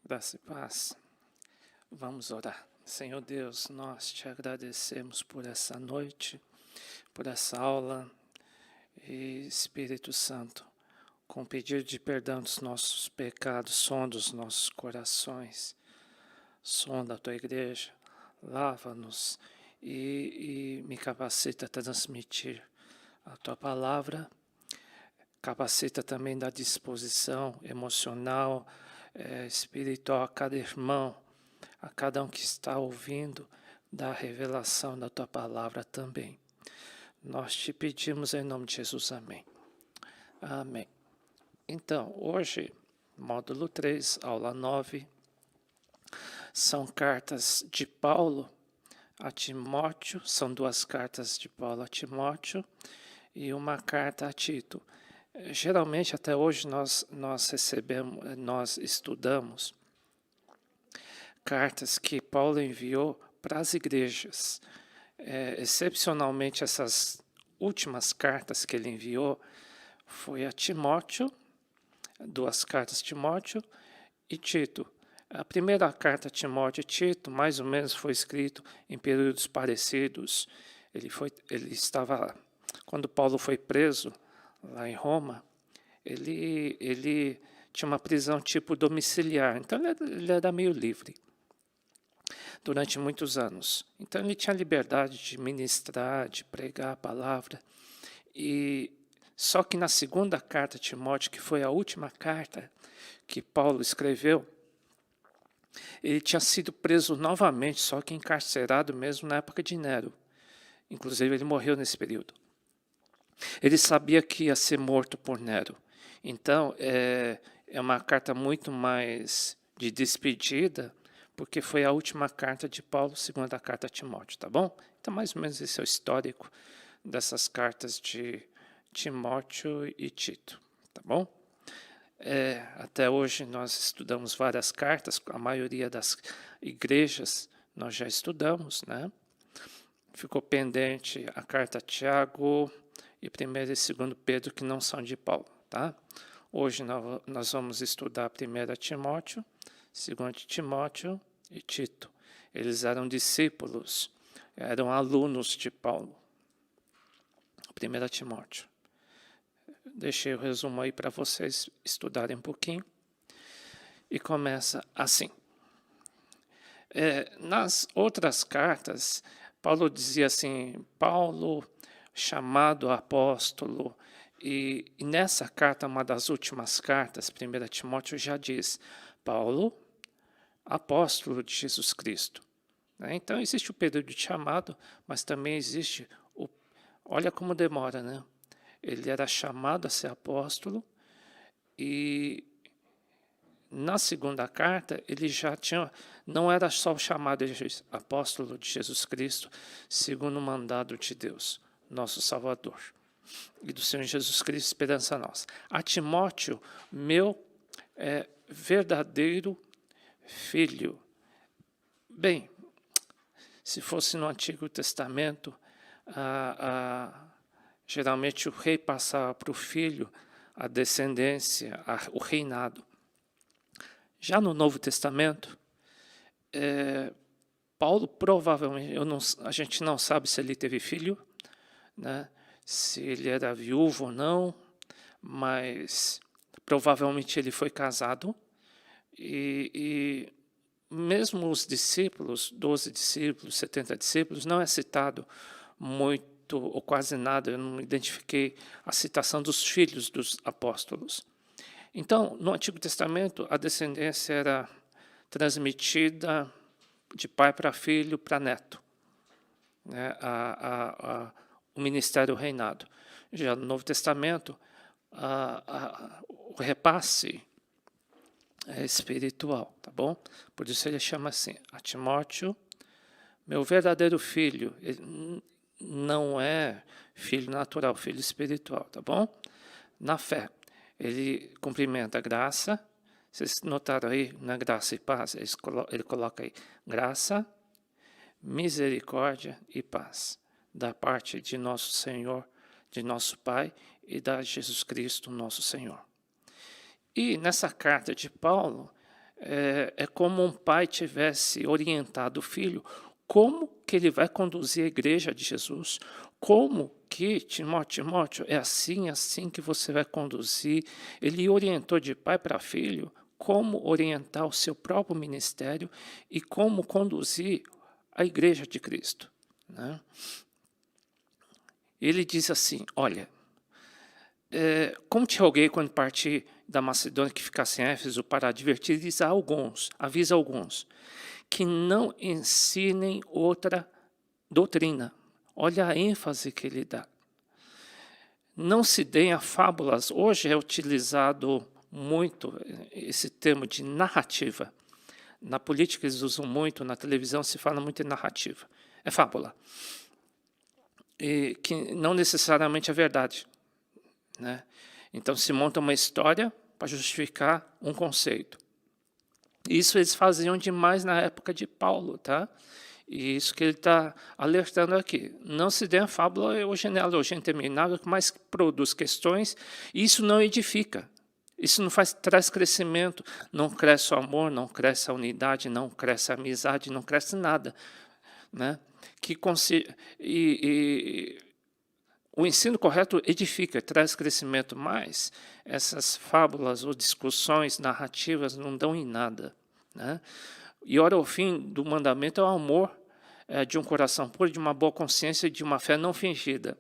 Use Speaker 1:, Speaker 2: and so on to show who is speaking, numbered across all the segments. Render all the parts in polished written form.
Speaker 1: Graça e paz. Vamos orar. Senhor Deus, nós te agradecemos por essa noite, por essa aula. E Espírito Santo, com pedido de perdão dos nossos pecados, sonda os nossos corações, sonda a tua igreja, lava-nos e me capacita a transmitir a tua palavra. Capacita também da disposição emocional, espiritual a cada irmão, a cada um que está ouvindo, da revelação da tua palavra também. Nós te pedimos em nome de Jesus, amém. Amém. Então, hoje, módulo 3, aula 9, são cartas de Paulo a Timóteo, são duas cartas de Paulo a Timóteo e uma carta a Tito. Geralmente, até hoje, nós estudamos cartas que Paulo enviou para as igrejas. Excepcionalmente, essas últimas cartas que ele enviou foi a Timóteo, duas cartas a Timóteo e Tito. A primeira carta a Timóteo e Tito, mais ou menos, foi escrito em períodos parecidos. Ele estava, quando Paulo foi preso lá em Roma, ele tinha uma prisão tipo domiciliar, então ele era meio livre durante muitos anos. Então ele tinha liberdade de ministrar, de pregar a palavra. E só que na segunda carta a Timóteo, que foi a última carta que Paulo escreveu, ele tinha sido preso novamente, só que encarcerado mesmo na época de Nero. Inclusive ele morreu nesse período. Ele sabia que ia ser morto por Nero. Então é uma carta muito mais de despedida, porque foi a última carta de Paulo, segunda carta a Timóteo, tá bom? Então, mais ou menos esse é o histórico dessas cartas de Timóteo e Tito, tá bom? Até hoje nós estudamos várias cartas, a maioria das igrejas nós já estudamos, né? Ficou pendente a carta a Tiago e 1ª e 2ª Pedro, que não são de Paulo, tá? Hoje nós vamos estudar 1ª Timóteo, 2ª Timóteo e Tito. Eles eram discípulos, eram alunos de Paulo. 1ª Timóteo. Deixei o resumo aí para vocês estudarem um pouquinho. E começa assim. Nas outras cartas, Paulo dizia assim, Paulo, chamado apóstolo, e nessa carta, uma das últimas cartas, 1ª Timóteo, já diz, Paulo, apóstolo de Jesus Cristo. Então, existe o período de chamado, mas também existe o... Olha como demora, né? Ele era chamado a ser apóstolo e na segunda carta ele já tinha... Não era só o chamado de apóstolo de Jesus Cristo, segundo o mandado de Deus, nosso Salvador, e do Senhor Jesus Cristo, esperança nossa. A Timóteo, meu verdadeiro filho. Bem, se fosse no Antigo Testamento, geralmente o rei passava para o filho a descendência, o reinado. Já no Novo Testamento, Paulo provavelmente, a gente não sabe se ele teve filho, né, se ele era viúvo ou não, mas provavelmente ele foi casado. E mesmo os discípulos, 12 discípulos, 70 discípulos, não é citado muito ou quase nada, eu não identifiquei a citação dos filhos dos apóstolos. Então, no Antigo Testamento, a descendência era transmitida de pai para filho para neto, né, o ministério reinado. Já no Novo Testamento, o repasse é espiritual, tá bom? Por isso ele chama assim, a Timóteo, meu verdadeiro filho. Ele não é filho natural, filho espiritual, tá bom? Na fé, ele cumprimenta a graça. Vocês notaram aí, na graça e paz, ele coloca aí, graça, misericórdia e paz, da parte de nosso Senhor, de nosso Pai e da Jesus Cristo, nosso Senhor. E nessa carta de Paulo, É como um pai tivesse orientado o filho como que ele vai conduzir a igreja de Jesus, como que, Timóteo, é assim que você vai conduzir. Ele orientou de pai para filho como orientar o seu próprio ministério e como conduzir a igreja de Cristo, né? Ele diz assim, olha, como te roguei quando parti da Macedônia que ficasse em Éfeso para advertir, avisa alguns, que não ensinem outra doutrina. Olha a ênfase que ele dá. Não se deem a fábulas. Hoje é utilizado muito esse termo de narrativa. Na política eles usam muito, na televisão se fala muito em narrativa. É fábula. E que não necessariamente é verdade, né? Então se monta uma história para justificar um conceito. Isso eles faziam demais na época de Paulo, tá? E isso que ele está alertando aqui. Não se dê a fábula ou genealogia interminável, que mais produz questões, e isso não edifica. Isso não traz crescimento, não cresce o amor, não cresce a unidade, não cresce a amizade, não cresce nada, né? O ensino correto edifica, traz crescimento, mas essas fábulas ou discussões narrativas não dão em nada, né? E ora, o fim do mandamento é o amor de um coração puro, de uma boa consciência e de uma fé não fingida.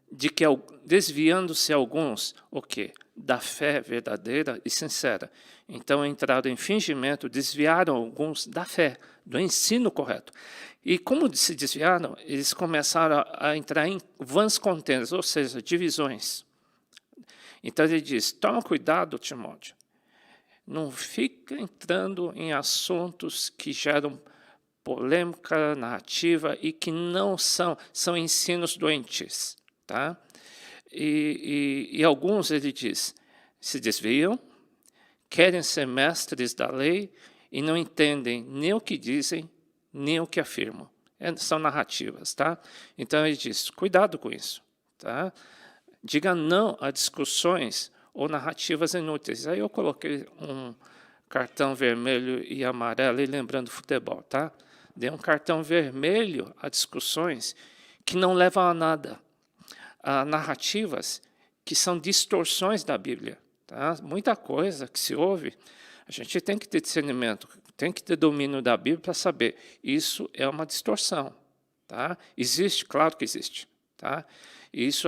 Speaker 1: De que, desviando-se alguns, o quê? Da fé verdadeira e sincera. Então entraram em fingimento, desviaram alguns da fé, do ensino correto. E como se desviaram, eles começaram a entrar em vãs contendas, ou seja, divisões. Então ele diz, toma cuidado, Timóteo, não fica entrando em assuntos que geram polêmica, narrativa e que não são ensinos doentes, tá? E alguns, ele diz, se desviam, querem ser mestres da lei e não entendem nem o que dizem, nem o que afirmam. São narrativas, tá? Então ele diz, cuidado com isso, tá? Diga não a discussões ou narrativas inúteis. Aí eu coloquei um cartão vermelho e amarelo, e lembrando futebol, tá? Dei um cartão vermelho a discussões que não levam a nada, a narrativas que são distorções da Bíblia, tá? Muita coisa que se ouve, a gente tem que ter discernimento, tem que ter domínio da Bíblia para saber, isso é uma distorção, tá? Existe, claro que existe, tá? Isso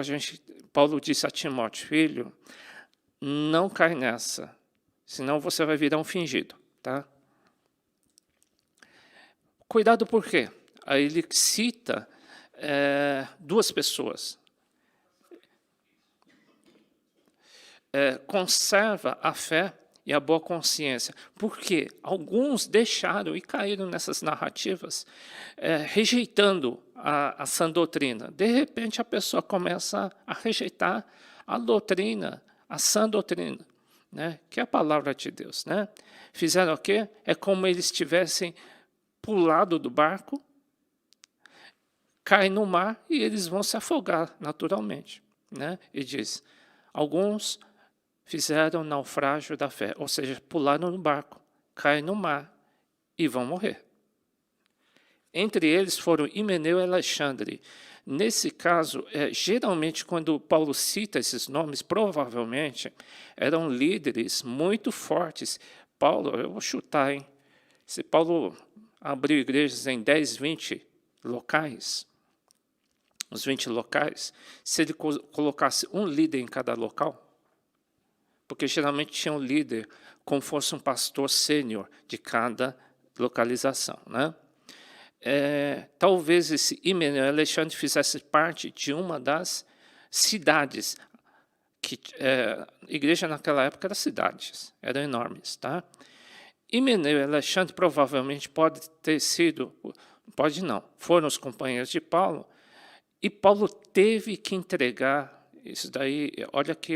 Speaker 1: Paulo disse a Timóteo, filho, não cai nessa, senão você vai virar um fingido, tá? Cuidado por quê? Aí ele cita duas pessoas. Conserva a fé e a boa consciência. Porque alguns deixaram e caíram nessas narrativas, rejeitando a sã doutrina. De repente, a pessoa começa a rejeitar a doutrina, a sã doutrina, né? Que é a palavra de Deus, né? Fizeram o quê? É como eles tivessem pulado do barco, caem no mar e eles vão se afogar naturalmente, né? E diz, alguns fizeram naufrágio da fé, ou seja, pularam no barco, caem no mar e vão morrer. Entre eles foram Himeneu e Alexandre. Nesse caso, geralmente quando Paulo cita esses nomes, provavelmente eram líderes muito fortes. Paulo, eu vou chutar, hein? Se Paulo abriu igrejas em 10, 20 locais, os 20 locais, se ele colocasse um líder em cada local, porque geralmente tinha um líder como fosse um pastor sênior de cada localização, né? Talvez esse Himeneu Alexandre fizesse parte de uma das cidades, que igreja naquela época eram cidades, eram enormes, tá? Himeneu e Alexandre provavelmente foram os companheiros de Paulo, e Paulo teve que entregar, isso daí, olha que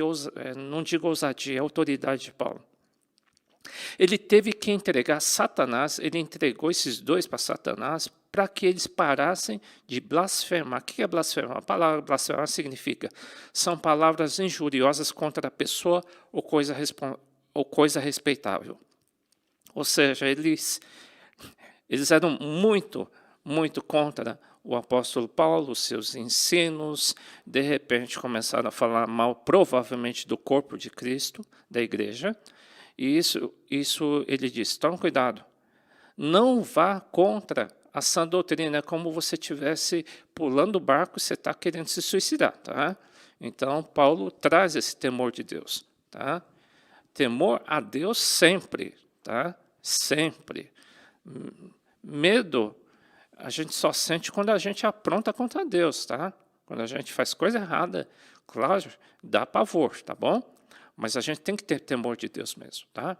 Speaker 1: não digo ousadia, é a autoridade de Paulo. Ele teve que entregar Satanás, ele entregou esses dois para Satanás, para que eles parassem de blasfemar. O que é blasfemar? A palavra blasfemar significa, são palavras injuriosas contra a pessoa ou ou coisa respeitável. Ou seja, eles eram muito contra o apóstolo Paulo, seus ensinos. De repente começaram a falar mal, provavelmente, do corpo de Cristo, da igreja. E isso ele diz: tome cuidado, não vá contra a sã doutrina, é como você estivesse pulando o barco e você está querendo se suicidar. Tá? Então, Paulo traz esse temor de Deus. Tá? Temor a Deus sempre. Tá? Sempre. Medo a gente só sente quando a gente apronta contra Deus. Tá? Quando a gente faz coisa errada, claro, dá pavor, tá bom? Mas a gente tem que ter temor de Deus mesmo. Tá?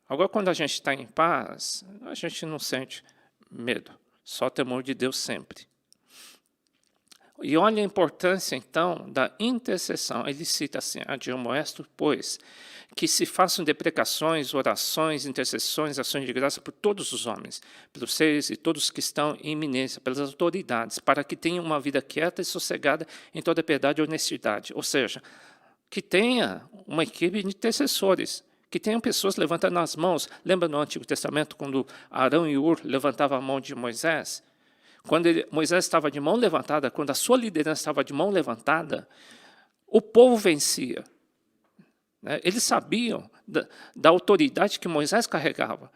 Speaker 1: Agora, quando a gente está em paz, a gente não sente medo, só temor de Deus sempre. E olha a importância, então, da intercessão. Ele cita assim: admoesto, pois, que se façam deprecações, orações, intercessões, ações de graça por todos os homens, pelos seres e todos que estão em iminência, pelas autoridades, para que tenham uma vida quieta e sossegada em toda piedade e honestidade. Ou seja, que tenha uma equipe de intercessores, que tenham pessoas levantando as mãos. Lembra no Antigo Testamento, quando Arão e Ur levantavam a mão de Moisés? Quando Moisés estava de mão levantada, quando a sua liderança estava de mão levantada, o povo vencia. Né? Eles sabiam da autoridade que Moisés carregava.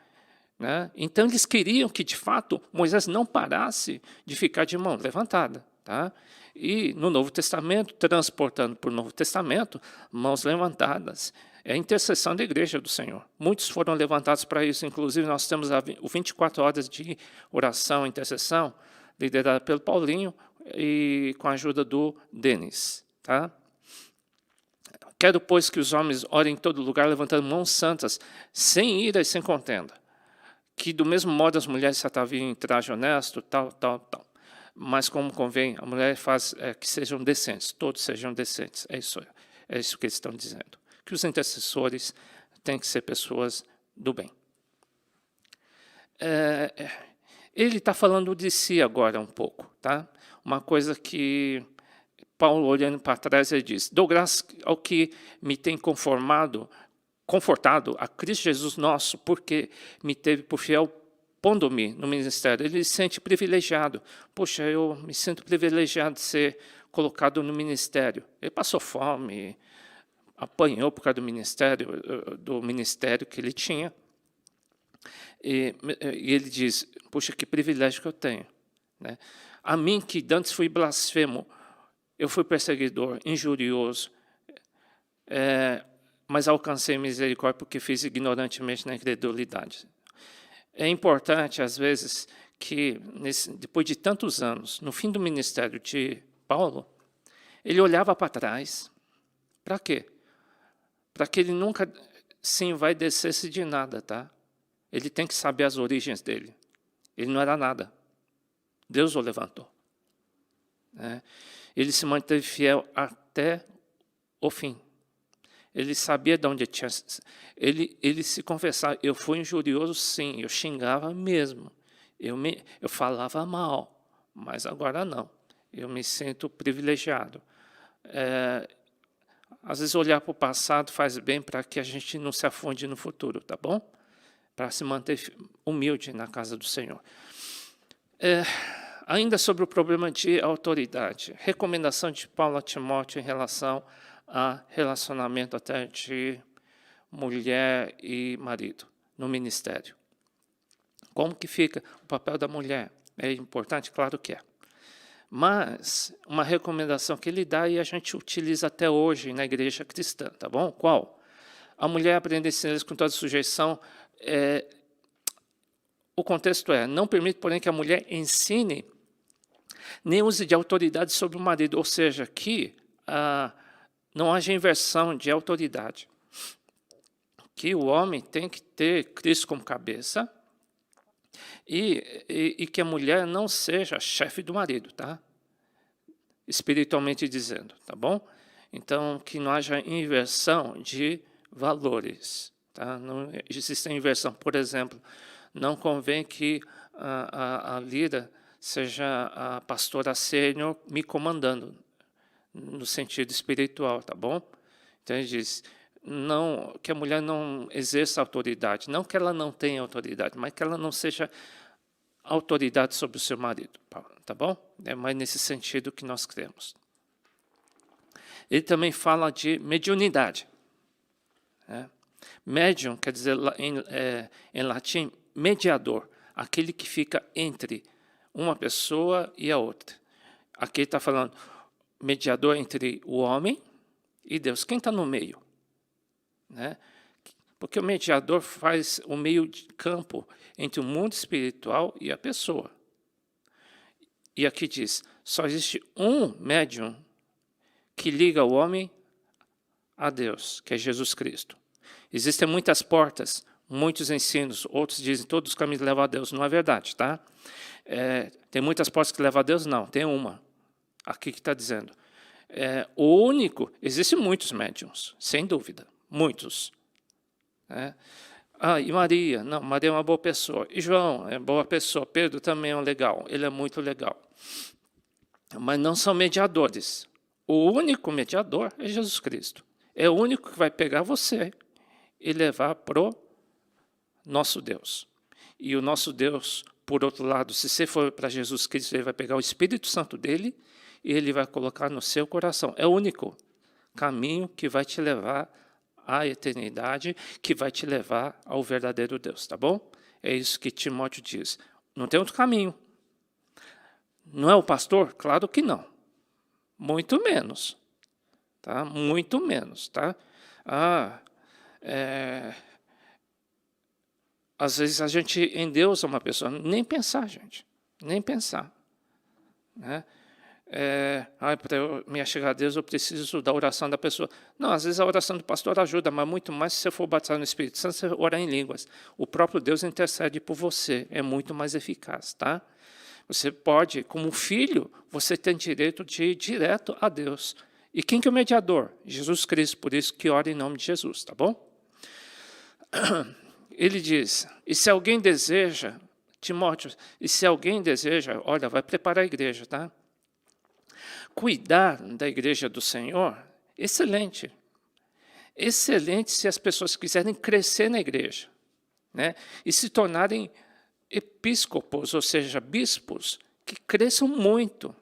Speaker 1: Né? Então, eles queriam que, de fato, Moisés não parasse de ficar de mão levantada. Tá? E no Novo Testamento, transportando para o Novo Testamento, mãos levantadas. É a intercessão da igreja do Senhor. Muitos foram levantados para isso. Inclusive, nós temos o 24 horas de oração e intercessão, liderada pelo Paulinho e com a ajuda do Denis. Tá? Quero, pois, que os homens orem em todo lugar, levantando mãos santas, sem ira e sem contenda. Que, do mesmo modo, as mulheres se ataviem em traje honesto, tal. Mas, como convém, a mulher faz que sejam decentes, todos sejam decentes. É isso que eles estão dizendo. Que os intercessores têm que ser pessoas do bem. Ele está falando de si agora um pouco. Tá? Uma coisa que Paulo, olhando para trás, ele diz: dou graças ao que me tem confortado a Cristo Jesus nosso, porque me teve por fiel pondo-me no ministério. Ele se sente privilegiado. Poxa, eu me sinto privilegiado de ser colocado no ministério. Ele passou fome, apanhou por causa do ministério que ele tinha. E ele diz: puxa, que privilégio que eu tenho. Né? A mim, que antes fui blasfemo, eu fui perseguidor, injurioso, mas alcancei misericórdia porque fiz ignorantemente na incredulidade. É importante, às vezes, que depois de tantos anos, no fim do ministério de Paulo, ele olhava para trás. Para quê? Para que ele nunca se envaidecesse de nada. Tá? Ele tem que saber as origens dele. Ele não era nada. Deus o levantou. Né? Ele se manteve fiel até o fim. Ele sabia de onde tinha. Ele se confessava: eu fui injurioso, sim, eu xingava mesmo, eu falava mal, mas agora não. Eu me sinto privilegiado. Às vezes olhar para o passado faz bem para que a gente não se afunde no futuro, tá bom? Para se manter humilde na casa do Senhor. Ainda sobre o problema de autoridade, recomendação de Paulo a Timóteo em relação a relacionamento até de mulher e marido no ministério. Como que fica o papel da mulher? É importante? Claro que é. Mas uma recomendação que ele dá e a gente utiliza até hoje na igreja cristã, tá bom? Qual? A mulher aprende a ensinar com toda sujeição. O contexto é: não permite, porém, que a mulher ensine nem use de autoridade sobre o marido, ou seja, que não haja inversão de autoridade. Que o homem tem que ter Cristo como cabeça e que a mulher não seja chefe do marido, tá? Espiritualmente dizendo, tá bom? Então, que não haja inversão de valores. Tá? Não existe inversão. Por exemplo, não convém que a líder seja a pastora sênior me comandando, no sentido espiritual, tá bom? Então ele diz: que a mulher não exerça autoridade, não que ela não tenha autoridade, mas que ela não seja autoridade sobre o seu marido, tá bom? É mais nesse sentido que nós cremos. Ele também fala de mediunidade. Né? Médium quer dizer, em latim, mediador, aquele que fica entre uma pessoa e a outra. Aqui ele está falando mediador entre o homem e Deus. Quem está no meio? Né? Porque o mediador faz o meio de campo entre o mundo espiritual e a pessoa. E aqui diz, só existe um médium que liga o homem a Deus, que é Jesus Cristo. Existem muitas portas, muitos ensinos, outros dizem todos os caminhos levam a Deus. Não é verdade, tá? Tem muitas portas que levam a Deus? Não, tem uma. Aqui que está dizendo. O único, existem muitos médiums, sem dúvida, muitos. E Maria? Não, Maria é uma boa pessoa. E João é boa pessoa. Pedro também é um legal, ele é muito legal. Mas não são mediadores. O único mediador é Jesus Cristo. É o único que vai pegar você e levar para o nosso Deus. E o nosso Deus, por outro lado, se você for para Jesus Cristo, ele vai pegar o Espírito Santo dele e ele vai colocar no seu coração. É o único caminho que vai te levar à eternidade, que vai te levar ao verdadeiro Deus, tá bom? É isso que Timóteo diz. Não tem outro caminho. Não é o pastor? Claro que não. Muito menos. Tá? Muito menos. Tá? Às vezes a gente endeusa uma pessoa. Nem pensar, gente. Nem pensar. Né? Para eu me achegar a Deus, eu preciso da oração da pessoa. Não, às vezes a oração do pastor ajuda, mas muito mais se você for batizado no Espírito Santo, você orar em línguas. O próprio Deus intercede por você. É muito mais eficaz. Tá? Você pode, como filho, você tem direito de ir direto a Deus. E quem que é o mediador? Jesus Cristo, por isso que ora em nome de Jesus, tá bom? Ele diz, e se alguém deseja, Timóteo, e se alguém deseja, olha, vai preparar a igreja, tá? Cuidar da igreja do Senhor, excelente. Excelente se as pessoas quiserem crescer na igreja, né? E se tornarem episcopos, ou seja, bispos, que cresçam muito.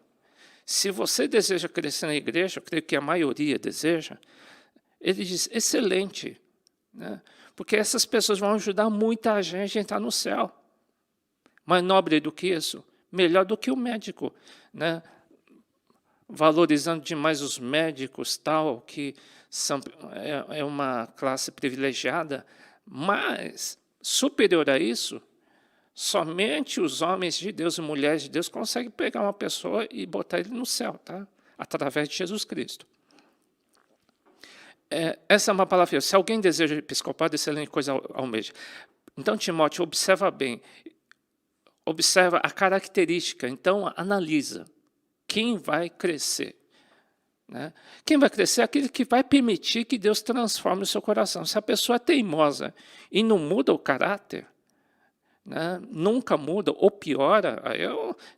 Speaker 1: Se você deseja crescer na igreja, eu creio que a maioria deseja, ele diz, excelente, né? Porque essas pessoas vão ajudar muita gente a entrar no céu. Mais nobre do que isso, melhor do que o médico, né? Valorizando demais os médicos, tal, que é uma classe privilegiada, mas, superior a isso, somente os homens de Deus e mulheres de Deus conseguem pegar uma pessoa e botar ele no céu, tá? Através de Jesus Cristo. Essa é uma palavra. Se alguém deseja episcopado, excelente coisa almeja. Então, Timóteo, observa bem. Observa a característica. Então, analisa. Quem vai crescer? Né? Quem vai crescer é aquele que vai permitir que Deus transforme o seu coração. Se a pessoa é teimosa e não muda o caráter, né, nunca muda ou piora, aí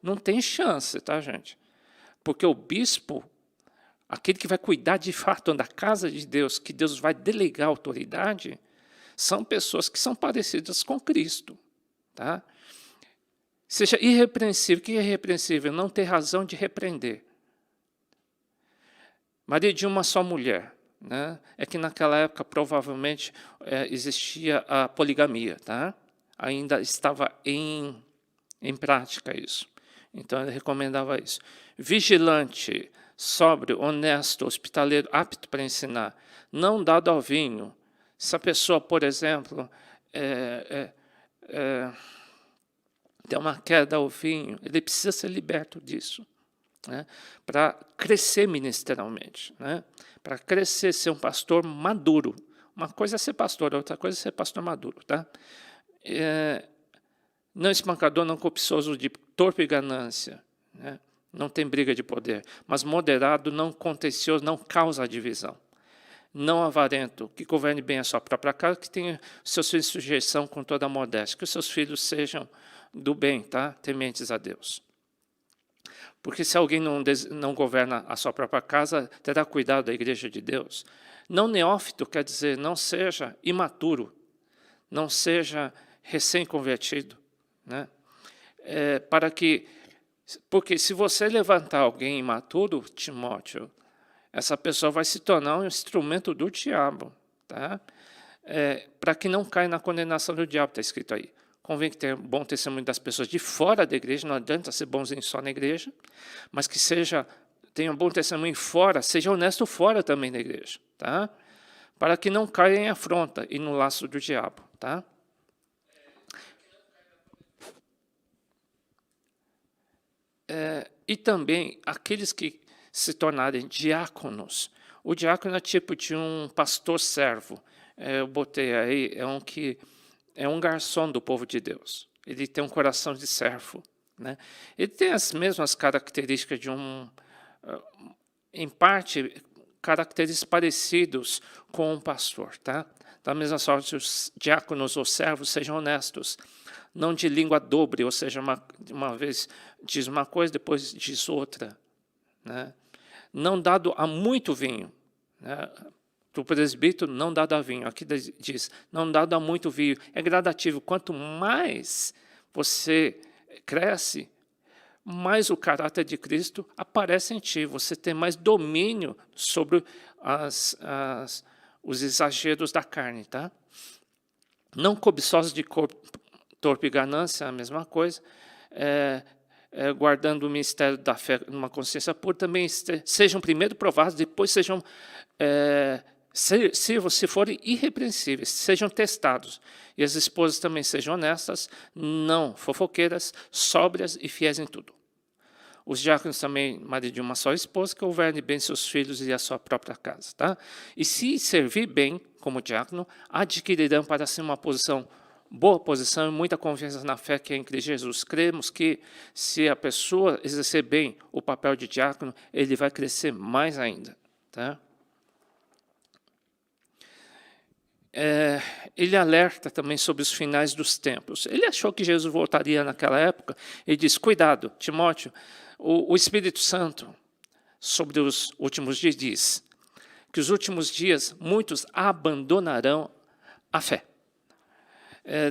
Speaker 1: não tem chance, tá, gente? Porque o bispo, aquele que vai cuidar de fato da casa de Deus, que Deus vai delegar autoridade, são pessoas que são parecidas com Cristo. Tá? Seja irrepreensível. O que é irrepreensível? Não ter razão de repreender. Marido de uma só mulher. Né? É que naquela época provavelmente existia a poligamia. Tá? Ainda estava em prática isso. Então ele recomendava isso. Vigilante, sóbrio, honesto, hospitaleiro, apto para ensinar, não dado ao vinho. Se a pessoa, por exemplo, tem uma queda ao vinho, ele precisa ser liberto disso, né? Para crescer ministerialmente, né? Para crescer, ser um pastor maduro. Uma coisa é ser pastor, outra coisa é ser pastor maduro. Tá? Não espancador, não cobiçoso de torpe ganância, né? Não tem briga de poder, mas moderado, não contencioso, não causa divisão. Não avarento, que governe bem a sua própria casa, que tenha seus filhos em sujeição com toda a modéstia, que os seus filhos sejam do bem, tá? Tementes a Deus. Porque se alguém não governa a sua própria casa, terá cuidado da igreja de Deus. Não neófito quer dizer não seja imaturo, não seja recém-convertido, né? Porque se você levantar alguém imaturo, Timóteo, essa pessoa vai se tornar um instrumento do diabo, tá? Para que não caia na condenação do diabo, está escrito aí. Convém que tenha bom testemunho das pessoas de fora da igreja, não adianta ser bonzinho só na igreja, mas que tenha um bom testemunho fora, seja honesto fora também da igreja, tá? Para que não caia em afronta e no laço do diabo, tá? E também aqueles que se tornarem diáconos. O diácono é tipo de um pastor servo. Eu botei aí, é um garçom do povo de Deus. Ele tem um coração de servo, né? Ele tem as mesmas características em parte, caracteres parecidos com um pastor, tá? Da mesma sorte, os diáconos ou servos sejam honestos, não de língua dobre, ou seja, uma vez diz uma coisa, depois diz outra, né? Não dado a muito vinho, né? Do presbítero, não dado a vinho. Aqui diz, não dado a muito vinho. É gradativo. Quanto mais você cresce, mais o caráter de Cristo aparece em ti. Você tem mais domínio sobre os exageros da carne, tá? Não cobiçosos de corpo, torpe e ganância, a mesma coisa. Guardando o ministério da fé numa consciência pura, também sejam primeiro provados, depois sejam, se forem irrepreensíveis, sejam testados. E as esposas também sejam honestas, não fofoqueiras, sóbrias e fiéis em tudo. Os diáconos também, marido de uma só esposa, que governe bem seus filhos e a sua própria casa. Tá? E se servir bem como diácono, adquirirão para si uma boa posição e muita confiança na fé que é em Cristo Jesus. Cremos que, se a pessoa exercer bem o papel de diácono, ele vai crescer mais ainda. Tá? Ele alerta também sobre os finais dos tempos. Ele achou que Jesus voltaria naquela época. Ele diz, cuidado, Timóteo, o Espírito Santo, sobre os últimos dias, diz que os últimos dias muitos abandonarão a fé,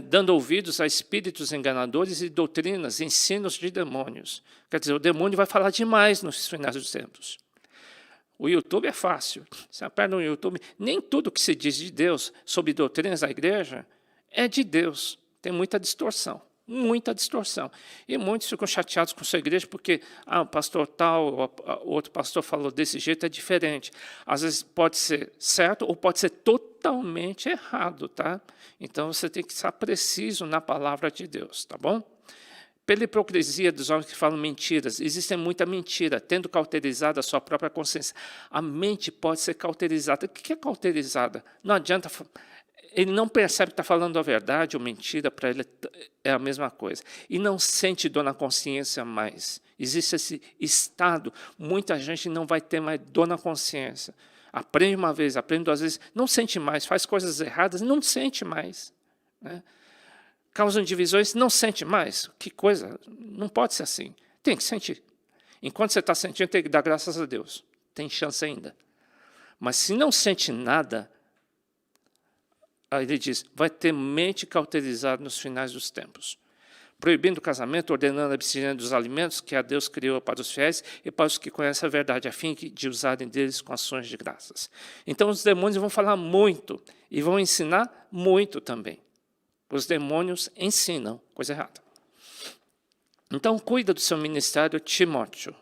Speaker 1: dando ouvidos a espíritos enganadores e doutrinas, ensinos de demônios. Quer dizer, o demônio vai falar demais nos finais dos tempos. O YouTube é fácil. Você aperta no YouTube, nem tudo que se diz de Deus sobre doutrinas da igreja é de Deus. Tem muita distorção. Muita distorção. E muitos ficam chateados com sua igreja porque o pastor tal, o outro pastor falou desse jeito, é diferente. Às vezes pode ser certo ou pode ser totalmente errado, tá? Então você tem que estar preciso na palavra de Deus, tá bom? Pela hipocrisia dos homens que falam mentiras, existe muita mentira, tendo cauterizado a sua própria consciência. A mente pode ser cauterizada. O que é cauterizada? Não adianta, ele não percebe que está falando a verdade ou mentira, para ele é a mesma coisa. E não sente dor na consciência mais. Existe esse estado, muita gente não vai ter mais dor na consciência. Aprende uma vez, aprende duas vezes, não sente mais, faz coisas erradas, não sente mais, né? Causam divisões, não sente mais. Que coisa, não pode ser assim. Tem que sentir. Enquanto você está sentindo, tem que dar graças a Deus. Tem chance ainda. Mas se não sente nada, aí ele diz, vai ter mente cauterizada nos finais dos tempos. Proibindo o casamento, ordenando a abstinência dos alimentos que a Deus criou para os fiéis e para os que conhecem a verdade, a fim de usarem deles com ações de graças. Então os demônios vão falar muito e vão ensinar muito também. Os demônios ensinam coisa errada. Então, cuida do seu ministério, Timóteo.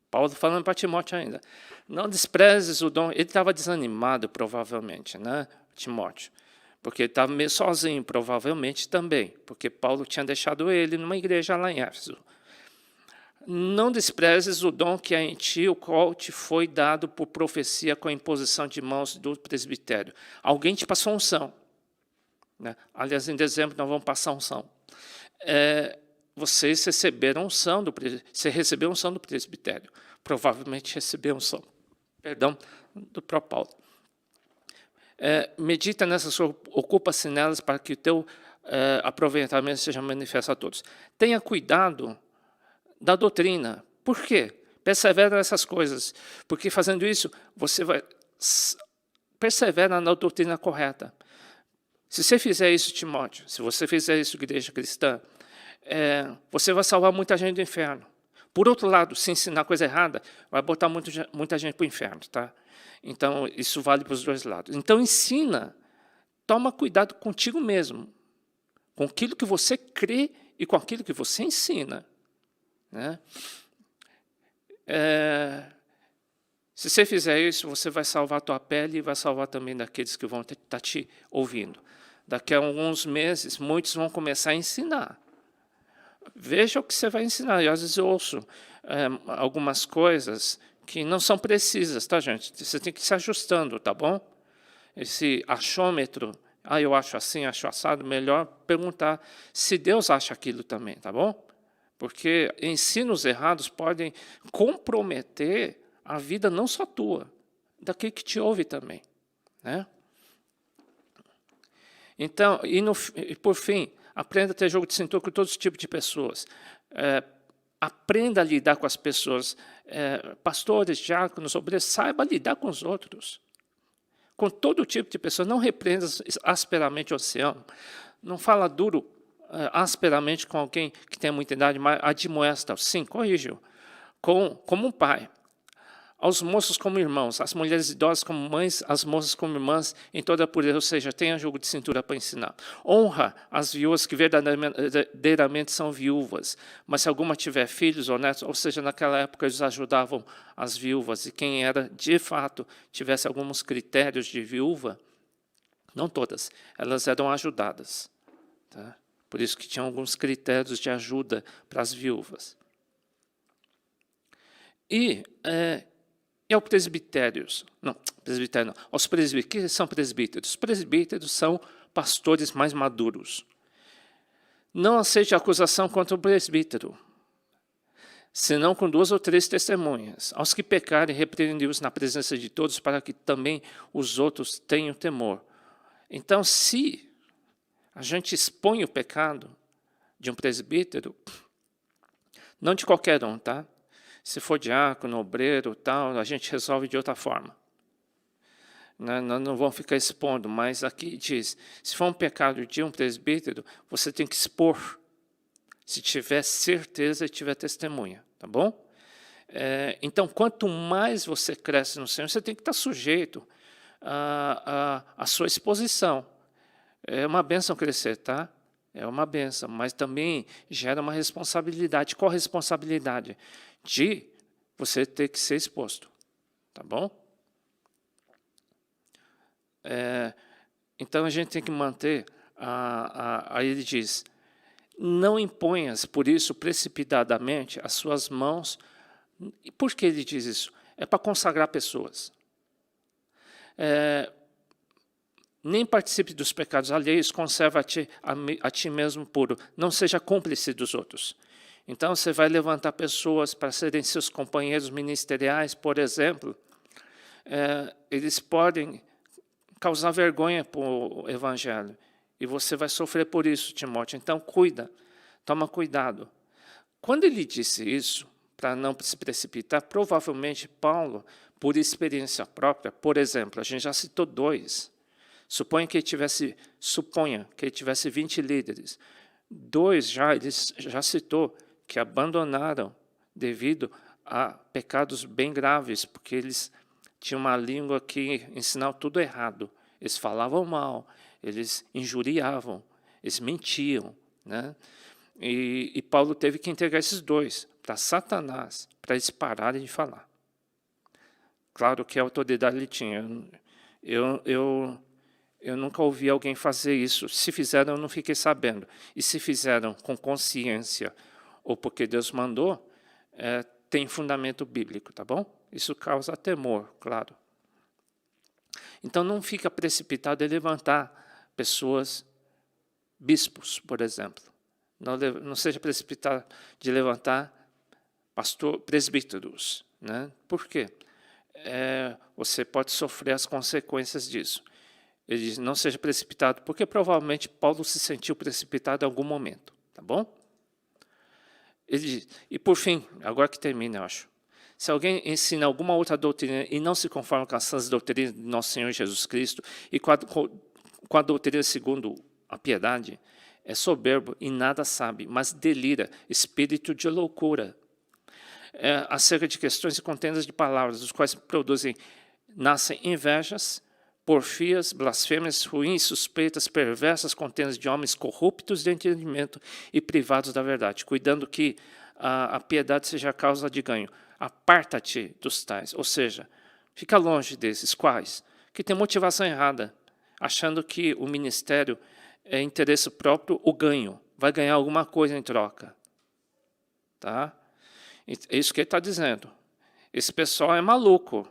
Speaker 1: Paulo falando para Timóteo ainda. Não desprezes o dom. Ele estava desanimado, provavelmente, né, Timóteo? Porque ele estava meio sozinho, provavelmente também. Porque Paulo tinha deixado ele numa igreja lá em Éfeso. Não desprezes o dom que há em ti, o qual te foi dado por profecia com a imposição de mãos do presbitério. Alguém te passou unção. Né? Aliás, em dezembro nós vamos passar unção. Vocês receberam unção você recebeu unção do presbitério. Provavelmente recebeu unção, do próprio Paulo. Medita nessas, ocupa-se nelas para que o teu aproveitamento seja manifesto a todos. Tenha cuidado da doutrina. Por quê? Persevera nessas coisas, porque fazendo isso, você vai persevera na doutrina correta. Se você fizer isso, Timóteo, se você fizer isso, igreja cristã, você vai salvar muita gente do inferno. Por outro lado, se ensinar coisa errada, vai botar muita gente para o inferno. Tá? Então, isso vale para os dois lados. Então, ensina, toma cuidado contigo mesmo, com aquilo que você crê e com aquilo que você ensina. Né? Se você fizer isso, você vai salvar a tua pele e vai salvar também daqueles que vão estar te ouvindo. Daqui a alguns meses, muitos vão começar a ensinar. Veja o que você vai ensinar. E às vezes eu ouço algumas coisas que não são precisas, tá, gente? Você tem que ir se ajustando, tá bom? Esse achômetro, eu acho assim, acho assado, melhor perguntar se Deus acha aquilo também, tá bom? Porque ensinos errados podem comprometer a vida não só tua, daquele que te ouve também. Né? Então, e por fim, aprenda a ter jogo de cintura com todos os tipos de pessoas. Aprenda a lidar com as pessoas. Pastores, diáconos, obreiros, saiba lidar com os outros. Com todo tipo de pessoa. Não repreenda asperamente o oceano. Não fala duro asperamente com alguém que tem muita idade, mas admoesta, sim, corrige-o, como um pai. Aos moços como irmãos, as mulheres idosas como mães, as moças como irmãs, em toda a pureza, ou seja, tenha jogo de cintura para ensinar. Honra as viúvas que verdadeiramente são viúvas, mas se alguma tiver filhos ou netos, ou seja, naquela época eles ajudavam as viúvas, e quem era, de fato, tivesse alguns critérios de viúva, não todas, elas eram ajudadas. Tá? Por isso que tinham alguns critérios de ajuda para as viúvas. E aos presbitérios, aos presbíteros, que são presbíteros? Os presbíteros são pastores mais maduros. Não aceite acusação contra o presbítero, senão com 2 ou 3 testemunhas. Aos que pecarem, repreende-os na presença de todos, para que também os outros tenham temor. Então, se a gente expõe o pecado de um presbítero, não de qualquer um, tá? Se for diácono, obreiro, tal, a gente resolve de outra forma. Não vão ficar expondo, mas aqui diz, se for um pecado de um presbítero, você tem que expor, se tiver certeza e tiver testemunha, tá bom? Então, quanto mais você cresce no Senhor, você tem que estar sujeito à sua exposição. É uma bênção crescer, tá? É uma bênção, mas também gera uma responsabilidade, corresponsabilidade de você ter que ser exposto, tá bom? Então a gente tem que manter, aí ele diz, não imponhas por isso precipitadamente as suas mãos. E por que ele diz isso? É para consagrar pessoas. Nem participe dos pecados alheios, conserva a ti mesmo puro, não seja cúmplice dos outros. Então, você vai levantar pessoas para serem seus companheiros ministeriais, por exemplo, eles podem causar vergonha para o evangelho, e você vai sofrer por isso, Timóteo. Então, toma cuidado. Quando ele disse isso, para não se precipitar, provavelmente Paulo, por experiência própria, por exemplo, a gente já citou 2, suponha que ele tivesse 20 líderes, 2 ele já citou, que abandonaram devido a pecados bem graves, porque eles tinham uma língua que ensinava tudo errado. Eles falavam mal, eles injuriavam, eles mentiam. Né? E Paulo teve que entregar esses 2 para Satanás, para eles pararem de falar. Claro que a autoridade ele tinha. Eu nunca ouvi alguém fazer isso. Se fizeram, eu não fiquei sabendo. E se fizeram com consciência, ou porque Deus mandou, tem fundamento bíblico, tá bom? Isso causa temor, claro. Então não fica precipitado em levantar pessoas, bispos, por exemplo. Não seja precipitado de levantar presbíteros. Né? Por quê? Você pode sofrer as consequências disso. Ele diz, não seja precipitado, porque provavelmente Paulo se sentiu precipitado em algum momento. Tá bom? Ele diz, e por fim, agora que termina, eu acho. Se alguém ensina alguma outra doutrina e não se conforma com as sãs doutrinas de nosso Senhor Jesus Cristo e com a doutrina segundo a piedade, é soberbo e nada sabe, mas delira, espírito de loucura. Acerca de questões e contendas de palavras, os quais nascem invejas, porfias, blasfêmias, ruins, suspeitas, perversas, contendas de homens corruptos de entendimento e privados da verdade, cuidando que a piedade seja a causa de ganho. Aparta-te dos tais, ou seja, fica longe desses. Quais? Que tem motivação errada, achando que o ministério é interesse próprio, o ganho, vai ganhar alguma coisa em troca. Tá? É isso que ele está dizendo. Esse pessoal é maluco.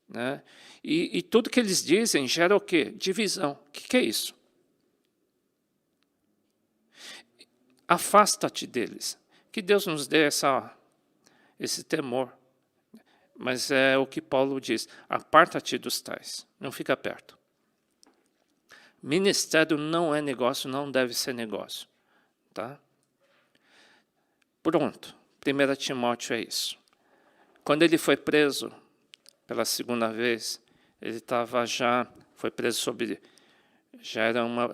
Speaker 1: Né? E tudo que eles dizem gera o quê? Divisão. O que é isso? Afasta-te deles. Que Deus nos dê esse temor. Mas é o que Paulo diz. Aparta-te dos tais. Não fica perto. Ministério não é negócio, não deve ser negócio. Tá? Pronto. 1 Timóteo é isso. Quando ele foi preso pela segunda vez, ele foi preso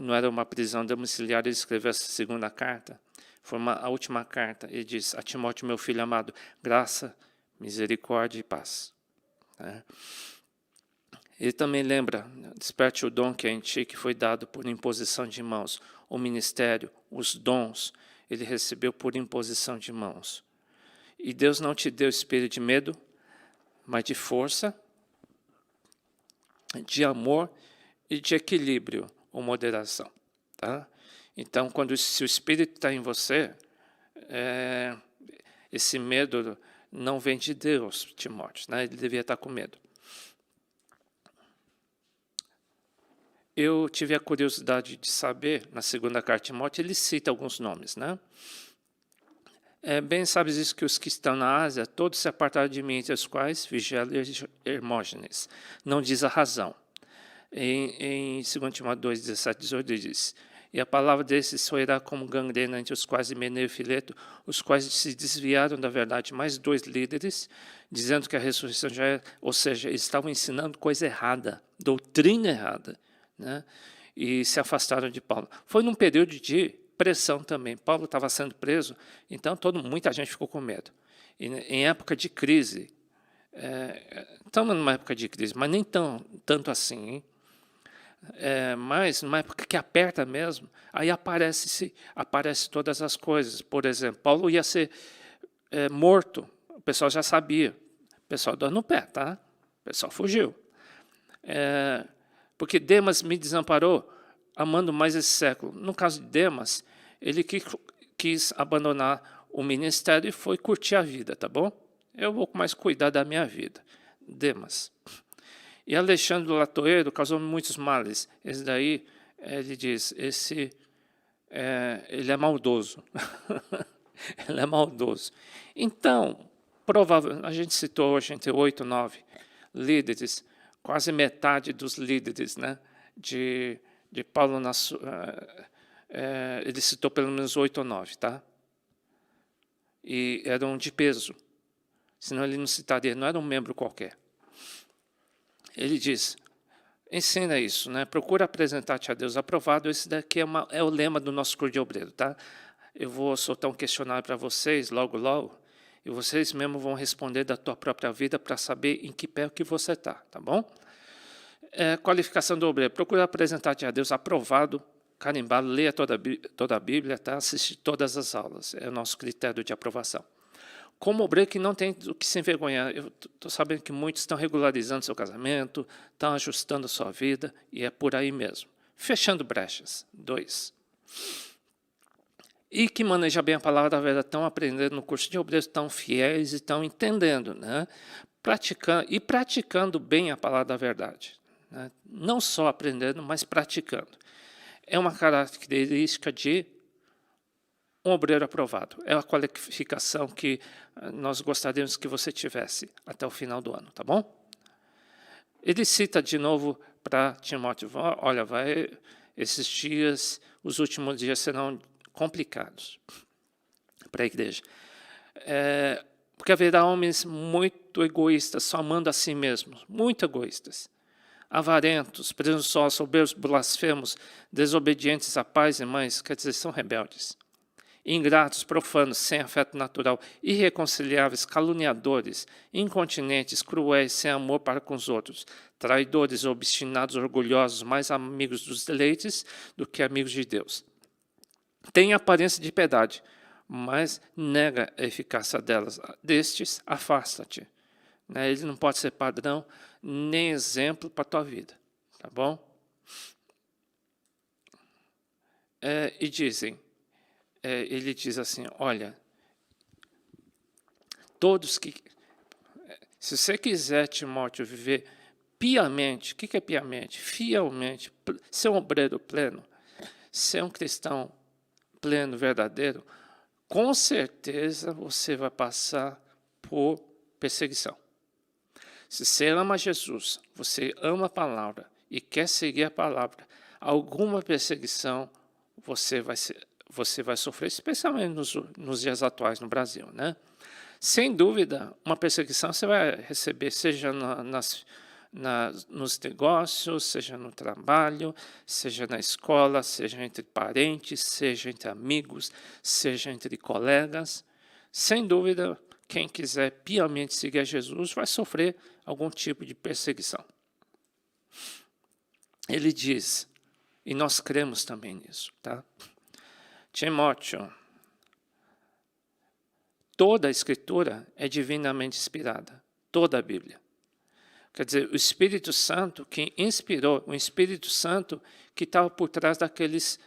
Speaker 1: não era uma prisão domiciliar, ele escreveu essa segunda carta, foi a última carta, ele diz: a Timóteo, meu filho amado, graça, misericórdia e paz. Ele também lembra, desperte o dom que é em ti, que foi dado por imposição de mãos, o ministério, os dons, ele recebeu por imposição de mãos. E Deus não te deu espírito de medo, mas de força, de amor e de equilíbrio ou moderação. Tá? Então, se o Espírito está em você, esse medo não vem de Deus, Timóteo. Né? Ele devia estar com medo. Eu tive a curiosidade de saber, na segunda carta de Timóteo, ele cita alguns nomes. Né? Bem sabes isso, que os que estão na Ásia, todos se apartaram de mim, entre os quais Figelo e Hermógenes. Não diz a razão. Em 2 Timóteo 2, 17, 18, ele diz: e a palavra desses soará como gangrena entre os quais Himeneu e Fileto, os quais se desviaram da verdade, mais 2 líderes, dizendo que a ressurreição já é, ou seja, eles estavam ensinando coisa errada, doutrina errada, né? E se afastaram de Paulo. Foi num período de pressão também. Paulo estava sendo preso, então muita gente ficou com medo. E, em época de crise, estamos numa época de crise, mas nem tanto assim, hein? Mas numa época que aperta mesmo, aí aparece todas as coisas. Por exemplo, Paulo ia ser morto, o pessoal já sabia, o pessoal dando no pé, tá? O pessoal fugiu. Porque Demas me desamparou, amando mais esse século. No caso de Demas, ele quis abandonar o ministério e foi curtir a vida, tá bom? Eu vou mais cuidar da minha vida. Demas. E Alexandre do Latoeiro causou muitos males. Esse daí, ele diz, ele é maldoso. Ele é maldoso. Então, provavelmente, a gente citou hoje entre 8 e 9 líderes, quase metade dos líderes, né, de Paulo, ele citou pelo menos 8 ou 9, tá? E eram de peso, senão ele não citaria, não era um membro qualquer. Ele diz, ensina isso, né? Procura apresentar-te a Deus aprovado. Esse daqui é o lema do nosso curso de obreiro, tá? Eu vou soltar um questionário para vocês logo, e vocês mesmos vão responder da tua própria vida para saber em que pé que você está, tá bom? Qualificação do obreiro. Procura apresentar-te a Deus aprovado, carimbado, leia toda a Bíblia, tá? Assiste todas as aulas. É o nosso critério de aprovação. Como obreiro que não tem o que se envergonhar. Eu estou sabendo que muitos estão regularizando seu casamento, estão ajustando a sua vida, e é por aí mesmo. Fechando brechas. 2. E que maneja bem a palavra da verdade, estão aprendendo no curso de obreiros, estão fiéis e estão entendendo, né? Praticando bem a palavra da verdade. Né? Não só aprendendo, mas praticando. É uma característica de um obreiro aprovado. É a qualificação que nós gostaríamos que você tivesse até o final do ano, tá bom? Ele cita de novo para Timóteo, olha, esses dias, os últimos dias serão complicados para a igreja. Porque haverá homens muito egoístas, só amando a si mesmos, muito egoístas. Avarentos, presunçosos, soberbos, blasfemos, desobedientes a pais e mães, quer dizer, são rebeldes. Ingratos, profanos, sem afeto natural, irreconciliáveis, caluniadores, incontinentes, cruéis, sem amor para com os outros, traidores, obstinados, orgulhosos, mais amigos dos deleites do que amigos de Deus. Tem aparência de piedade, mas nega a eficácia delas. Destes, afasta-te. Ele não pode ser padrão nem exemplo para a tua vida, tá bom? E dizem, ele diz assim, olha, todos que... Se você quiser, Timóteo, viver piamente, o que é piamente? Fielmente, ser um obreiro pleno, ser um cristão pleno, verdadeiro, com certeza você vai passar por perseguição. Se você ama Jesus, você ama a palavra e quer seguir a palavra, alguma perseguição você vai sofrer, especialmente nos dias atuais no Brasil, né? Sem dúvida, uma perseguição você vai receber, seja nos negócios, seja no trabalho, seja na escola, seja entre parentes, seja entre amigos, seja entre colegas. Sem dúvida, quem quiser piamente seguir a Jesus vai sofrer algum tipo de perseguição. Ele diz, e nós cremos também nisso, tá? Timóteo, toda a Escritura é divinamente inspirada, toda a Bíblia. Quer dizer, o Espírito Santo que inspirou, o Espírito Santo que estava por trás daqueles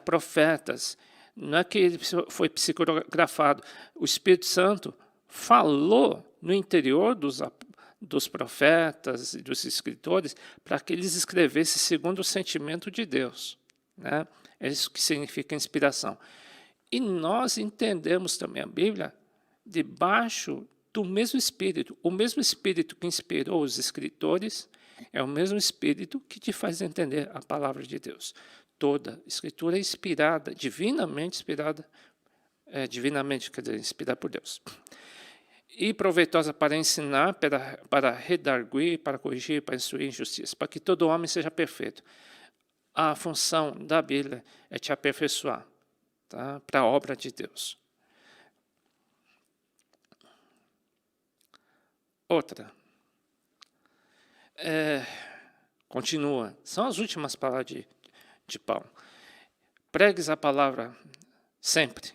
Speaker 1: profetas. Não é que ele foi psicografado. O Espírito Santo falou no interior dos profetas e dos escritores para que eles escrevessem segundo o sentimento de Deus. Né? É isso que significa inspiração. E nós entendemos também a Bíblia debaixo do mesmo Espírito. O mesmo Espírito que inspirou os escritores é o mesmo Espírito que te faz entender a palavra de Deus. Toda Escritura é inspirada, divinamente inspirada, quer dizer, inspirada por Deus. E proveitosa para ensinar, para redarguir, para corrigir, para instruir em justiça, para que todo homem seja perfeito. A função da Bíblia é te aperfeiçoar, tá? Para a obra de Deus. Outra. Continua. São as últimas palavras de Paulo. Pregues a palavra sempre.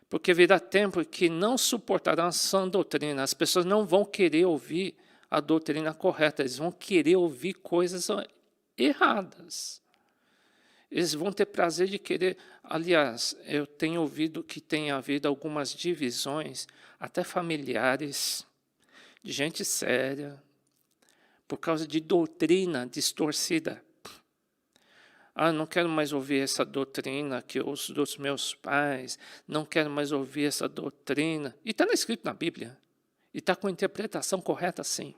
Speaker 1: Porque virá tempo que não suportarão a sã doutrina. As pessoas não vão querer ouvir a doutrina correta. Eles vão querer ouvir coisas erradas. Eles vão ter prazer de querer... Aliás, eu tenho ouvido que tem havido algumas divisões, até familiares, de gente séria, por causa de doutrina distorcida. Não quero mais ouvir essa doutrina que eu ouço dos meus pais, não quero mais ouvir essa doutrina. E está escrito na Bíblia, e está com a interpretação correta, sim.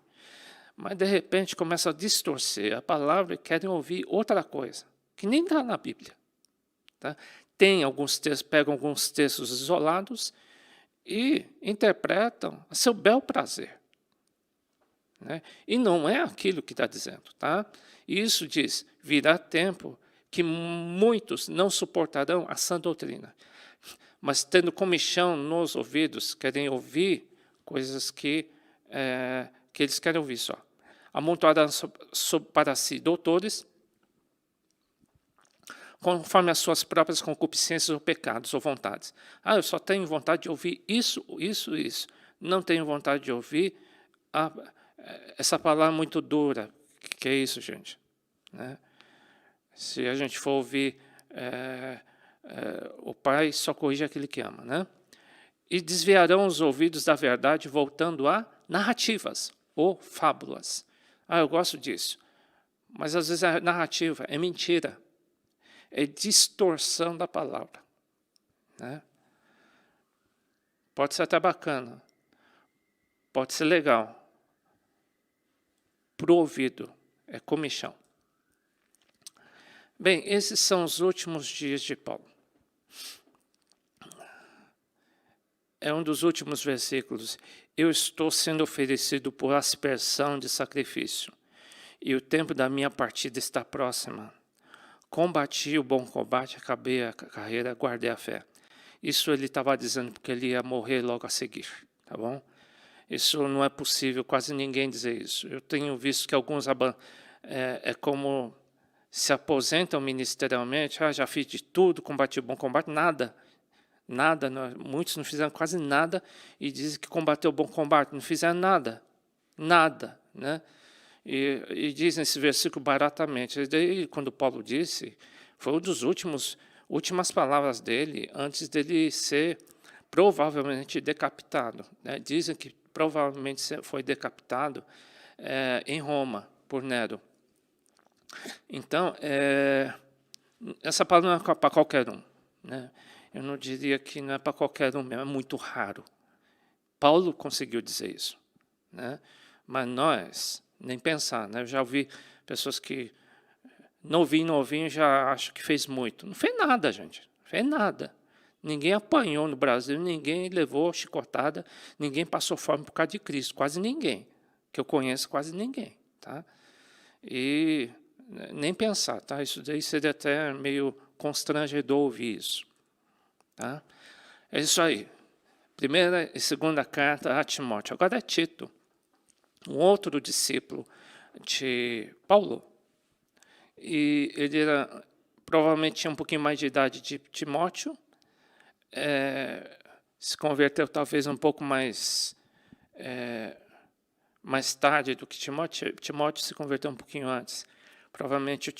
Speaker 1: Mas, de repente, começa a distorcer a palavra e querem ouvir outra coisa, que nem está na Bíblia. Tá? Tem alguns textos, pegam alguns textos isolados e interpretam a seu bel prazer. Né? E não é aquilo que está dizendo. Tá? Isso diz, virá tempo que muitos não suportarão a sã doutrina, mas tendo comichão nos ouvidos, querem ouvir coisas que eles querem ouvir só. Amontoarão para si doutores, conforme as suas próprias concupiscências ou pecados ou vontades. Eu só tenho vontade de ouvir isso, isso, isso. Não tenho vontade de ouvir essa palavra muito dura. Que é isso, gente? Né? Se a gente for ouvir, o pai só corrige aquele que ama. Né? E desviarão os ouvidos da verdade, voltando a narrativas ou fábulas. Eu gosto disso. Mas às vezes a narrativa é mentira. É distorção da palavra. Né? Pode ser até bacana. Pode ser legal. Para o ouvido, é comichão. Bem, esses são os últimos dias de Paulo. é um dos últimos versículos. Eu estou sendo oferecido por aspersão de sacrifício, e o tempo da minha partida está próxima. Combati o bom combate, acabei a carreira, guardei a fé. Isso ele estava dizendo porque ele ia morrer logo a seguir, tá bom? Isso não é possível, quase ninguém dizer isso. Eu tenho visto que alguns como se aposentam ministerialmente, já fiz de tudo, combati o bom combate, nada, muitos não fizeram quase nada e dizem que combateu o bom combate, não fizeram nada, né? E diz nesse versículo baratamente. E daí, quando Paulo disse, foi uma das últimas palavras dele, antes dele ser provavelmente decapitado, né? Dizem que provavelmente foi decapitado em Roma, por Nero. Então, essa palavra não é para qualquer um, né? Eu não diria que não é para qualquer um mesmo, é muito raro. Paulo conseguiu dizer isso, né? Mas nós, nem pensar, né? Eu já ouvi pessoas que, novinho, já acham que fez muito. Não fez nada, gente, não fez nada. Ninguém apanhou no Brasil, ninguém levou chicotada, ninguém passou fome por causa de Cristo, quase ninguém, que eu conheço, quase ninguém, tá? E nem pensar, tá? Isso daí seria até meio constrangedor ouvir isso, tá? É isso aí. Primeira e segunda carta a Timóteo. Agora é Tito, um outro discípulo de Paulo. E ele provavelmente tinha um pouquinho mais de idade de Timóteo. Se converteu talvez um pouco mais tarde do que Timóteo. Timóteo se converteu um pouquinho antes. Provavelmente o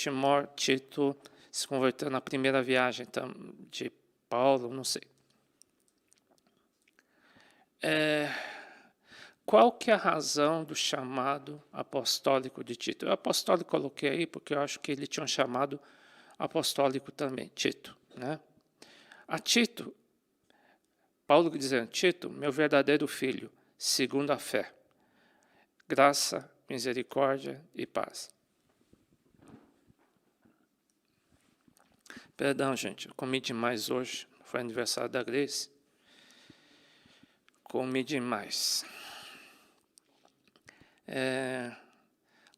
Speaker 1: Tito se converteu na primeira viagem de Paulo, não sei. Qual que é a razão do chamado apostólico de Tito? Eu apostólico coloquei aí porque eu acho que ele tinha um chamado apostólico também, Tito, né? A Tito, Paulo dizendo, Tito, meu verdadeiro filho, segundo a fé, graça, misericórdia e paz. Perdão, gente, eu comi demais hoje, foi aniversário da Grace. Comi demais.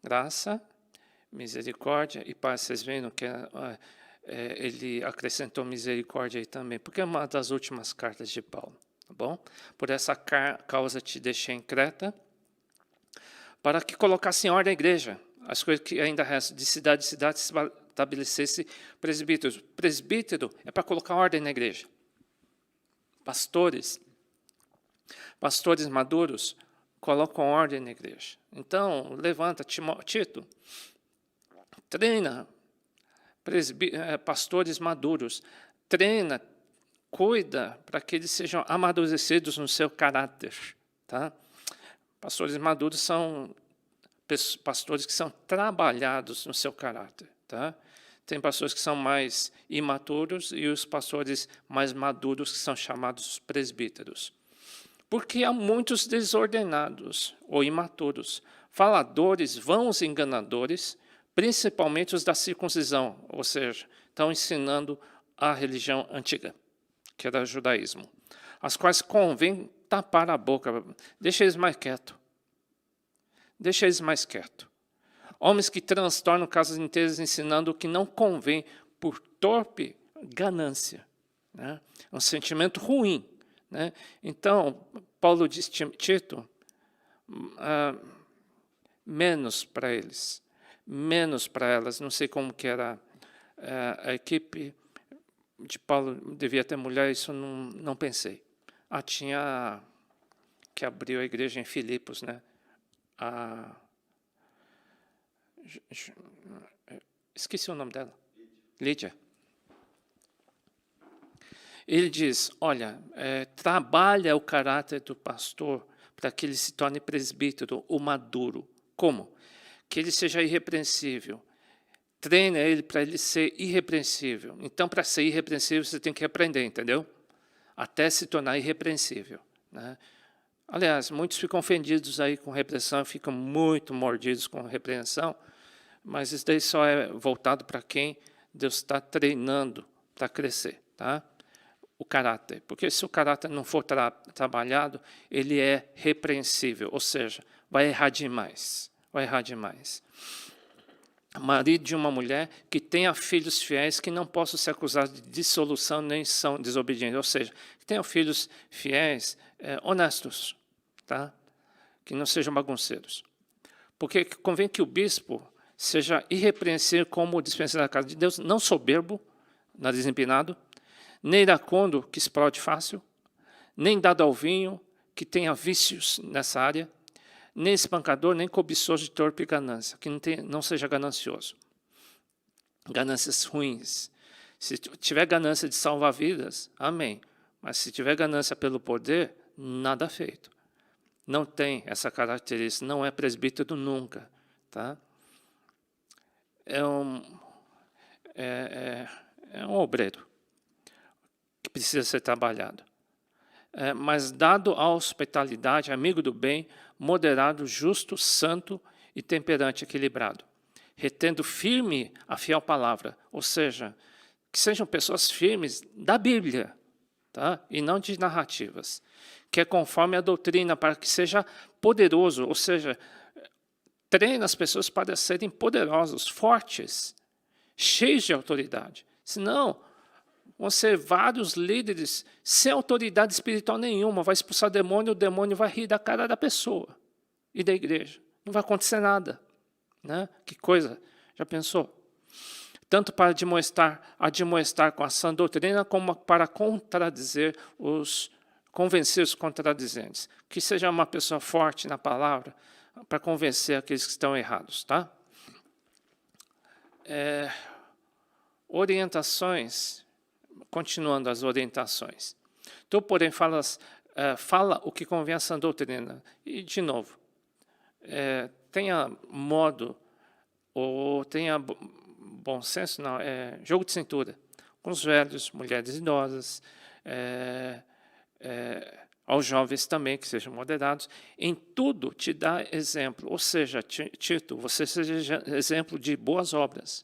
Speaker 1: Graça, misericórdia e paz. Vocês viram que ele acrescentou misericórdia aí também, porque é uma das últimas cartas de Paulo, tá bom? Por essa causa te deixei em Creta, para que colocasse em ordem a igreja, as coisas que ainda restam, de cidade em cidade se estabelecesse presbíteros. Presbítero é para colocar ordem na igreja. Pastores maduros colocam ordem na igreja. Então, levanta, Tito, treina pastores maduros, treina, cuida para que eles sejam amadurecidos no seu caráter, tá? Pastores maduros são pastores que são trabalhados no seu caráter, tá? Tem pastores que são mais imaturos e os pastores mais maduros que são chamados presbíteros. Porque há muitos desordenados ou imaturos, faladores, vãos enganadores, principalmente os da circuncisão, ou seja, estão ensinando a religião antiga, que era o judaísmo, as quais convém tapar a boca, deixa eles mais quietos. Deixa eles mais quietos. Homens que transtornam casas inteiras ensinando o que não convém por torpe ganância, né? Um sentimento ruim, né? Então, Paulo diz, Tito, menos para eles, menos para elas. Não sei como que era a equipe de Paulo, devia ter mulher, isso não pensei. Tinha que abriu a igreja em Filipos, né? Esqueci o nome dela. Lídia. Ele diz, olha, trabalha o caráter do pastor para que ele se torne presbítero, o maduro. Como? Que ele seja irrepreensível. Treina ele para ele ser irrepreensível. Então, para ser irrepreensível, você tem que aprender, entendeu? Até se tornar irrepreensível, né? Aliás, muitos ficam ofendidos aí com repreensão, ficam muito mordidos com repreensão, mas isso daí só é voltado para quem Deus está treinando para crescer, tá? o caráter, porque se o caráter não for trabalhado, ele é repreensível, ou seja, vai errar demais, vai errar demais. Marido de uma mulher que tenha filhos fiéis que não possam ser acusados de dissolução nem são desobedientes, ou seja, que tenham filhos fiéis, honestos, tá? Que não sejam bagunceiros. Porque convém que o bispo seja irrepreensível como o dispensador da casa de Deus, não soberbo, nariz empinado, nem iracundo, que explode fácil, nem dado ao vinho, que tenha vícios nessa área, nem espancador, nem cobiçoso de torpe ganância, que não seja ganancioso. Ganâncias ruins. Se tiver ganância de salvar vidas, amém. Mas se tiver ganância pelo poder, nada feito. Não tem essa característica, não é presbítero nunca. Tá? É um obreiro que precisa ser trabalhado. Mas dado à hospitalidade, amigo do bem, moderado, justo, santo e temperante, equilibrado, retendo firme a fiel palavra, ou seja, que sejam pessoas firmes da Bíblia, tá? E não de narrativas, que é conforme a doutrina, para que seja poderoso, ou seja, treina as pessoas para serem poderosos, fortes, cheios de autoridade. Senão, vão ser vários líderes sem autoridade espiritual nenhuma, vai expulsar o demônio vai rir da cara da pessoa e da igreja. Não vai acontecer nada. Né? Que coisa, já pensou? Tanto para admoestar com a sã doutrina, como para convencer os contradizentes. Que seja uma pessoa forte na palavra, para convencer aqueles que estão errados. Tá? Orientações. Continuando as orientações. Tu, porém, fala o que convém à sã doutrina. E, de novo, tenha modo, ou tenha bom senso, não, jogo de cintura, com os velhos, mulheres idosas, aos jovens também, que sejam moderados. Em tudo te dá exemplo, ou seja, Tito, você seja exemplo de boas obras.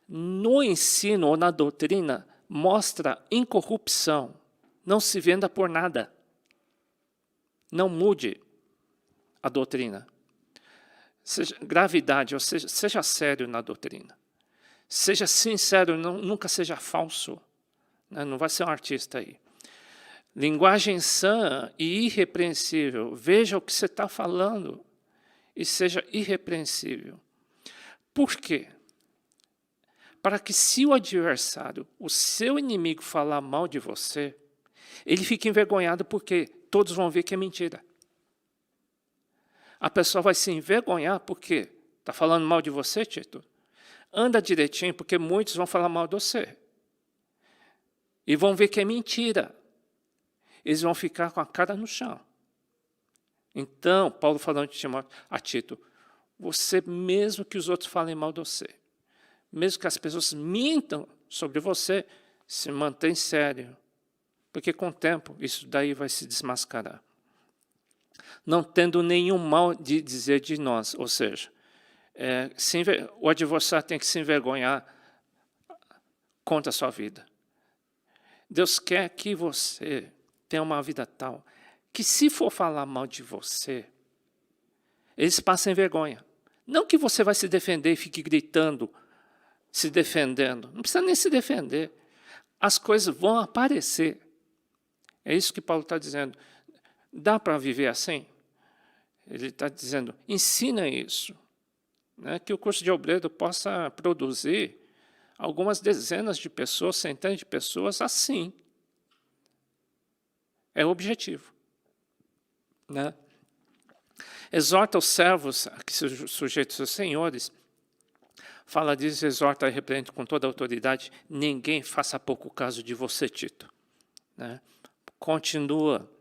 Speaker 1: No ensino ou na doutrina, mostra incorrupção, não se venda por nada. Não mude a doutrina. Gravidade, ou seja, seja sério na doutrina. Seja sincero, nunca seja falso. Né? Não vai ser um artista aí. Linguagem sã e irrepreensível. Veja o que você está falando e seja irrepreensível. Por quê? Para que se o adversário, o seu inimigo, falar mal de você, ele fique envergonhado porque todos vão ver que é mentira. A pessoa vai se envergonhar porque está falando mal de você, Tito? Anda direitinho porque muitos vão falar mal de você. E vão ver que é mentira. Eles vão ficar com a cara no chão. Então, Paulo falando a Tito, você, mesmo que os outros falem mal de você, mesmo que as pessoas mintam sobre você, se mantém sério. Porque com o tempo, isso daí vai se desmascarar. Não tendo nenhum mal de dizer de nós, ou seja, o adversário tem que se envergonhar contra a sua vida. Deus quer que você tenha uma vida tal, que se for falar mal de você, eles passem vergonha. Não que você vai se defender e fique gritando, se defendendo. Não precisa nem se defender. As coisas vão aparecer. É isso que Paulo está dizendo. Dá para viver assim? Ele está dizendo, ensina isso. Né? Que o curso de obreiro possa produzir algumas dezenas de pessoas, centenas de pessoas assim. É o objetivo. Né? Exorta os servos a que se sujeitem aos senhores. Fala disso, exorta e repreende com toda a autoridade. Ninguém faça pouco caso de você, Tito. Né? Continua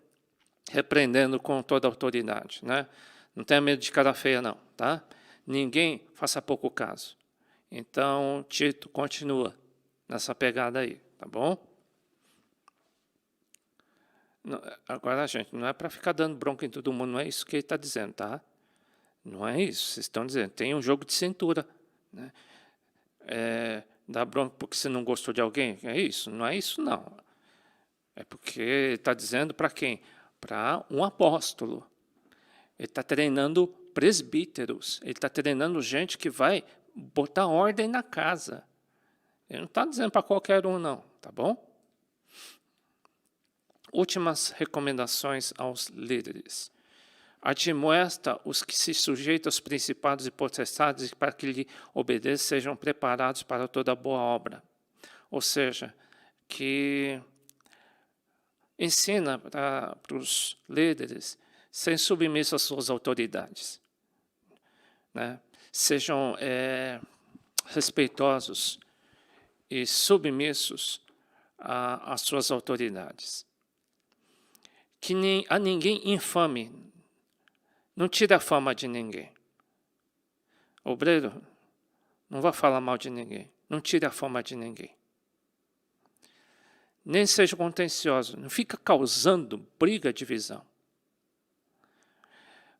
Speaker 1: repreendendo com toda a autoridade. Né? Não tenha medo de cara feia, não. Tá? Ninguém faça pouco caso. Então, Tito, continua nessa pegada aí. Tá bom? Agora, gente, não é para ficar dando bronca em todo mundo. Não é isso que ele está dizendo, tá? Não é isso. Vocês estão dizendo. Tem um jogo de cintura. Né? Dá bronca porque você não gostou de alguém? É isso? Não é isso, não. É porque ele está dizendo para quem? Para um apóstolo. Ele está treinando presbíteros. Ele está treinando gente que vai botar ordem na casa. Ele não está dizendo para qualquer um, não. Tá bom? Últimas recomendações aos líderes. Admoesta os que se sujeitam aos principados e potestades para que lhe obedeçam, sejam preparados para toda boa obra. Ou seja, que ensina para os líderes serem submissos às suas autoridades, né? Sejam respeitosos e submissos às suas autoridades. Que a ninguém infame, não tire a fama de ninguém. Obreiro, não vá falar mal de ninguém, não tire a fama de ninguém. Nem seja contencioso, não fica causando briga, divisão.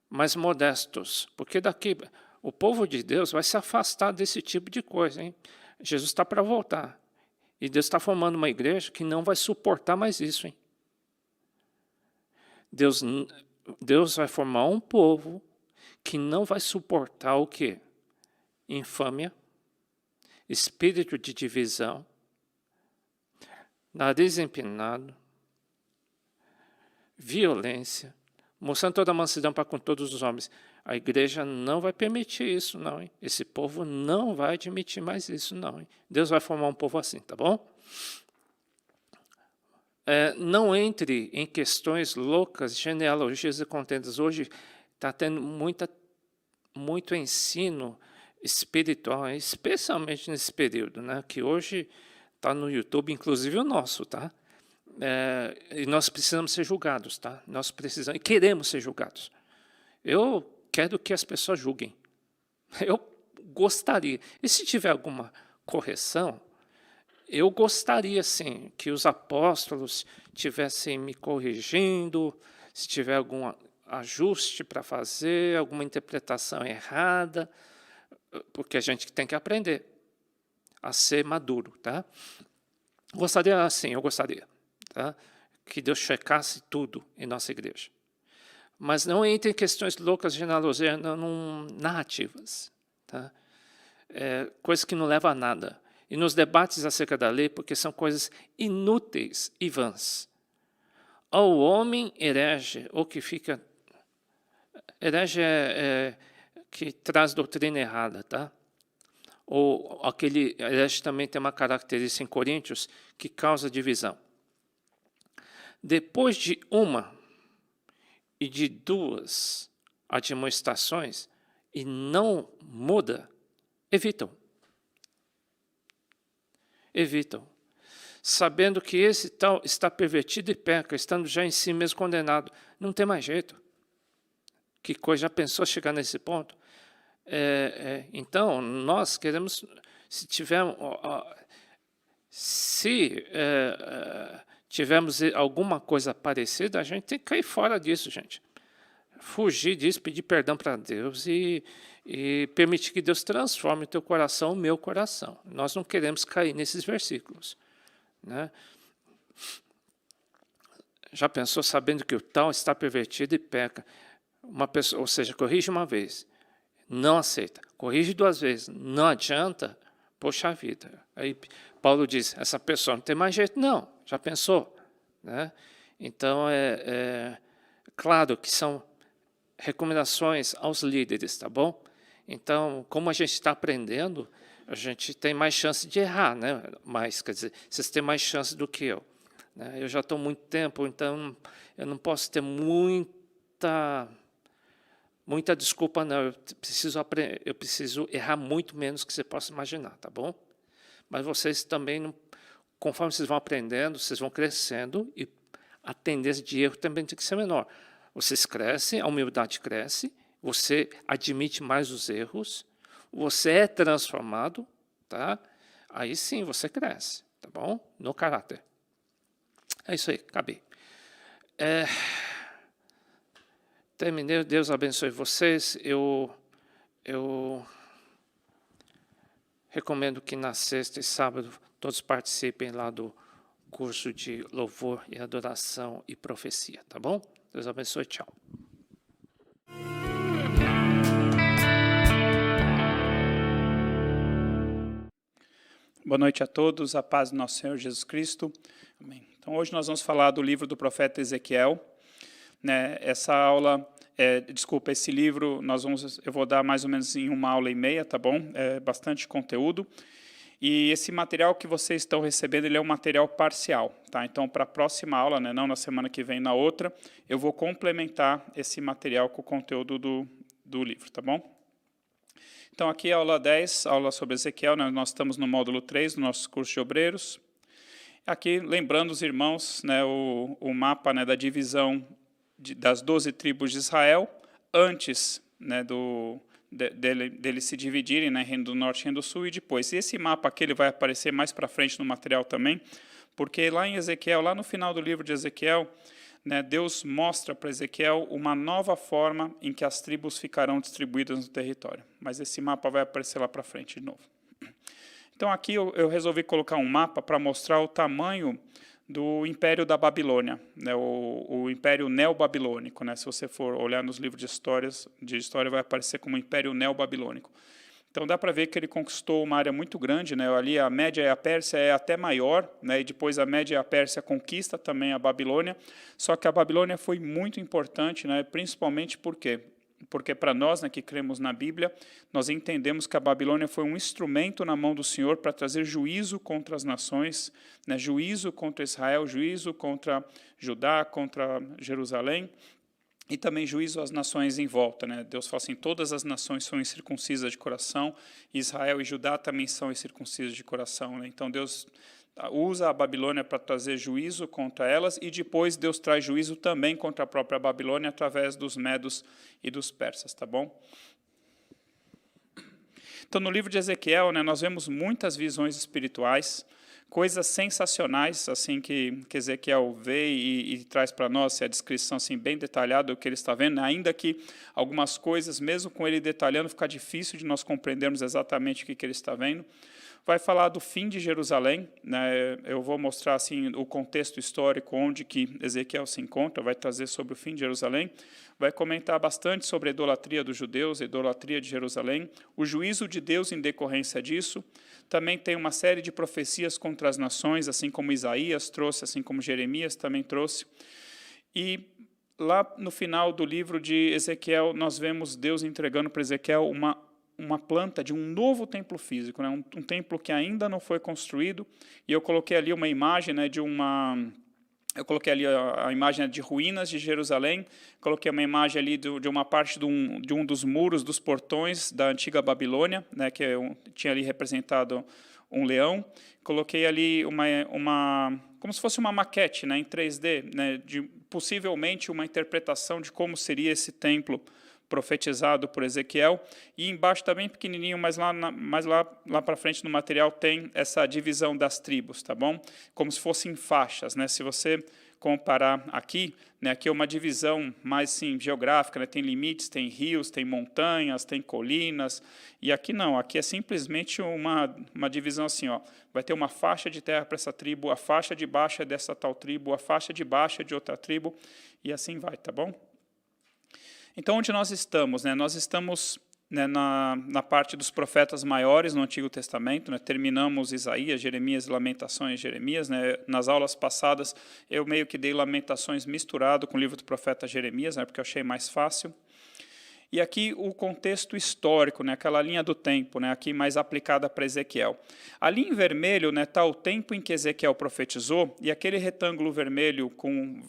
Speaker 1: Mas modestos, porque daqui o povo de Deus vai se afastar desse tipo de coisa, hein? Jesus está para voltar. E Deus está formando uma igreja que não vai suportar mais isso, hein? Deus vai formar um povo que não vai suportar o quê? Infâmia, espírito de divisão, nariz empinado, violência, mostrando toda a mansidão para com todos os homens. A igreja não vai permitir isso, não, hein? Esse povo não vai admitir mais isso, não, hein? Deus vai formar um povo assim, tá bom? Não entre em questões loucas, genealogias e contendas. Hoje está tendo muito ensino espiritual, especialmente nesse período, né? Que hoje está no YouTube, inclusive o nosso, tá? E nós precisamos ser julgados, tá? Nós precisamos e queremos ser julgados. Eu quero que as pessoas julguem. Eu gostaria. E se tiver alguma correção, eu gostaria, sim, que os apóstolos tivessem me corrigindo, se tiver algum ajuste para fazer, alguma interpretação errada, porque a gente tem que aprender a ser maduro, tá? Gostaria, sim, eu gostaria, tá? Que Deus checasse tudo em nossa igreja. Mas não entre em questões loucas, genealogias, narrativas, tá? Coisas que não levam a nada. E nos debates acerca da lei, porque são coisas inúteis e vãs. Ao homem herege, ou que fica... Herege que traz doutrina errada, tá? Ou aquele herege também tem uma característica em Coríntios que causa divisão. Depois de uma e de duas admoestações, e não muda, evitam. Sabendo que esse tal está pervertido e peca, estando já em si mesmo condenado. Não tem mais jeito. Que coisa, já pensou chegar nesse ponto? Então, nós queremos, se tivermos alguma coisa parecida, a gente tem que cair fora disso, gente. Fugir disso, pedir perdão para Deus e permitir que Deus transforme o teu coração, o meu coração. Nós não queremos cair nesses versículos, né? Já pensou, sabendo que o tal está pervertido e peca? Uma pessoa, ou seja, corrige uma vez, não aceita. Corrige duas vezes, não adianta, poxa vida. Aí Paulo diz, essa pessoa não tem mais jeito, não. Já pensou? Né? Então, claro que são recomendações aos líderes, tá bom? Então, como a gente está aprendendo, a gente tem mais chance de errar, né? Mas, quer dizer, vocês têm mais chance do que eu. Né? Eu já estou há muito tempo, então eu não posso ter muita desculpa, não. Eu preciso errar muito menos que você possa imaginar, tá bom? Mas vocês também, conforme vocês vão aprendendo, vocês vão crescendo e a tendência de erro também tem que ser menor. Vocês crescem, a humildade cresce, você admite mais os erros, você é transformado, tá? Aí sim você cresce, tá bom? No caráter. É isso aí, acabei. Terminei, Deus abençoe vocês. Eu recomendo que na sexta e sábado todos participem lá do curso de louvor e adoração e profecia, tá bom? Deus abençoe, tchau.
Speaker 2: Boa noite a todos, a paz do nosso Senhor Jesus Cristo. Amém. Então, hoje nós vamos falar do livro do profeta Ezequiel. Essa aula, esse livro, eu vou dar mais ou menos em 1h30, tá bom? É bastante conteúdo. E esse material que vocês estão recebendo, ele é um material parcial, tá? Então, para a próxima aula, não na semana que vem, na outra, eu vou complementar esse material com o conteúdo do livro, tá bom? Então, aqui a aula 10, aula sobre Ezequiel, nós estamos no módulo 3 do nosso curso de obreiros. Aqui, lembrando os irmãos, o mapa da divisão das 12 tribos de Israel, antes deles se dividirem, Reino do Norte e Reino do Sul, e depois. E esse mapa aqui ele vai aparecer mais para frente no material também, porque lá em Ezequiel, lá no final do livro de Ezequiel, Deus mostra para Ezequiel uma nova forma em que as tribos ficarão distribuídas no território. Mas esse mapa vai aparecer lá para frente de novo. Então, aqui eu resolvi colocar um mapa para mostrar o tamanho do Império da Babilônia, o Império Neobabilônico. Se você for olhar nos livros de história, vai aparecer como Império Neobabilônico. Então, dá para ver que ele conquistou uma área muito grande, ali a Média e a Pérsia é até maior, e depois a Média e a Pérsia conquista também a Babilônia, só que a Babilônia foi muito importante, principalmente porque para nós, que cremos na Bíblia, nós entendemos que a Babilônia foi um instrumento na mão do Senhor para trazer juízo contra as nações, juízo contra Israel, juízo contra Judá, contra Jerusalém, e também juízo às nações em volta. Deus fala assim, todas as nações são incircuncisas de coração, Israel e Judá também são incircuncisas de coração. Então Deus usa a Babilônia para trazer juízo contra elas, e depois Deus traz juízo também contra a própria Babilônia através dos medos e dos persas, tá bom? Então, no livro de Ezequiel, nós vemos muitas visões espirituais, coisas sensacionais assim que Ezequiel vê e traz para nós, a descrição assim, bem detalhada do que ele está vendo, ainda que algumas coisas, mesmo com ele detalhando, fica difícil de nós compreendermos exatamente o que ele está vendo. Vai falar do fim de Jerusalém, eu vou mostrar assim, o contexto histórico onde que Ezequiel se encontra, vai trazer sobre o fim de Jerusalém, vai comentar bastante sobre a idolatria dos judeus, a idolatria de Jerusalém, o juízo de Deus em decorrência disso. Também tem uma série de profecias contra as nações, assim como Isaías trouxe, assim como Jeremias também trouxe. E lá no final do livro de Ezequiel, nós vemos Deus entregando para Ezequiel uma planta de um novo templo físico, um templo que ainda não foi construído, e eu coloquei ali uma imagem eu coloquei ali a imagem de ruínas de Jerusalém, coloquei uma imagem ali de uma parte de um dos muros dos portões da antiga Babilônia, que tinha ali representado um leão, coloquei ali como se fosse uma maquete em 3D, de possivelmente uma interpretação de como seria esse templo profetizado por Ezequiel, e embaixo está bem pequenininho, mas lá para frente no material tem essa divisão das tribos, tá bom? Como se fossem faixas, Se você comparar aqui, aqui é uma divisão mais assim, geográfica, tem limites, tem rios, tem montanhas, tem colinas, e aqui não, aqui é simplesmente uma divisão assim, vai ter uma faixa de terra para essa tribo, a faixa de baixo é dessa tal tribo, a faixa de baixo é de outra tribo, e assim vai, tá bom? Então, onde nós estamos? Nós estamos na parte dos profetas maiores no Antigo Testamento, terminamos Isaías, Jeremias, Lamentações, Jeremias. Nas aulas passadas, eu meio que dei Lamentações misturado com o livro do profeta Jeremias, porque eu achei mais fácil. E aqui o contexto histórico, aquela linha do tempo, aqui mais aplicada para Ezequiel. Ali em vermelho está o tempo em que Ezequiel profetizou, e aquele retângulo vermelho com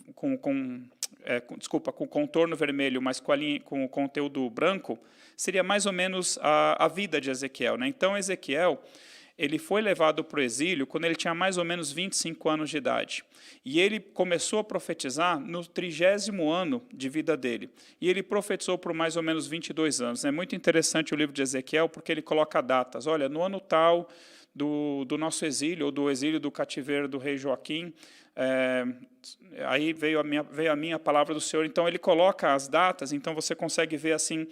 Speaker 2: o contorno vermelho, mas com o conteúdo branco, seria mais ou menos a vida de Ezequiel. Então, Ezequiel ele foi levado para o exílio quando ele tinha mais ou menos 25 anos de idade. E ele começou a profetizar no 30º ano de vida dele. E ele profetizou por mais ou menos 22 anos. É muito interessante o livro de Ezequiel, porque ele coloca datas. Olha, no ano tal do nosso exílio, ou do exílio do cativeiro do rei Joaquim, aí veio a minha palavra do Senhor. Então, ele coloca as datas, então você consegue ver assim,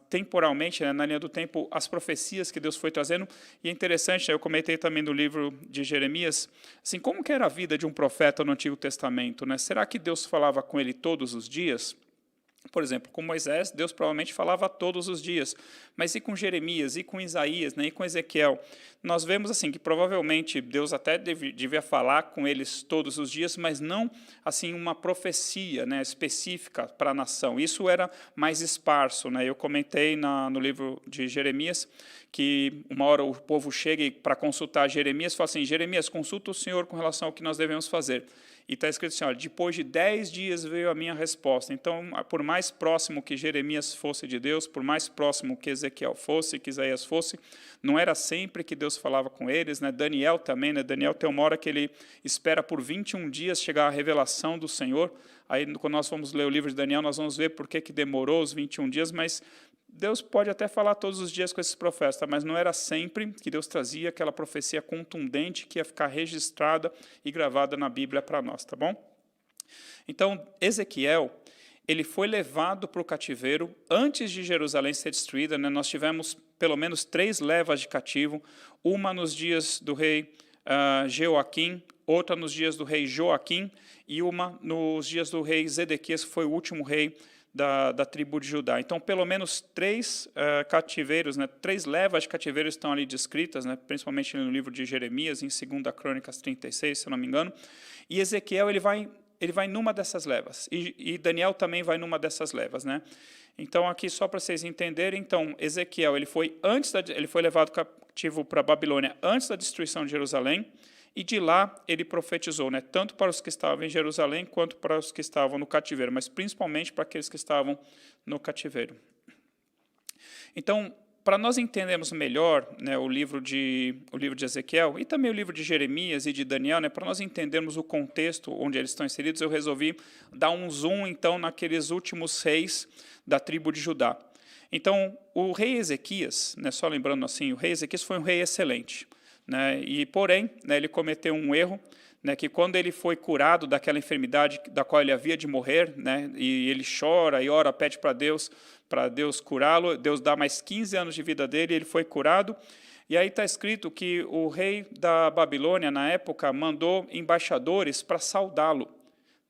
Speaker 2: temporalmente, né, na linha do tempo, as profecias que Deus foi trazendo. E é interessante, eu comentei também no livro de Jeremias, assim, como que era a vida de um profeta no Antigo Testamento, né? Será que Deus falava com ele todos os dias? Por exemplo, com Moisés, Deus provavelmente falava todos os dias, mas e com Jeremias, e com Isaías, né, e com Ezequiel? Nós vemos assim que provavelmente Deus até devia falar com eles todos os dias, mas não assim uma profecia, né, específica para a nação. Isso era mais esparso, né? Eu comentei no livro de Jeremias que uma hora o povo chega para consultar Jeremias e fala assim: Jeremias, consulta o Senhor com relação ao que nós devemos fazer. E está escrito assim, olha, depois de 10 dias veio a minha resposta. Então, por mais próximo que Jeremias fosse de Deus, por mais próximo que Ezequiel fosse, que Isaías fosse, não era sempre que Deus falava com eles, né? Daniel também, né? Daniel tem uma hora que ele espera por 21 dias chegar a revelação do Senhor. Aí, quando nós vamos ler o livro de Daniel, nós vamos ver por que demorou os 21 dias, mas Deus pode até falar todos os dias com esses profetas, mas não era sempre que Deus trazia aquela profecia contundente que ia ficar registrada e gravada na Bíblia para nós, tá bom? Então, Ezequiel, ele foi levado para o cativeiro antes de Jerusalém ser destruída, né? Nós tivemos pelo menos 3 levas de cativo, uma nos dias do rei Jeoaquim, outra nos dias do rei Joaquim e uma nos dias do rei Zedequias, que foi o último rei da tribo de Judá. Então, pelo menos 3 cativeiros, né, 3 levas de cativeiros estão ali descritas, né, principalmente no livro de Jeremias, em 2 Crônicas 36, se eu não me engano. E Ezequiel ele vai numa dessas levas, e Daniel também vai numa dessas levas, né? Então, aqui, só para vocês entenderem, então, Ezequiel ele foi levado cativo para a Babilônia antes da destruição de Jerusalém, e de lá ele profetizou, né, tanto para os que estavam em Jerusalém, quanto para os que estavam no cativeiro, mas principalmente para aqueles que estavam no cativeiro. Então, para nós entendermos melhor, né, o livro de Ezequiel, e também o livro de Jeremias e de Daniel, né, para nós entendermos o contexto onde eles estão inseridos, eu resolvi dar um zoom, então, naqueles últimos reis da tribo de Judá. Então, o rei Ezequias, né, só lembrando assim, o rei Ezequias foi um rei excelente, né, e, porém, né, ele cometeu um erro, né, que quando ele foi curado daquela enfermidade da qual ele havia de morrer, né, e ele chora e ora, pede para Deus curá-lo, Deus dá mais 15 anos de vida dele, ele foi curado, e aí está escrito que o rei da Babilônia, na época, mandou embaixadores para saudá-lo,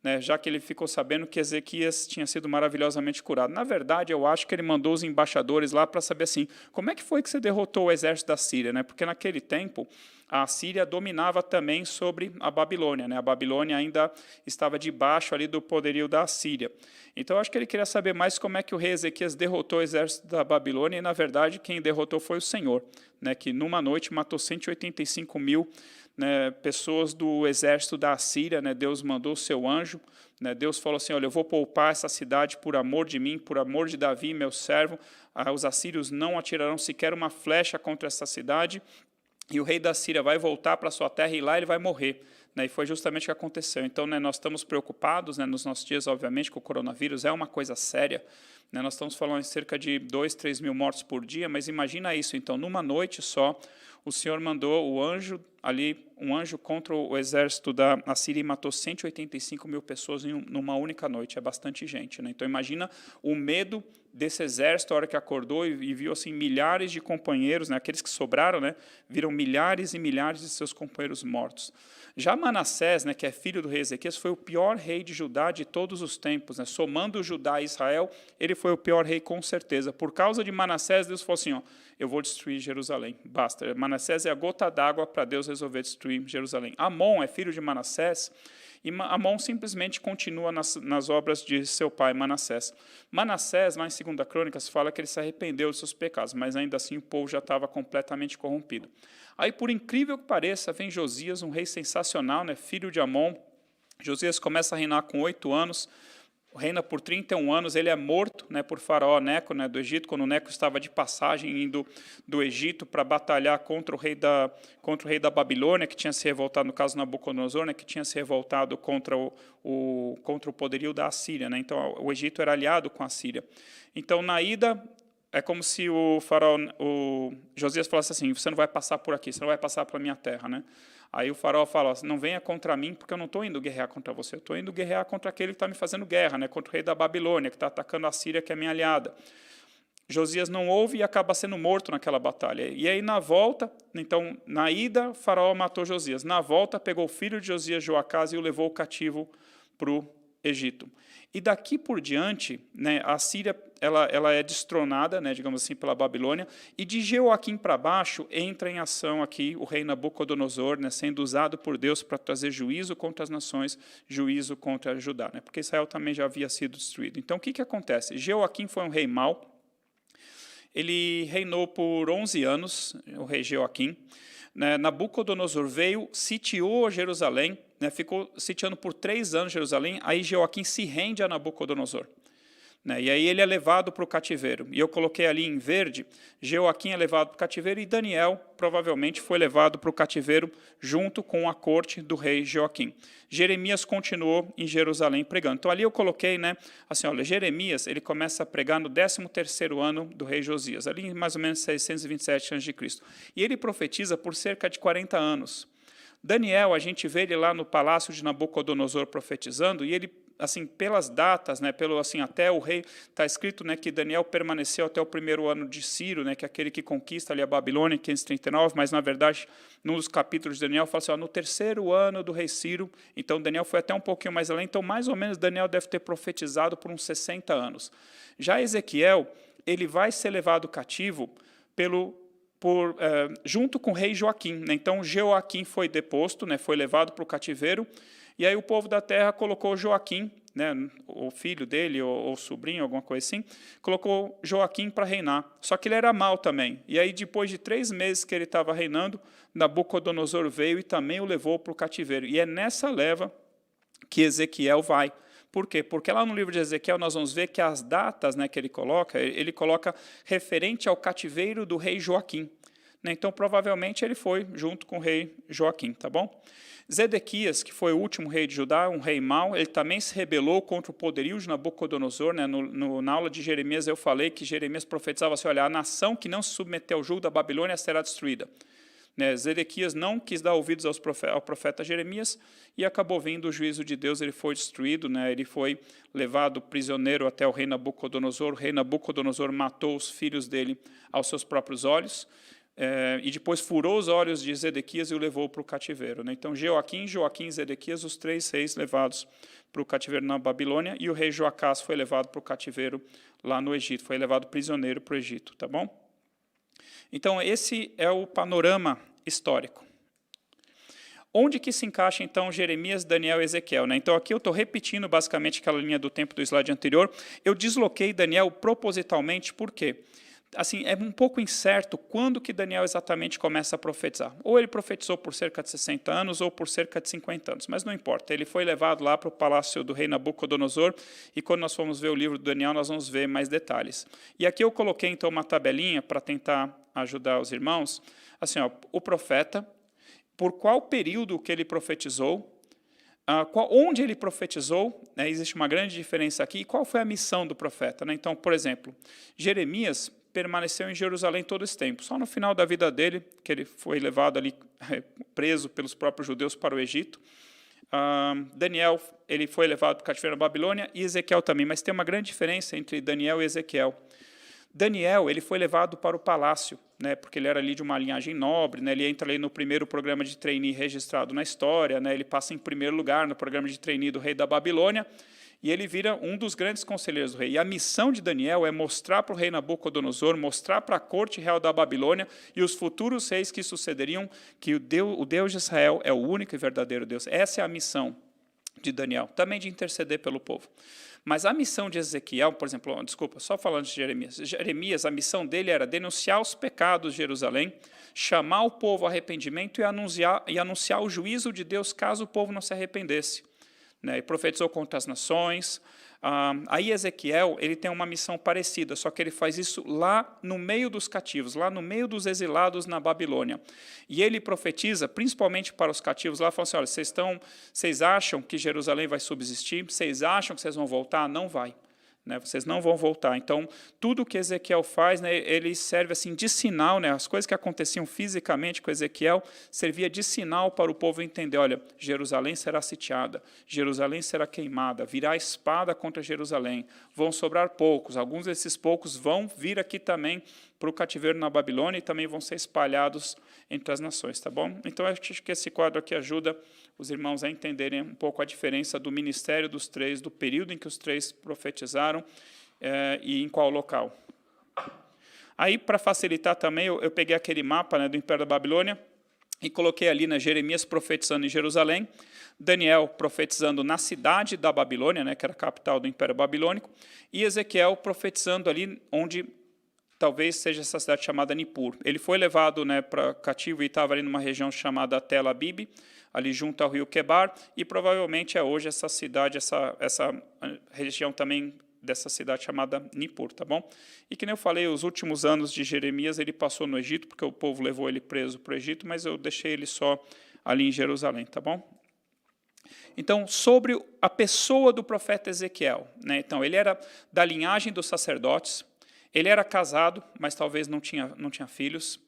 Speaker 2: né, já que ele ficou sabendo que Ezequias tinha sido maravilhosamente curado. Na verdade, eu acho que ele mandou os embaixadores lá para saber assim, como é que foi que você derrotou o exército da Síria, né? Porque naquele tempo a Síria dominava também sobre a Babilônia, né? A Babilônia ainda estava debaixo ali do poderio da Síria. Então, eu acho que ele queria saber mais como é que o rei Ezequias derrotou o exército da Babilônia, e, na verdade, quem derrotou foi o Senhor, né? Que numa noite matou 185 mil, né, pessoas do exército da Assíria, né? Deus mandou o seu anjo, né? Deus falou assim, olha, eu vou poupar essa cidade por amor de mim, por amor de Davi, meu servo, os assírios não atirarão sequer uma flecha contra essa cidade, e o rei da Síria vai voltar para a sua terra e lá ele vai morrer. Né? E foi justamente o que aconteceu. Então, né, nós estamos preocupados, né, nos nossos dias, obviamente, com o coronavírus, é uma coisa séria. Né? Nós estamos falando em cerca de 2, 3 mil mortos por dia, mas imagina isso. Então, numa noite só, o Senhor mandou o anjo ali, um anjo contra o exército da Assíria, e matou 185 mil pessoas numa única noite. É bastante gente, né? Então, imagina o medo desse exército, a hora que acordou e viu assim, milhares de companheiros, né? Aqueles que sobraram, né? Viram milhares e milhares de seus companheiros mortos. Já Manassés, né, que é filho do rei Ezequias, foi o pior rei de Judá de todos os tempos. Né? Somando Judá e Israel, ele foi o pior rei com certeza. Por causa de Manassés, Deus falou assim, ó, eu vou destruir Jerusalém. Basta. Manassés é a gota d'água para Deus resolver destruir Jerusalém. Amon é filho de Manassés, e Amon simplesmente continua nas obras de seu pai, Manassés. Manassés, lá em 2 Crônicas, fala que ele se arrependeu dos seus pecados, mas ainda assim o povo já estava completamente corrompido. Aí, por incrível que pareça, vem Josias, um rei sensacional, né, filho de Amon. Josias começa a reinar com 8 anos, reina por 31 anos, ele é morto, né, por faraó Neco, né, do Egito, quando Neco estava de passagem indo do Egito para batalhar contra o rei da Babilônia, que tinha se revoltado, no caso Nabucodonosor, né, que tinha se revoltado contra o poderio da Assíria. Né, então, o Egito era aliado com a Síria. Então, na ida, é como se o Josias falasse assim, você não vai passar por aqui, você não vai passar para a minha terra. Né? Aí o faraó fala, não venha contra mim, porque eu não estou indo guerrear contra você, eu estou indo guerrear contra aquele que está me fazendo guerra, né? Contra o rei da Babilônia, que está atacando a Síria, que é minha aliada. Josias não ouve e acaba sendo morto naquela batalha. E aí, na volta, então, na ida, Faraó matou Josias. Na volta, pegou o filho de Josias, Joacás, e o levou cativo para o Egito. E daqui por diante, né, a Síria ela é destronada, né, digamos assim, pela Babilônia, e de Jeoaquim para baixo entra em ação aqui o rei Nabucodonosor, né, sendo usado por Deus para trazer juízo contra as nações, juízo contra Judá, né, porque Israel também já havia sido destruído. Então, o que acontece? Jeoaquim foi um rei mau, ele reinou por 11 anos, o rei Jeoaquim. Nabucodonosor veio, sitiou Jerusalém, né, ficou sitiando por 3 anos Jerusalém, aí Jeoaquim se rende a Nabucodonosor. E aí ele é levado para o cativeiro. E eu coloquei ali em verde, Jeoaquim é levado para o cativeiro e Daniel provavelmente foi levado para o cativeiro junto com a corte do rei Jeoaquim. Jeremias continuou em Jerusalém pregando. Então ali eu coloquei, né, assim, olha, Jeremias ele começa a pregar no 13º ano do rei Josias, ali em mais ou menos 627 a.C. E ele profetiza por cerca de 40 anos. Daniel, a gente vê ele lá no palácio de Nabucodonosor profetizando, e ele, assim, pelas datas, né, pelo assim, até o rei, está escrito, né, que Daniel permaneceu até o 1º ano de Ciro, né, que é aquele que conquista ali a Babilônia em 539, mas na verdade, num dos capítulos de Daniel, fala assim, ó, no 3º ano do rei Ciro, então Daniel foi até um pouquinho mais além, então mais ou menos Daniel deve ter profetizado por uns 60 anos. Já Ezequiel, ele vai ser levado cativo junto com o rei Joaquim, né? Então Jeoaquim foi deposto, né, foi levado para o cativeiro, e aí o povo da terra colocou Joaquim, né, o filho dele, ou sobrinho, alguma coisa assim, colocou Joaquim para reinar. Só que ele era mau também. E aí, depois de 3 meses que ele estava reinando, Nabucodonosor veio e também o levou para o cativeiro. E é nessa leva que Ezequiel vai. Por quê? Porque lá no livro de Ezequiel nós vamos ver que as datas, né, que ele coloca referente ao cativeiro do rei Joaquim. Então, provavelmente, ele foi junto com o rei Joaquim, tá bom? Zedequias, que foi o último rei de Judá, um rei mau, ele também se rebelou contra o poderio de Nabucodonosor. Né? Na aula de Jeremias eu falei que Jeremias profetizava assim, olha, a nação que não se submeteu ao jugo da Babilônia será destruída. Zedequias não quis dar ouvidos ao profeta Jeremias e acabou vindo o juízo de Deus, ele foi destruído, né? Ele foi levado prisioneiro até o rei Nabucodonosor. O rei Nabucodonosor matou os filhos dele aos seus próprios olhos, e depois furou os olhos de Zedequias e o levou para o cativeiro. Né? Então, Joaquim e Zedequias, os 3 reis levados para o cativeiro na Babilônia, e o rei Joacás foi levado para o cativeiro lá no Egito, foi levado prisioneiro para o Egito, tá bom? Então, esse é o panorama histórico. Onde que se encaixa, então, Jeremias, Daniel e Ezequiel? Né? Então, aqui eu estou repetindo basicamente aquela linha do tempo do slide anterior. Eu desloquei Daniel propositalmente, por quê? Assim, é um pouco incerto quando que Daniel exatamente começa a profetizar. Ou ele profetizou por cerca de 60 anos, ou por cerca de 50 anos, mas não importa. Ele foi levado lá para o palácio do rei Nabucodonosor, e quando nós formos ver o livro de Daniel, nós vamos ver mais detalhes. E aqui eu coloquei, então, uma tabelinha para tentar ajudar os irmãos. Assim, ó, o profeta, por qual período que ele profetizou, onde ele profetizou, né, existe uma grande diferença aqui, e qual foi a missão do profeta. Né? Então, por exemplo, Jeremias permaneceu em Jerusalém todo esse tempo. Só no final da vida dele, que ele foi levado ali, preso pelos próprios judeus para o Egito. Daniel, ele foi levado para o cativeiro na Babilônia, e Ezequiel também, mas tem uma grande diferença entre Daniel e Ezequiel. Daniel, ele foi levado para o palácio, né, porque ele era ali de uma linhagem nobre, né, ele entra ali no primeiro programa de trainee registrado na história, né, ele passa em primeiro lugar no programa de trainee do rei da Babilônia, e ele vira um dos grandes conselheiros do rei. E a missão de Daniel é mostrar para o rei Nabucodonosor, mostrar para a corte real da Babilônia e os futuros reis que sucederiam que o Deus de Israel é o único e verdadeiro Deus. Essa é a missão de Daniel, também de interceder pelo povo. Mas a missão de Ezequiel, por exemplo, desculpa, só falando de Jeremias. Jeremias, a missão dele era denunciar os pecados de Jerusalém, chamar o povo ao arrependimento e anunciar o juízo de Deus caso o povo não se arrependesse. Né, e profetizou contra as nações. Aí Ezequiel, ele tem uma missão parecida, só que ele faz isso lá no meio dos cativos, lá no meio dos exilados na Babilônia. E ele profetiza, principalmente para os cativos lá, falando assim, olha, vocês acham que Jerusalém vai subsistir? Vocês acham que vocês vão voltar? Não vai. né? Vocês não vão voltar. Então, tudo que Ezequiel faz, né, ele serve assim de sinal, né? As coisas que aconteciam fisicamente com Ezequiel servia de sinal para o povo entender, olha, Jerusalém será sitiada, Jerusalém será queimada, virá espada contra Jerusalém, vão sobrar poucos, alguns desses poucos vão vir aqui também para o cativeiro na Babilônia e também vão ser espalhados entre as nações, tá bom? Então, acho que esse quadro aqui ajuda os irmãos a entenderem um pouco a diferença do ministério dos três, do período em que os três profetizaram e em qual local. Aí, para facilitar também, eu peguei aquele mapa, né, do Império da Babilônia e coloquei ali, né, Jeremias profetizando em Jerusalém, Daniel profetizando na cidade da Babilônia, né, que era a capital do Império Babilônico, e Ezequiel profetizando ali onde talvez seja essa cidade chamada Nippur. Ele foi levado, né, para cativo e estava ali numa região chamada Tel Abib, ali junto ao rio Quebar, e provavelmente é hoje essa cidade, essa região também dessa cidade chamada Nippur, tá bom? E que nem eu falei, os últimos anos de Jeremias ele passou no Egito, porque o povo levou ele preso para o Egito, mas eu deixei ele só ali em Jerusalém, tá bom? Então, sobre a pessoa do profeta Ezequiel, né? Então, ele era da linhagem dos sacerdotes, ele era casado, mas talvez não tinha filhos.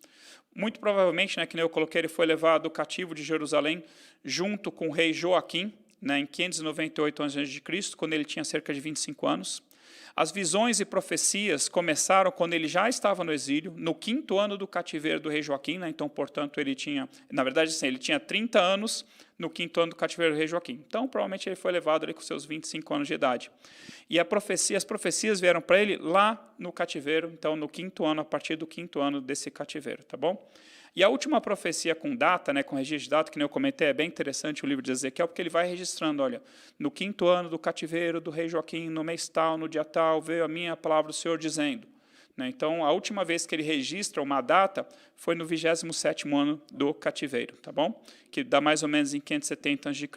Speaker 2: Muito provavelmente, né, que nem eu coloquei, ele foi levado cativo de Jerusalém junto com o rei Joaquim, né, em 598 a.C., quando ele tinha cerca de 25 anos. As visões e profecias começaram quando ele já estava no exílio, no 5º ano do cativeiro do rei Joaquim, né, então, portanto, ele tinha, na verdade, sim, ele tinha 30 anos no 5º ano do cativeiro do rei Joaquim. Então, provavelmente, ele foi levado ali com seus 25 anos de idade. E as profecias vieram para ele lá no cativeiro, então, no 5º ano, a partir do 5º ano desse cativeiro, tá bom? E a última profecia com data, né, com registro de data, que nem eu comentei, é bem interessante o livro de Ezequiel, porque ele vai registrando, olha, no 5º ano do cativeiro do rei Joaquim, no mês tal, no dia tal, veio a minha palavra do Senhor dizendo. Né, então, a última vez que ele registra uma data foi no 27º ano do cativeiro, tá bom? Que dá mais ou menos em 570 a.C.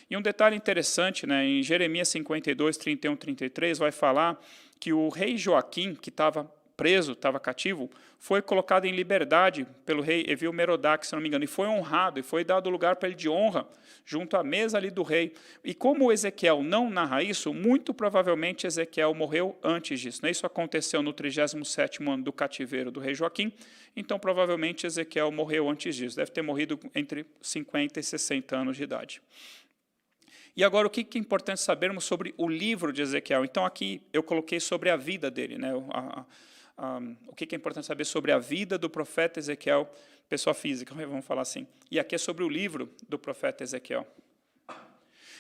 Speaker 2: E um detalhe interessante, né, em Jeremias 52, 31, 33, vai falar que o rei Joaquim, que estava preso, estava cativo, foi colocado em liberdade pelo rei Evil-Merodach, se não me engano, e foi honrado, e foi dado lugar para ele de honra, junto à mesa ali do rei. E como Ezequiel não narra isso, muito provavelmente Ezequiel morreu antes disso. Isso aconteceu no 37º ano do cativeiro do rei Joaquim, então provavelmente Ezequiel morreu antes disso, deve ter morrido entre 50 e 60 anos de idade. E agora, o que é importante sabermos sobre o livro de Ezequiel? Então, aqui eu coloquei sobre a vida dele, né? O que é importante saber sobre a vida do profeta Ezequiel, pessoa física, vamos falar assim. E aqui é sobre o livro do profeta Ezequiel.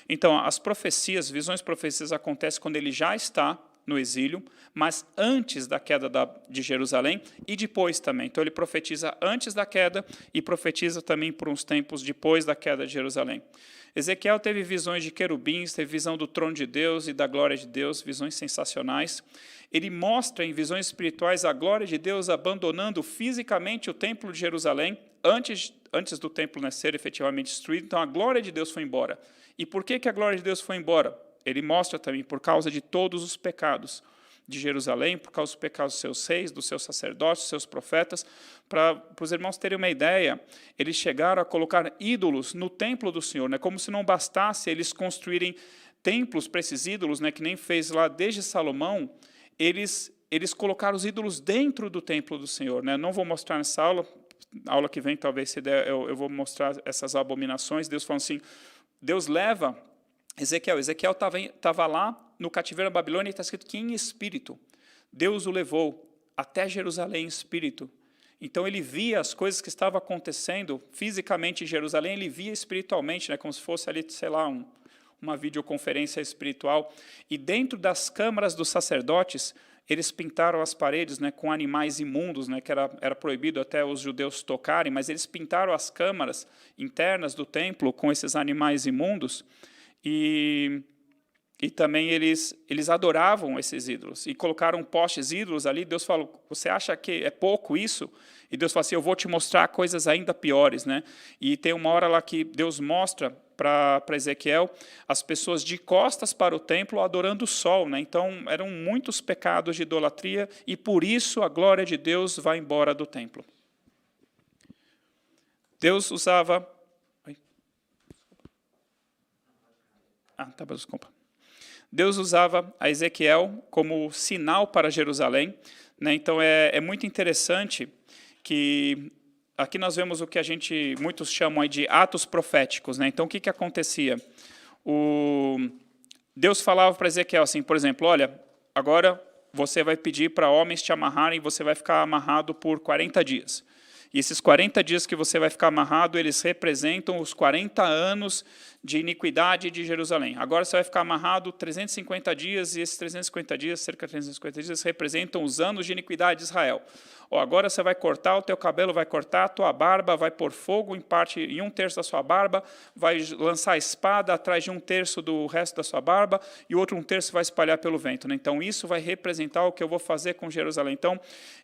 Speaker 2: Então, as profecias, visões profecias acontecem quando ele já está no exílio, mas antes da queda de Jerusalém e depois também. Então, ele profetiza antes da queda e profetiza também por uns tempos depois da queda de Jerusalém. Ezequiel teve visões de querubins, teve visão do trono de Deus e da glória de Deus, visões sensacionais. Ele mostra em visões espirituais a glória de Deus abandonando fisicamente o templo de Jerusalém, antes do templo ser efetivamente destruído. Então, a glória de Deus foi embora. E por que a glória de Deus foi embora? Ele mostra também por causa de todos os pecados de Jerusalém, por causa dos pecados dos seus reis, dos seus sacerdotes, dos seus profetas. Para os irmãos terem uma ideia, eles chegaram a colocar ídolos no templo do Senhor, né? Como se não bastasse eles construírem templos para esses ídolos, né? Que nem fez lá desde Salomão, eles colocaram os ídolos dentro do templo do Senhor, né? Não vou mostrar nessa aula que vem, talvez se der, eu vou mostrar essas abominações. Deus falando assim, Deus leva Ezequiel estava lá no cativeiro da Babilônia e está escrito que em espírito Deus o levou até Jerusalém em espírito. Então ele via as coisas que estavam acontecendo fisicamente em Jerusalém, ele via espiritualmente, né, como se fosse ali, sei lá, uma videoconferência espiritual. E dentro das câmaras dos sacerdotes, eles pintaram as paredes, né, com animais imundos, né, que era proibido até os judeus tocarem, mas eles pintaram as câmaras internas do templo com esses animais imundos. E também eles adoravam esses ídolos e colocaram postes ídolos ali. Deus falou, você acha que é pouco isso? E Deus falou assim, eu vou te mostrar coisas ainda piores, né? E tem uma hora lá que Deus mostra para Ezequiel as pessoas de costas para o templo adorando o sol, né? Então eram muitos pecados de idolatria e por isso a glória de Deus vai embora do templo. Deus usava... desculpa. Deus usava a Ezequiel como sinal para Jerusalém, né? Então é muito interessante que aqui nós vemos o que muitos chamam aí de atos proféticos, né? Então o que acontecia? Deus falava para Ezequiel assim, por exemplo, olha, agora você vai pedir para homens te amarrarem e você vai ficar amarrado por 40 dias. E esses 40 dias que você vai ficar amarrado, eles representam os 40 anos de iniquidade de Jerusalém. Agora você vai ficar amarrado 350 dias, e esses 350 dias, cerca de 350 dias, representam os anos de iniquidade de Israel. Agora você vai cortar o teu cabelo, vai cortar a tua barba, vai pôr fogo em 1/3 da sua barba, vai lançar a espada atrás de 1/3 do resto da sua barba, e o outro 1/3 vai espalhar pelo vento, né? Então isso vai representar o que eu vou fazer com Jerusalém. Então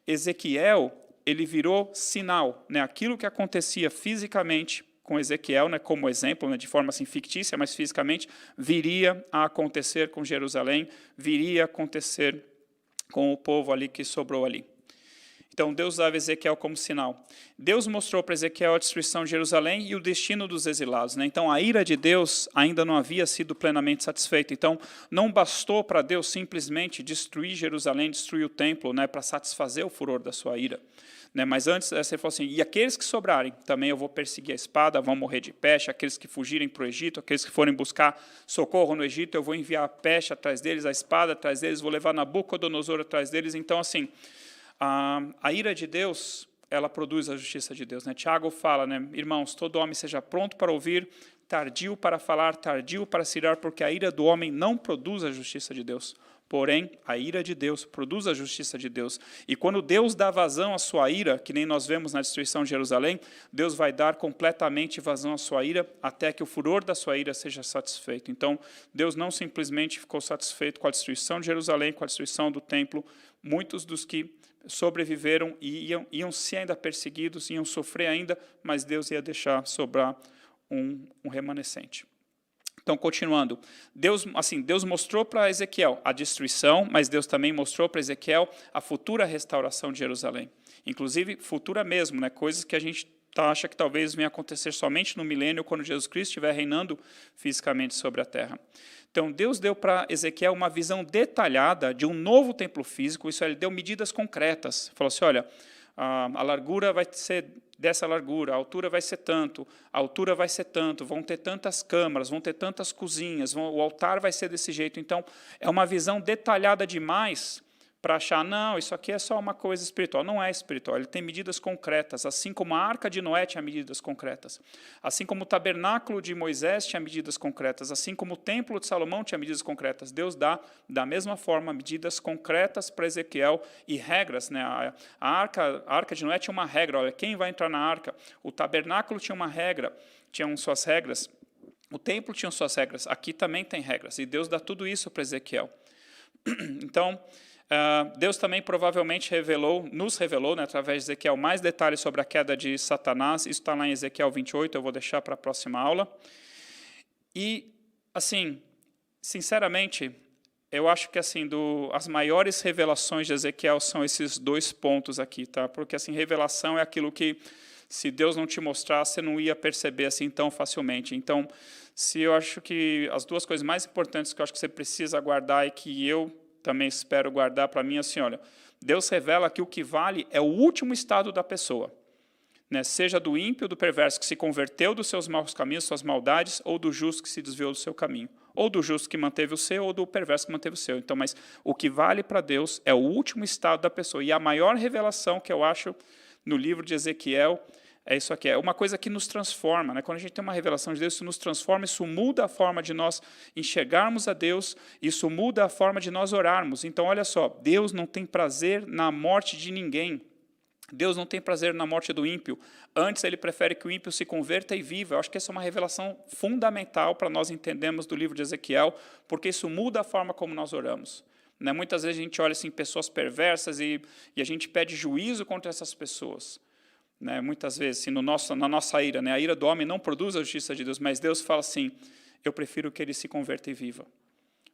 Speaker 2: Ezequiel, ele virou sinal, né? Aquilo que acontecia fisicamente com Ezequiel, né, como exemplo, né, de forma assim, fictícia, mas fisicamente, viria a acontecer com Jerusalém, viria a acontecer com o povo ali que sobrou ali. Então, Deus usava Ezequiel como sinal. Deus mostrou para Ezequiel a destruição de Jerusalém e o destino dos exilados, né? Então, a ira de Deus ainda não havia sido plenamente satisfeita. Então, não bastou para Deus simplesmente destruir Jerusalém, destruir o templo, né, para satisfazer o furor da sua ira. Mas antes, você falou assim, e aqueles que sobrarem, também eu vou perseguir a espada, vão morrer de peste, aqueles que fugirem para o Egito, aqueles que forem buscar socorro no Egito, eu vou enviar a peste atrás deles, a espada atrás deles, vou levar Nabucodonosor atrás deles. Então, assim, a ira de Deus, ela produz a justiça de Deus, né? Tiago fala, né, irmãos, todo homem seja pronto para ouvir, tardio para falar, tardio para se irar, porque a ira do homem não produz a justiça de Deus. Porém, a ira de Deus produz a justiça de Deus. E quando Deus dá vazão à sua ira, que nem nós vemos na destruição de Jerusalém, Deus vai dar completamente vazão à sua ira, até que o furor da sua ira seja satisfeito. Então, Deus não simplesmente ficou satisfeito com a destruição de Jerusalém, com a destruição do templo. Muitos dos que sobreviveram e iam ser ainda perseguidos, iam sofrer ainda, mas Deus ia deixar sobrar um remanescente. Então, continuando, Deus mostrou para Ezequiel a destruição, mas Deus também mostrou para Ezequiel a futura restauração de Jerusalém. Inclusive, futura mesmo, né? Coisas que a gente acha que talvez venha acontecer somente no milênio, quando Jesus Cristo estiver reinando fisicamente sobre a terra. Então, Deus deu para Ezequiel uma visão detalhada de um novo templo físico, isso ele deu medidas concretas. Falou assim, olha, a largura vai ser dessa largura, a altura vai ser tanto, a altura vai ser tanto, vão ter tantas câmaras, vão ter tantas cozinhas, o altar vai ser desse jeito. Então, é uma visão detalhada demais para achar, não, isso aqui é só uma coisa espiritual. Não é espiritual, ele tem medidas concretas, assim como a arca de Noé tinha medidas concretas, assim como o tabernáculo de Moisés tinha medidas concretas, assim como o templo de Salomão tinha medidas concretas. Deus dá, da mesma forma, medidas concretas para Ezequiel e regras, né? A arca de Noé tinha uma regra, olha, quem vai entrar na arca? O tabernáculo tinha uma regra, tinham suas regras, o templo tinha suas regras, aqui também tem regras, e Deus dá tudo isso para Ezequiel. Então, Deus também provavelmente nos revelou, né, através de Ezequiel, mais detalhes sobre a queda de Satanás. Isso está lá em Ezequiel 28, eu vou deixar para a próxima aula. E, assim, sinceramente, eu acho que assim, as maiores revelações de Ezequiel são esses 2 pontos aqui, tá? Porque assim, revelação é aquilo que, se Deus não te mostrar, você não ia perceber assim tão facilmente. Então, se eu acho que as 2 coisas mais importantes que eu acho que você precisa guardar e que eu também espero guardar para mim, assim, olha, Deus revela que o que vale é o último estado da pessoa, né? Seja do ímpio, do perverso que se converteu dos seus maus caminhos, suas maldades, ou do justo que se desviou do seu caminho, ou do justo que manteve o seu, ou do perverso que manteve o seu. Então, mas o que vale para Deus é o último estado da pessoa. E a maior revelação que eu acho no livro de Ezequiel é isso aqui, é uma coisa que nos transforma, né? Quando a gente tem uma revelação de Deus, isso nos transforma, isso muda a forma de nós enxergarmos a Deus, isso muda a forma de nós orarmos. Então, olha só, Deus não tem prazer na morte de ninguém. Deus não tem prazer na morte do ímpio. Antes, ele prefere que o ímpio se converta e viva. Eu acho que essa é uma revelação fundamental para nós entendermos do livro de Ezequiel, porque isso muda a forma como nós oramos. Né? Muitas vezes a gente olha assim, pessoas perversas e a gente pede juízo contra essas pessoas. Né, muitas vezes, assim, na nossa ira, né, a ira do homem não produz a justiça de Deus, mas Deus fala assim, eu prefiro que ele se converta e viva.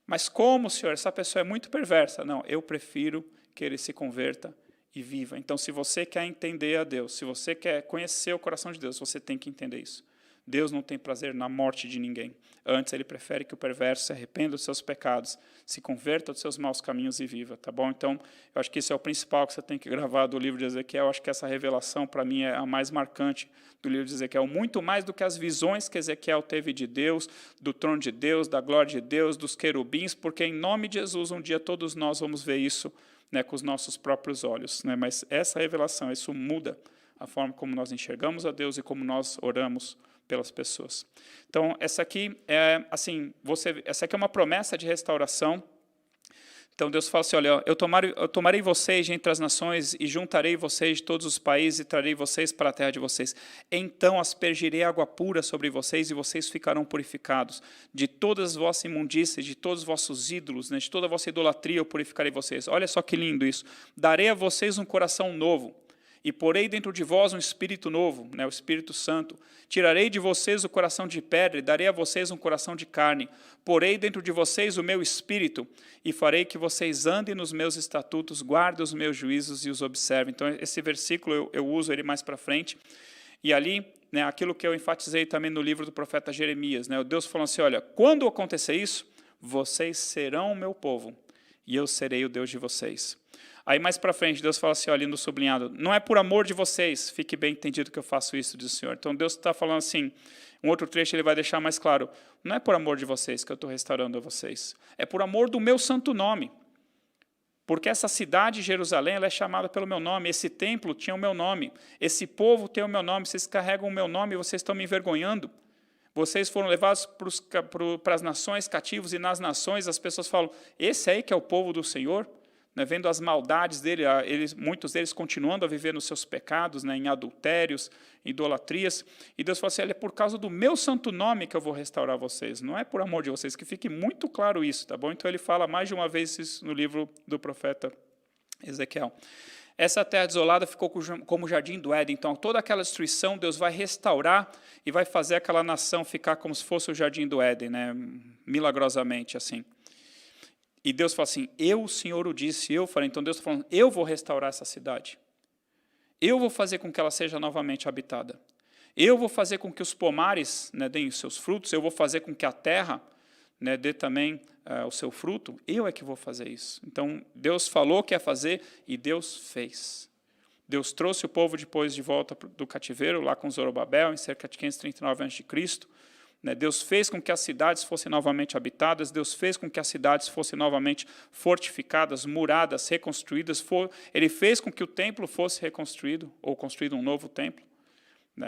Speaker 2: Mas como, Senhor, essa pessoa é muito perversa? Não, eu prefiro que ele se converta e viva. Então, se você quer entender a Deus, se você quer conhecer o coração de Deus, você tem que entender isso. Deus não tem prazer na morte de ninguém. Antes, ele prefere que o perverso se arrependa dos seus pecados, se converta dos seus maus caminhos e viva, tá bom? Então, eu acho que isso é o principal que você tem que gravar do livro de Ezequiel. Eu acho que essa revelação, para mim, é a mais marcante do livro de Ezequiel. Muito mais do que as visões que Ezequiel teve de Deus, do trono de Deus, da glória de Deus, dos querubins, porque, em nome de Jesus, um dia todos nós vamos ver isso, né, com os nossos próprios olhos, né? Mas essa revelação, isso muda a forma como nós enxergamos a Deus e como nós oramos pelas pessoas. Então, essa aqui é essa aqui é uma promessa de restauração. Então, Deus fala assim, olha, eu tomarei vocês de entre as nações e juntarei vocês de todos os países e trarei vocês para a terra de vocês. Então aspergirei água pura sobre vocês e vocês ficarão purificados. De todas as vossas imundícias, de todos os vossos ídolos, né, de toda a vossa idolatria eu purificarei vocês. Olha só que lindo isso. Darei a vocês um coração novo. E porei dentro de vós um espírito novo, né, o Espírito Santo. Tirarei de vocês o coração de pedra e darei a vocês um coração de carne. Porei dentro de vocês o meu espírito e farei que vocês andem nos meus estatutos, guardem os meus juízos e os observem. Então, esse versículo eu uso ele mais para frente. E ali, né, aquilo que eu enfatizei também no livro do profeta Jeremias, né, o Deus falou assim, olha, quando acontecer isso, vocês serão o meu povo e eu serei o Deus de vocês. Aí mais para frente, Deus fala assim, olha, no sublinhado, não é por amor de vocês, fique bem entendido que eu faço isso, diz o Senhor. Então Deus está falando assim, um outro trecho ele vai deixar mais claro, não é por amor de vocês que eu estou restaurando a vocês, é por amor do meu santo nome. Porque essa cidade, Jerusalém, ela é chamada pelo meu nome, esse templo tinha o meu nome, esse povo tem o meu nome, vocês carregam o meu nome e vocês estão me envergonhando. Vocês foram levados para as nações cativos e nas nações as pessoas falam, esse aí que é o povo do Senhor? Né, vendo as maldades dele, muitos deles continuando a viver nos seus pecados, né, em adultérios, idolatrias, e Deus fala assim, é por causa do meu santo nome que eu vou restaurar vocês, não é por amor de vocês, que fique muito claro isso, tá bom? Então ele fala mais de uma vez isso no livro do profeta Ezequiel. Essa terra desolada ficou como o jardim do Éden, então toda aquela destruição Deus vai restaurar e vai fazer aquela nação ficar como se fosse o jardim do Éden, né, milagrosamente assim. E Deus fala assim, eu, o Senhor, o disse, eu falei. Então Deus está falando, eu vou restaurar essa cidade. Eu vou fazer com que ela seja novamente habitada. Eu vou fazer com que os pomares, né, deem os seus frutos. Eu vou fazer com que a terra, né, dê também o seu fruto. Eu é que vou fazer isso. Então Deus falou que ia fazer e Deus fez. Deus trouxe o povo depois de volta do cativeiro, lá com Zorobabel, em cerca de 539 a.C., Deus fez com que as cidades fossem novamente habitadas, Deus fez com que as cidades fossem novamente fortificadas, muradas, reconstruídas. Ele fez com que o templo fosse reconstruído, ou construído um novo templo.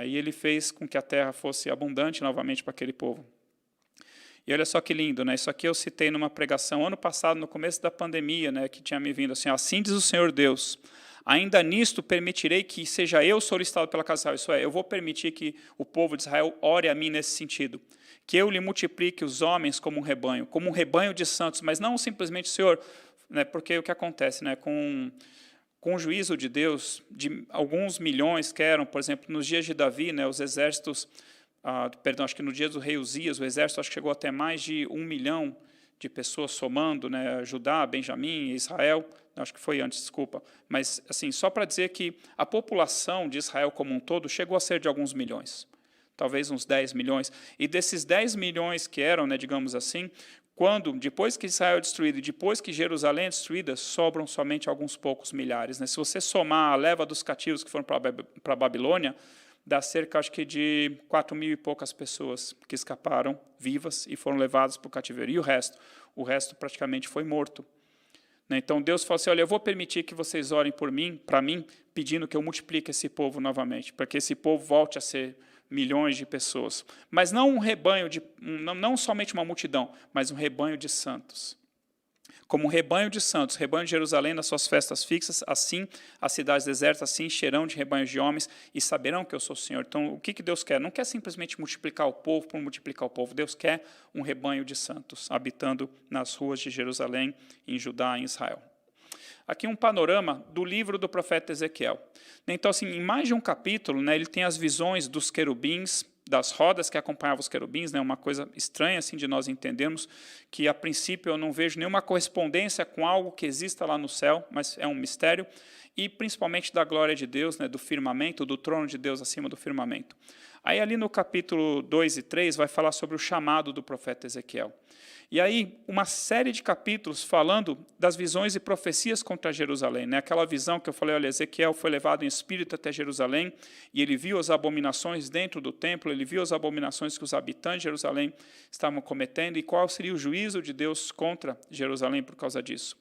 Speaker 2: E ele fez com que a terra fosse abundante novamente para aquele povo. E olha só que lindo, né? Isso aqui eu citei numa pregação ano passado, no começo da pandemia, né, que tinha me vindo assim, assim diz o Senhor Deus, ainda nisto permitirei que seja eu solicitado pela casa de Israel, isso é, eu vou permitir que o povo de Israel ore a mim nesse sentido, que eu lhe multiplique os homens como um rebanho de santos, mas não simplesmente, Senhor, né, porque o que acontece, né, com o juízo de Deus, de alguns milhões que eram, por exemplo, nos dias de Davi, né, os exércitos, acho que no dia do rei Uzias, o exército acho que chegou até mais de 1 milhão de pessoas somando, né, Judá, Benjamim, Israel, acho que foi antes, desculpa, mas assim, só para dizer que a população de Israel como um todo chegou a ser de alguns milhões, talvez uns 10 milhões, e desses 10 milhões que eram, né, digamos assim, depois que Israel é destruído e depois que Jerusalém é destruída, sobram somente alguns poucos milhares. Né? Se você somar a leva dos cativos que foram para a Babilônia, dá cerca, acho que, de 4 mil e poucas pessoas que escaparam vivas e foram levadas para o cativeiro. E o resto praticamente foi morto. Então Deus falou assim, olha, eu vou permitir que vocês orem para mim, pedindo que eu multiplique esse povo novamente, para que esse povo volte a ser milhões de pessoas. Mas não um rebanho, não somente uma multidão, mas um rebanho de santos. Como um rebanho de santos, rebanho de Jerusalém nas suas festas fixas, assim as cidades desertas, assim encherão de rebanhos de homens e saberão que eu sou o Senhor. Então, o que Deus quer? Não quer simplesmente multiplicar o povo por multiplicar o povo. Deus quer um rebanho de santos habitando nas ruas de Jerusalém, em Judá, em Israel. Aqui um panorama do livro do profeta Ezequiel. Então, assim, em mais de um capítulo, né, ele tem as visões dos querubins, das rodas que acompanhavam os querubins, né, uma coisa estranha assim, de nós entendermos, que a princípio eu não vejo nenhuma correspondência com algo que exista lá no céu, mas é um mistério, e principalmente da glória de Deus, né, do firmamento, do trono de Deus acima do firmamento. Aí ali no capítulo 2 e 3 vai falar sobre o chamado do profeta Ezequiel. E aí uma série de capítulos falando das visões e profecias contra Jerusalém. Né? Aquela visão que eu falei, olha, Ezequiel foi levado em espírito até Jerusalém e ele viu as abominações dentro do templo, ele viu as abominações que os habitantes de Jerusalém estavam cometendo e qual seria o juízo de Deus contra Jerusalém por causa disso.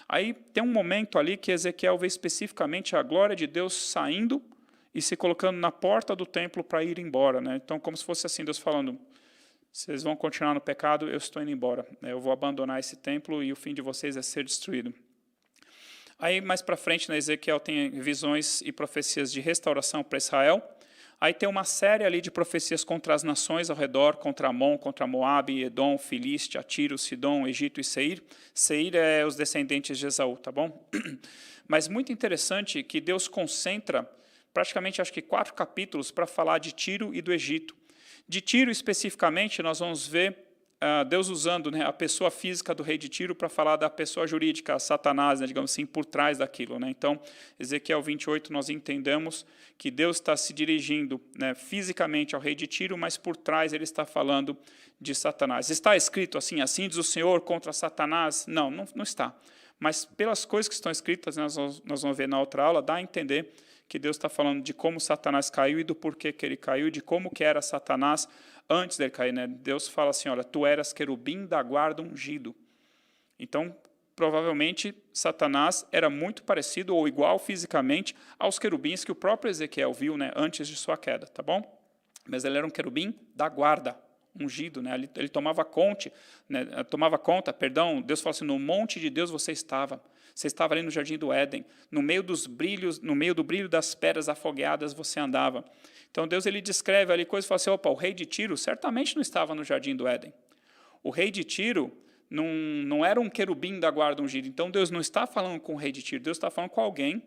Speaker 2: Aí tem um momento ali que Ezequiel vê especificamente a glória de Deus saindo e se colocando na porta do templo para ir embora. Né? Então, como se fosse assim, Deus falando, vocês vão continuar no pecado, eu estou indo embora. Eu vou abandonar esse templo e o fim de vocês é ser destruído. Aí, mais para frente, né, Ezequiel tem visões e profecias de restauração para Israel. Aí tem uma série ali de profecias contra as nações ao redor, contra Amon, contra Moabe, Edom, Filístia, Tiro, Sidom, Egito e Seir. Seir é os descendentes de Esaú, tá bom? Mas muito interessante que Deus concentra praticamente, acho que 4 capítulos para falar de Tiro e do Egito. De Tiro, especificamente, nós vamos ver Deus usando, né, a pessoa física do rei de Tiro para falar da pessoa jurídica, Satanás, né, digamos assim, por trás daquilo. Né? Então, Ezequiel 28, nós entendemos que Deus está se dirigindo, né, fisicamente ao rei de Tiro, mas por trás ele está falando de Satanás. Está escrito assim, assim diz o Senhor contra Satanás? Não, não está. Mas pelas coisas que estão escritas, nós vamos ver na outra aula, dá a entender que Deus está falando de como Satanás caiu e do porquê que ele caiu, de como que era Satanás antes dele cair. Né? Deus fala assim, olha, tu eras querubim da guarda ungido. Então, provavelmente, Satanás era muito parecido ou igual fisicamente aos querubins que o próprio Ezequiel viu, né, antes de sua queda, tá bom? Mas ele era um querubim da guarda, ungido, né? Ele tomava conta, Deus fala assim, no monte de Deus você estava ali no jardim do Éden, no meio do brilho das pedras afogueadas você andava. Então Deus ele descreve ali coisas e fala assim, opa, o rei de Tiro certamente não estava no jardim do Éden. O rei de Tiro não era um querubim da guarda ungido. Então Deus não está falando com o rei de Tiro, Deus está falando com alguém,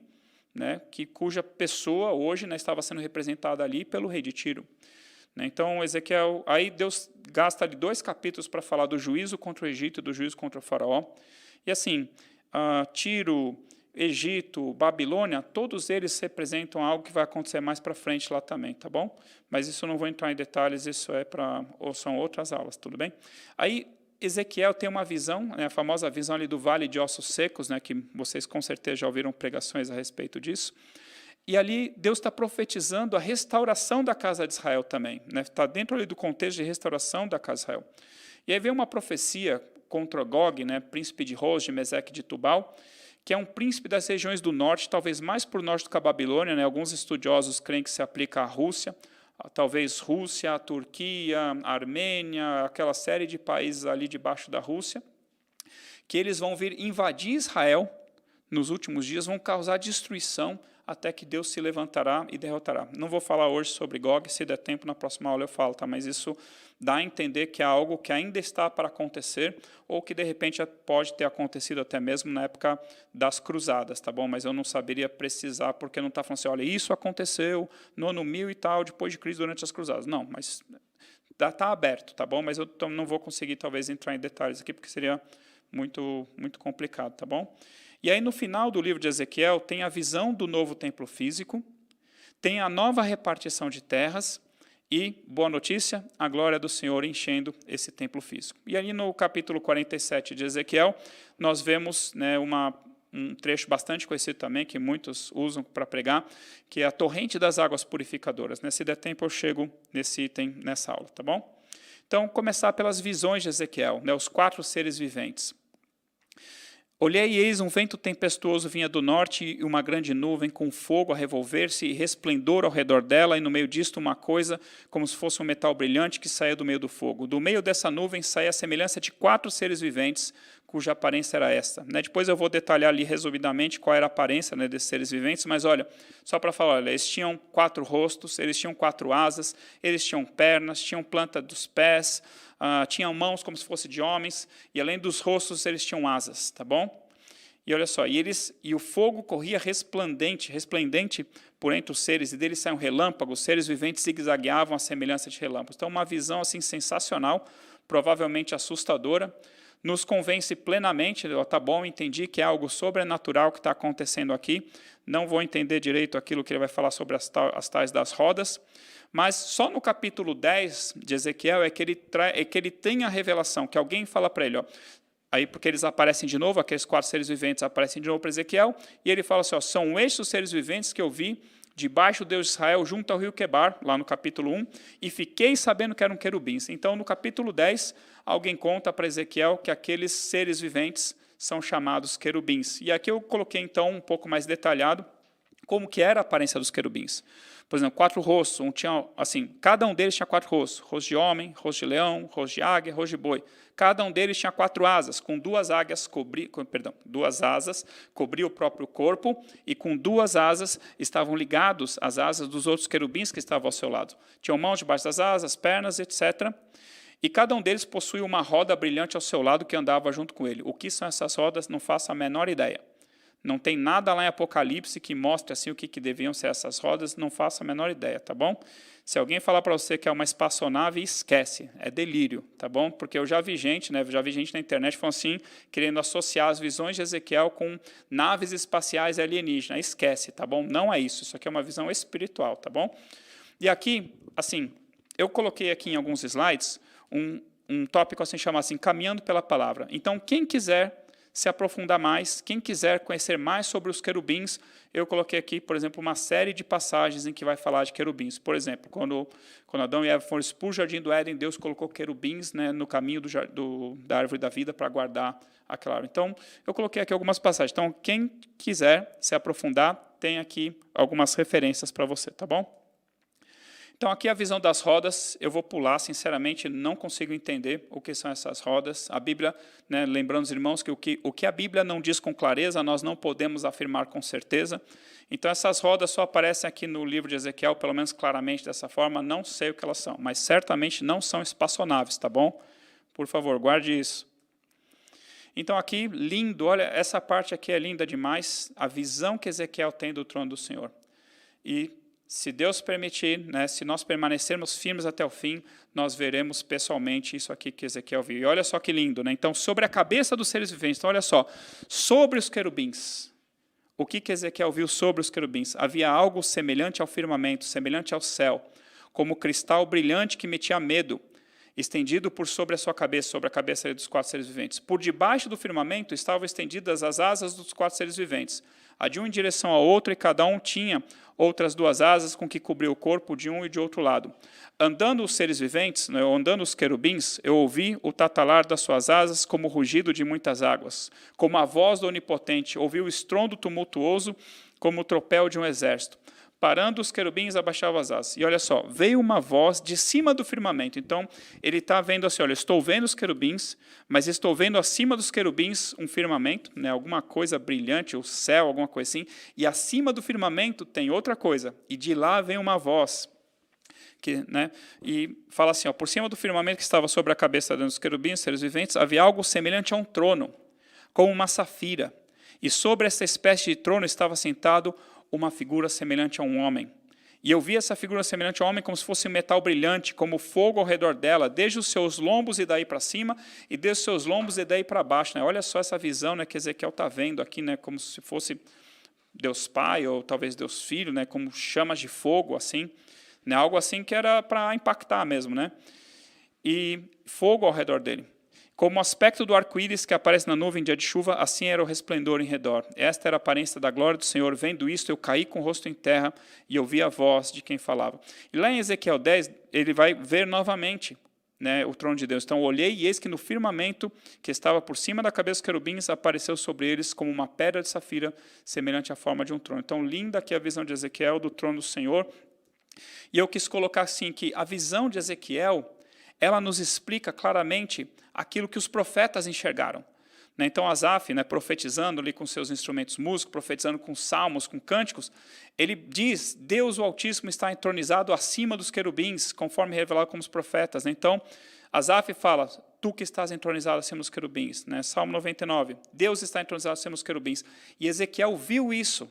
Speaker 2: né, cuja pessoa hoje, né, estava sendo representada ali pelo rei de Tiro. Então, Ezequiel, aí Deus gasta ali 2 capítulos para falar do juízo contra o Egito e do juízo contra o faraó. E assim, Tiro, Egito, Babilônia, todos eles representam algo que vai acontecer mais para frente lá também, tá bom? Mas isso eu não vou entrar em detalhes, isso são outras aulas, tudo bem? Aí, Ezequiel tem uma visão, né, a famosa visão ali do vale de ossos secos, né, que vocês com certeza já ouviram pregações a respeito disso. E ali Deus está profetizando a restauração da casa de Israel também. Está dentro ali do contexto de restauração da casa de Israel. E aí vem uma profecia contra Gog, né, príncipe de Ros, de Meseque e de Tubal, que é um príncipe das regiões do norte, talvez mais por norte do que a Babilônia. Né, alguns estudiosos creem que se aplica à Rússia, talvez Rússia, a Turquia, a Armênia, aquela série de países ali debaixo da Rússia, que eles vão vir invadir Israel nos últimos dias, vão causar destruição até que Deus se levantará e derrotará. Não vou falar hoje sobre Gog, se der tempo, na próxima aula eu falo, tá? Mas isso dá a entender que é algo que ainda está para acontecer, ou que de repente pode ter acontecido até mesmo na época das cruzadas, tá bom? Mas eu não saberia precisar, porque não está falando assim, olha, isso aconteceu no ano 1000 e tal, depois de Cristo, durante as cruzadas. Não, mas está aberto, tá bom? Mas eu não vou conseguir, talvez, entrar em detalhes aqui, porque seria muito, muito complicado, tá bom? E aí, no final do livro de Ezequiel, tem a visão do novo templo físico, tem a nova repartição de terras e, boa notícia, a glória do Senhor enchendo esse templo físico. E ali no capítulo 47 de Ezequiel, nós vemos, né, um trecho bastante conhecido também, que muitos usam para pregar, que é a torrente das águas purificadoras. Se der tempo, eu chego nesse item nessa aula, tá bom? Então, começar pelas visões de Ezequiel, né, os 4 seres viventes. Olhei e eis um vento tempestuoso vinha do norte e uma grande nuvem com fogo a revolver-se e resplendor ao redor dela, e no meio disto uma coisa como se fosse um metal brilhante que saía do meio do fogo. Do meio dessa nuvem saía a semelhança de 4 seres viventes, cuja aparência era esta. Depois eu vou detalhar ali resumidamente qual era a aparência, né, desses seres viventes, mas olha, só para falar, olha, eles tinham 4 rostos, eles tinham 4 asas, eles tinham pernas, tinham planta dos pés, tinham mãos como se fosse de homens, e além dos rostos eles tinham asas, tá bom? E olha só, e o fogo corria resplendente por entre os seres, e deles saiam relâmpagos, os seres viventes zigue-zagueavam à semelhança de relâmpagos. Então, uma visão assim sensacional, provavelmente assustadora. nos convence plenamente, tá bom, entendi que é algo sobrenatural que está acontecendo aqui, não vou entender direito aquilo que ele vai falar sobre as tais das rodas, mas só no capítulo 10 de Ezequiel é que ele tem a revelação, que alguém fala para ele, ó, aí porque eles aparecem de novo, aqueles 4 seres viventes aparecem de novo para Ezequiel, e ele fala assim, ó, são estes os seres viventes que eu vi debaixo do Deus de Israel, junto ao rio Quebar, lá no capítulo 1, e fiquei sabendo que eram querubins. Então, no capítulo 10, alguém conta para Ezequiel que aqueles seres viventes são chamados querubins. E aqui eu coloquei, então, um pouco mais detalhado, como que era a aparência dos querubins. Por exemplo, 4 rostos, cada um deles tinha 4 rostos, rosto de homem, rosto de leão, rosto de águia, rosto de boi. Cada um deles tinha 4 asas, com 2 asas cobria o próprio corpo, e com 2 asas estavam ligados às asas dos outros querubins que estavam ao seu lado. Tinham mãos debaixo das asas, pernas, etc. E cada um deles possuía uma roda brilhante ao seu lado que andava junto com ele. O que são essas rodas, não faço a menor ideia. Não tem nada lá em Apocalipse que mostre assim o que deviam ser essas rodas, não faço a menor ideia, tá bom? Se alguém falar para você que é uma espaçonave, esquece, é delírio, tá bom? Porque eu já vi gente, né, na internet falando assim, querendo associar as visões de Ezequiel com naves espaciais alienígenas, esquece, tá bom? Não é isso aqui é uma visão espiritual, tá bom? E aqui, assim, eu coloquei aqui em alguns slides um tópico assim, chamado assim, caminhando pela palavra. Então, quem quiser se aprofundar mais, quem quiser conhecer mais sobre os querubins, eu coloquei aqui, por exemplo, uma série de passagens em que vai falar de querubins. Por exemplo, quando Adão e Eva foram expulsos do jardim do Éden, Deus colocou querubins, né, no caminho da árvore da vida para guardar aquela árvore. Então, eu coloquei aqui algumas passagens. Então, quem quiser se aprofundar, tem aqui algumas referências para você, tá bom? Então, aqui a visão das rodas, eu vou pular, sinceramente, não consigo entender o que são essas rodas. A Bíblia, né, lembrando os irmãos que o que a Bíblia não diz com clareza, nós não podemos afirmar com certeza. Então, essas rodas só aparecem aqui no livro de Ezequiel, pelo menos claramente dessa forma, não sei o que elas são, mas certamente não são espaçonaves, tá bom? Por favor, guarde isso. Então, aqui, lindo, olha, essa parte aqui é linda demais, a visão que Ezequiel tem do trono do Senhor. E se Deus permitir, né, se nós permanecermos firmes até o fim, nós veremos pessoalmente isso aqui que Ezequiel viu. E olha só que lindo, né? Então, sobre a cabeça dos seres viventes, então olha só, sobre os querubins, o que Ezequiel viu sobre os querubins? Havia algo semelhante ao firmamento, semelhante ao céu, como cristal brilhante que metia medo, estendido por sobre a sua cabeça, sobre a cabeça dos 4 seres viventes. Por debaixo do firmamento estavam estendidas as asas dos 4 seres viventes, a de um em direção ao outro, e cada um tinha outras 2 asas com que cobriu o corpo de um e de outro lado. Andando os seres viventes, né, andando os querubins, eu ouvi o tatalar das suas asas como o rugido de muitas águas, como a voz do Onipotente, ouvi o estrondo tumultuoso como o tropel de um exército. Parando os querubins, abaixava as asas. E olha só, veio uma voz de cima do firmamento. Então, ele está vendo assim, olha, estou vendo os querubins, mas estou vendo acima dos querubins um firmamento, né, alguma coisa brilhante, o céu, alguma coisa assim, e acima do firmamento tem outra coisa, e de lá vem uma voz, né, e fala assim, ó, por cima do firmamento que estava sobre a cabeça dos querubins, seres viventes, havia algo semelhante a um trono, como uma safira, e sobre essa espécie de trono estava sentado uma figura semelhante a um homem. E eu vi essa figura semelhante a um homem como se fosse um metal brilhante, como fogo ao redor dela, desde os seus lombos e daí para cima, e desde os seus lombos e daí para baixo. Né? Olha só essa visão, né, que Ezequiel está vendo aqui, né, como se fosse Deus Pai, ou talvez Deus Filho, né, como chamas de fogo, assim, né, algo assim que era para impactar mesmo. Né? E fogo ao redor dele. Como o aspecto do arco-íris que aparece na nuvem em dia de chuva, assim era o resplendor em redor. Esta era a aparência da glória do Senhor. Vendo isto, eu caí com o rosto em terra e ouvi a voz de quem falava. E lá em Ezequiel 10, ele vai ver novamente, né, o trono de Deus. Então, olhei e eis que no firmamento que estava por cima da cabeça dos querubins, apareceu sobre eles como uma pedra de safira, semelhante à forma de um trono. Então, linda aqui a visão de Ezequiel do trono do Senhor. E eu quis colocar assim, que a visão de Ezequiel, ela nos explica claramente aquilo que os profetas enxergaram. Então, Asaf, né, profetizando ali com seus instrumentos músicos, profetizando com salmos, com cânticos, ele diz, Deus o Altíssimo está entronizado acima dos querubins, conforme revelado como os profetas. Então, Asaf fala, tu que estás entronizado acima dos querubins. Né? Salmo 99, Deus está entronizado acima dos querubins. E Ezequiel viu isso.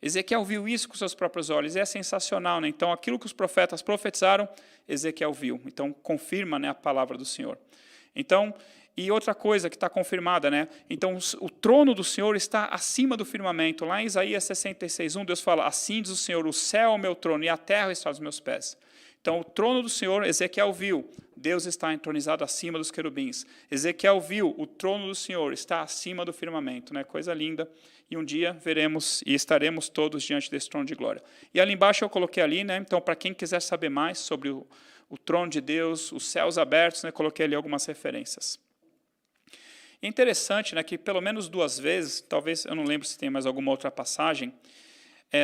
Speaker 2: Ezequiel viu isso com seus próprios olhos, e é sensacional. Né? Então, aquilo que os profetas profetizaram, Ezequiel viu. Então, confirma, né, a palavra do Senhor. Então, E outra coisa que está confirmada, né? Então, o trono do Senhor está acima do firmamento. Lá em Isaías 66:1, Deus fala, assim diz o Senhor, o céu é o meu trono e a terra está aos meus pés. Então, o trono do Senhor, Ezequiel viu, Deus está entronizado acima dos querubins. Ezequiel viu, o trono do Senhor está acima do firmamento, né? Coisa linda. E um dia veremos e estaremos todos diante desse trono de glória. E ali embaixo eu coloquei ali, né? Então, para quem quiser saber mais sobre o trono de Deus, os céus abertos, né? Coloquei ali algumas referências. É interessante, né, que pelo menos 2 vezes, talvez, eu não lembro se tem mais alguma outra passagem,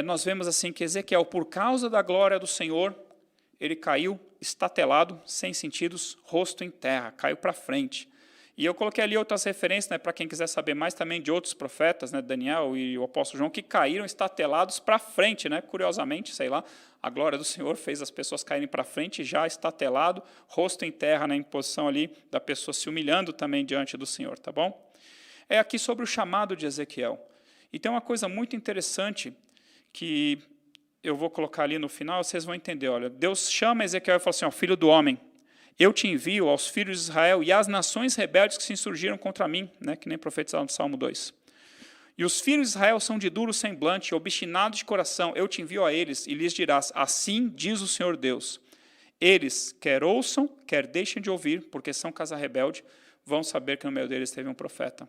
Speaker 2: nós vemos assim que Ezequiel, por causa da glória do Senhor, ele caiu estatelado, sem sentidos, rosto em terra, caiu para frente. E eu coloquei ali outras referências, né, para quem quiser saber mais também de outros profetas, né, Daniel e o apóstolo João, que caíram estatelados para frente, né, curiosamente, sei lá, a glória do Senhor fez as pessoas caírem para frente, já estatelado, rosto em terra, né, em posição ali da pessoa se humilhando também diante do Senhor, tá bom? É aqui sobre o chamado de Ezequiel. E tem uma coisa muito interessante que eu vou colocar ali no final, vocês vão entender. Olha, Deus chama Ezequiel e fala assim, ó, filho do homem, eu te envio aos filhos de Israel e às nações rebeldes que se insurgiram contra mim, né, que nem profetizado no Salmo 2. E os filhos de Israel são de duro semblante, obstinados de coração, eu te envio a eles e lhes dirás, assim diz o Senhor Deus. Eles, quer ouçam, quer deixem de ouvir, porque são casa rebelde, vão saber que no meio deles teve um profeta.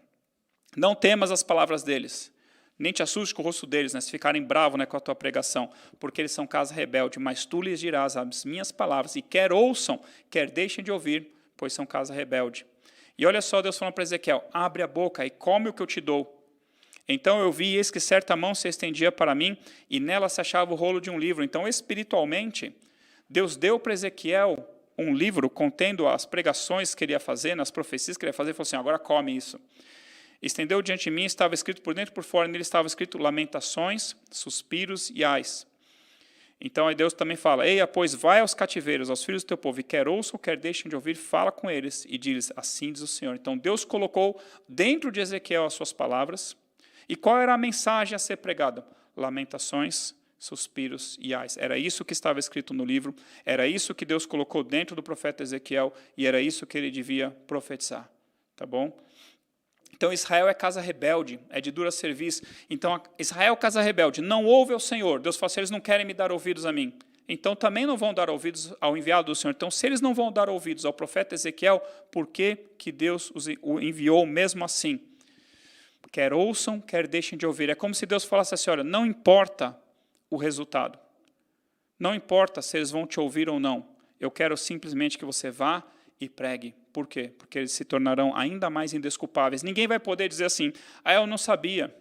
Speaker 2: Não temas as palavras deles, nem te assustes com o rosto deles, né, se ficarem bravos, né, com a tua pregação, porque eles são casa rebelde, mas tu lhes dirás as minhas palavras, e quer ouçam, quer deixem de ouvir, pois são casa rebelde. E olha só Deus falando para Ezequiel, abre a boca e come o que eu te dou. Então eu vi, eis que certa mão se estendia para mim, e nela se achava o rolo de um livro. Então, espiritualmente, Deus deu para Ezequiel um livro contendo as pregações que ele ia fazer, nas profecias que ele ia fazer, e falou assim, agora come isso. Estendeu diante de mim, estava escrito por dentro e por fora, nele estava escrito lamentações, suspiros e ais. Então aí Deus também fala, eia, pois vai aos cativeiros, aos filhos do teu povo, e quer ouçam, quer deixem de ouvir, fala com eles, e diz, assim diz o Senhor. Então Deus colocou dentro de Ezequiel as suas palavras, e qual era a mensagem a ser pregada? Lamentações, suspiros e ais. Era isso que estava escrito no livro, era isso que Deus colocou dentro do profeta Ezequiel, e era isso que ele devia profetizar. Tá bom? Então, Israel é casa rebelde, é de dura serviço. Então, Israel, casa rebelde, não ouve ao Senhor. Deus fala assim, eles não querem me dar ouvidos a mim. Então, também não vão dar ouvidos ao enviado do Senhor. Então, se eles não vão dar ouvidos ao profeta Ezequiel, por que que Deus o enviou mesmo assim? Quer ouçam, quer deixem de ouvir. É como se Deus falasse assim, olha, não importa o resultado. Não importa se eles vão te ouvir ou não. Eu quero simplesmente que você vá e pregue. Por quê? Porque eles se tornarão ainda mais indesculpáveis. Ninguém vai poder dizer assim, eu não sabia,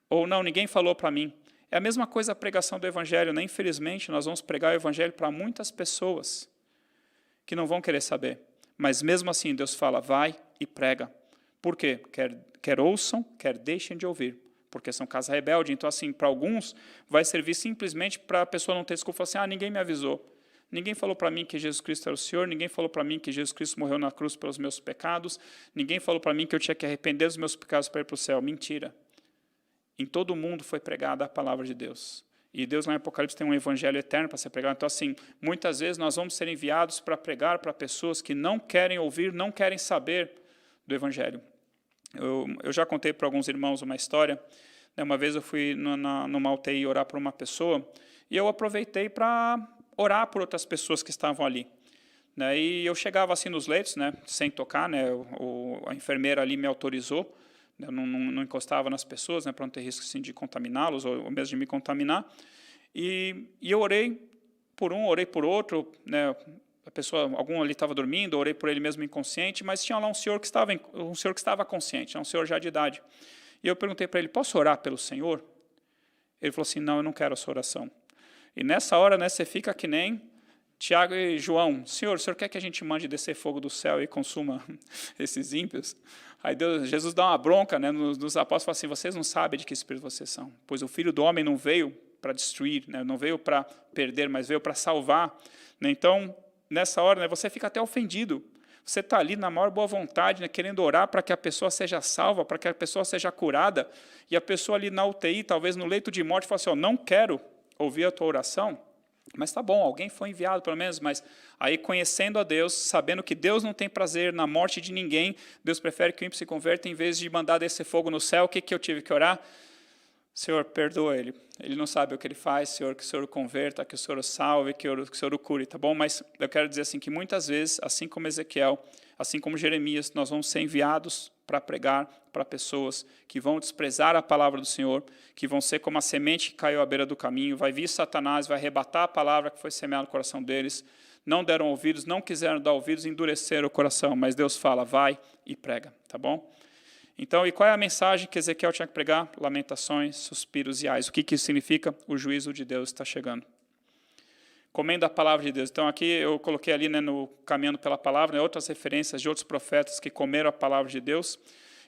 Speaker 2: ou não, ninguém falou para mim. É a mesma coisa a pregação do Evangelho, né? Infelizmente, nós vamos pregar o Evangelho para muitas pessoas que não vão querer saber. Mas mesmo assim, Deus fala, vai e prega. Por quê? Quer ouçam, quer deixem de ouvir. Porque são casa rebelde. Então, assim, para alguns, vai servir simplesmente para a pessoa não ter desculpa, assim, ninguém me avisou. Ninguém falou para mim que Jesus Cristo era o Senhor, ninguém falou para mim que Jesus Cristo morreu na cruz pelos meus pecados, ninguém falou para mim que eu tinha que arrepender dos meus pecados para ir para o céu. Mentira. Em todo o mundo foi pregada a palavra de Deus. E Deus lá em Apocalipse tem um evangelho eterno para ser pregado. Então, assim, muitas vezes nós vamos ser enviados para pregar para pessoas que não querem ouvir, não querem saber do evangelho. Eu já contei para alguns irmãos uma história. Uma vez eu fui numa UTI orar por uma pessoa e eu aproveitei para orar por outras pessoas que estavam ali. E eu chegava assim nos leitos, sem tocar, a enfermeira ali me autorizou, eu não encostava nas pessoas, para não ter risco assim, de contaminá-los ou mesmo de me contaminar. E eu orei por um, orei por outro, a pessoa, algum ali estava dormindo, orei por ele mesmo inconsciente, mas tinha lá um senhor que estava consciente, um senhor já de idade. E eu perguntei para ele, posso orar pelo Senhor? Ele falou assim, não, eu não quero a sua oração. E nessa hora, você fica que nem Tiago e João. Senhor, o Senhor quer que a gente mande descer fogo do céu e consuma esses ímpios? Aí Jesus dá uma bronca nos apóstolos e fala assim, vocês não sabem de que espírito vocês são. Pois o Filho do Homem não veio para destruir, não veio para perder, mas veio para salvar. Então, nessa hora, você fica até ofendido. Você está ali na maior boa vontade, querendo orar para que a pessoa seja salva, para que a pessoa seja curada, e a pessoa ali na UTI, talvez no leito de morte, fala assim, não quero ouvir a tua oração. Mas tá bom, alguém foi enviado pelo menos, mas aí conhecendo a Deus, sabendo que Deus não tem prazer na morte de ninguém, Deus prefere que o ímpio se converta em vez de mandar descer fogo no céu. O que eu tive que orar? Senhor, perdoa ele. Ele não sabe o que ele faz, Senhor, que o Senhor o converta, que o Senhor o salve, que o Senhor o cure, tá bom? Mas eu quero dizer assim, que muitas vezes, assim como Ezequiel, assim como Jeremias, nós vamos ser enviados para pregar para pessoas que vão desprezar a palavra do Senhor, que vão ser como a semente que caiu à beira do caminho, vai vir Satanás, vai arrebatar a palavra que foi semeada no coração deles, não deram ouvidos, não quiseram dar ouvidos, endureceram o coração, mas Deus fala, vai e prega, tá bom? Então, e qual é a mensagem que Ezequiel tinha que pregar? Lamentações, suspiros e ais. O que isso significa? O juízo de Deus está chegando. Comendo a palavra de Deus. Então, aqui eu coloquei ali, né, no Caminhando pela Palavra, né, outras referências de outros profetas que comeram a palavra de Deus.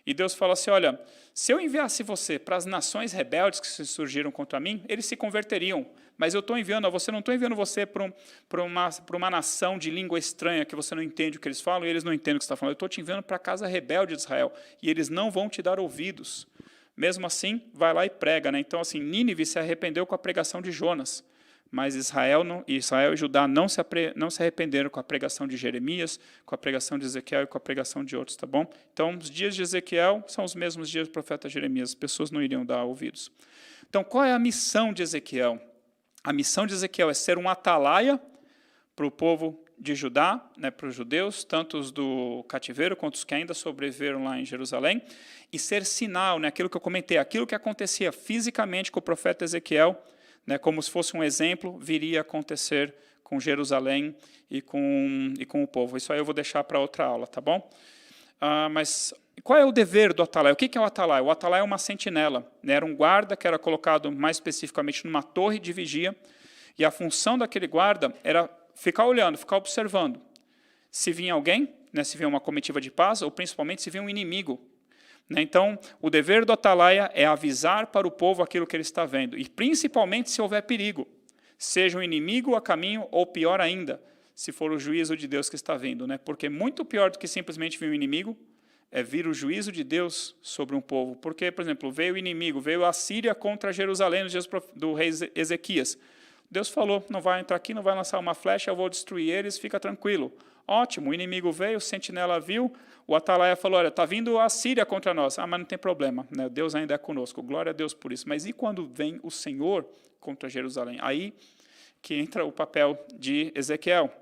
Speaker 2: E Deus fala assim, olha, se eu enviasse você para as nações rebeldes que surgiram contra mim, eles se converteriam. Mas eu estou enviando a você, não estou enviando você para uma nação de língua estranha, que você não entende o que eles falam, e eles não entendem o que você está falando. Eu estou te enviando para a casa rebelde de Israel, e eles não vão te dar ouvidos. Mesmo assim, vai lá e prega, né? Então, assim, Nínive se arrependeu com a pregação de Jonas. Mas Israel e Judá não se arrependeram com a pregação de Jeremias, com a pregação de Ezequiel e com a pregação de outros, tá bom? Então, os dias de Ezequiel são os mesmos dias do profeta Jeremias, as pessoas não iriam dar ouvidos. Então, qual é a missão de Ezequiel? A missão de Ezequiel é ser um atalaia para o povo de Judá, né, para os judeus, tanto os do cativeiro quanto os que ainda sobreviveram lá em Jerusalém, e ser sinal, né, aquilo que eu comentei, aquilo que acontecia fisicamente com o profeta Ezequiel, né, como se fosse um exemplo, viria a acontecer com Jerusalém e com o povo. Isso aí eu vou deixar para outra aula, tá bom? Mas qual é o dever do atalaia? O que é o atalaia? O atalaia é uma sentinela, né? Era um guarda que era colocado mais especificamente numa torre de vigia, e a função daquele guarda era ficar olhando, ficar observando. Se vinha alguém, né, se vinha uma comitiva de paz, ou principalmente se vinha um inimigo. Então, o dever do atalaia é avisar para o povo aquilo que ele está vendo, e principalmente se houver perigo, seja um inimigo a caminho, ou pior ainda, se for o juízo de Deus que está vindo, né? Porque muito pior do que simplesmente vir um inimigo, é vir o juízo de Deus sobre um povo. Porque, por exemplo, veio o inimigo, veio a Síria contra Jerusalém nos dias do rei Ezequias. Deus falou, não vai entrar aqui, não vai lançar uma flecha, eu vou destruir eles, fica tranquilo. Ótimo, o inimigo veio, o sentinela viu, o atalaia falou, olha, está vindo a Síria contra nós. Mas não tem problema, né? Deus ainda é conosco, glória a Deus por isso. Mas e quando vem o Senhor contra Jerusalém? Aí que entra o papel de Ezequiel.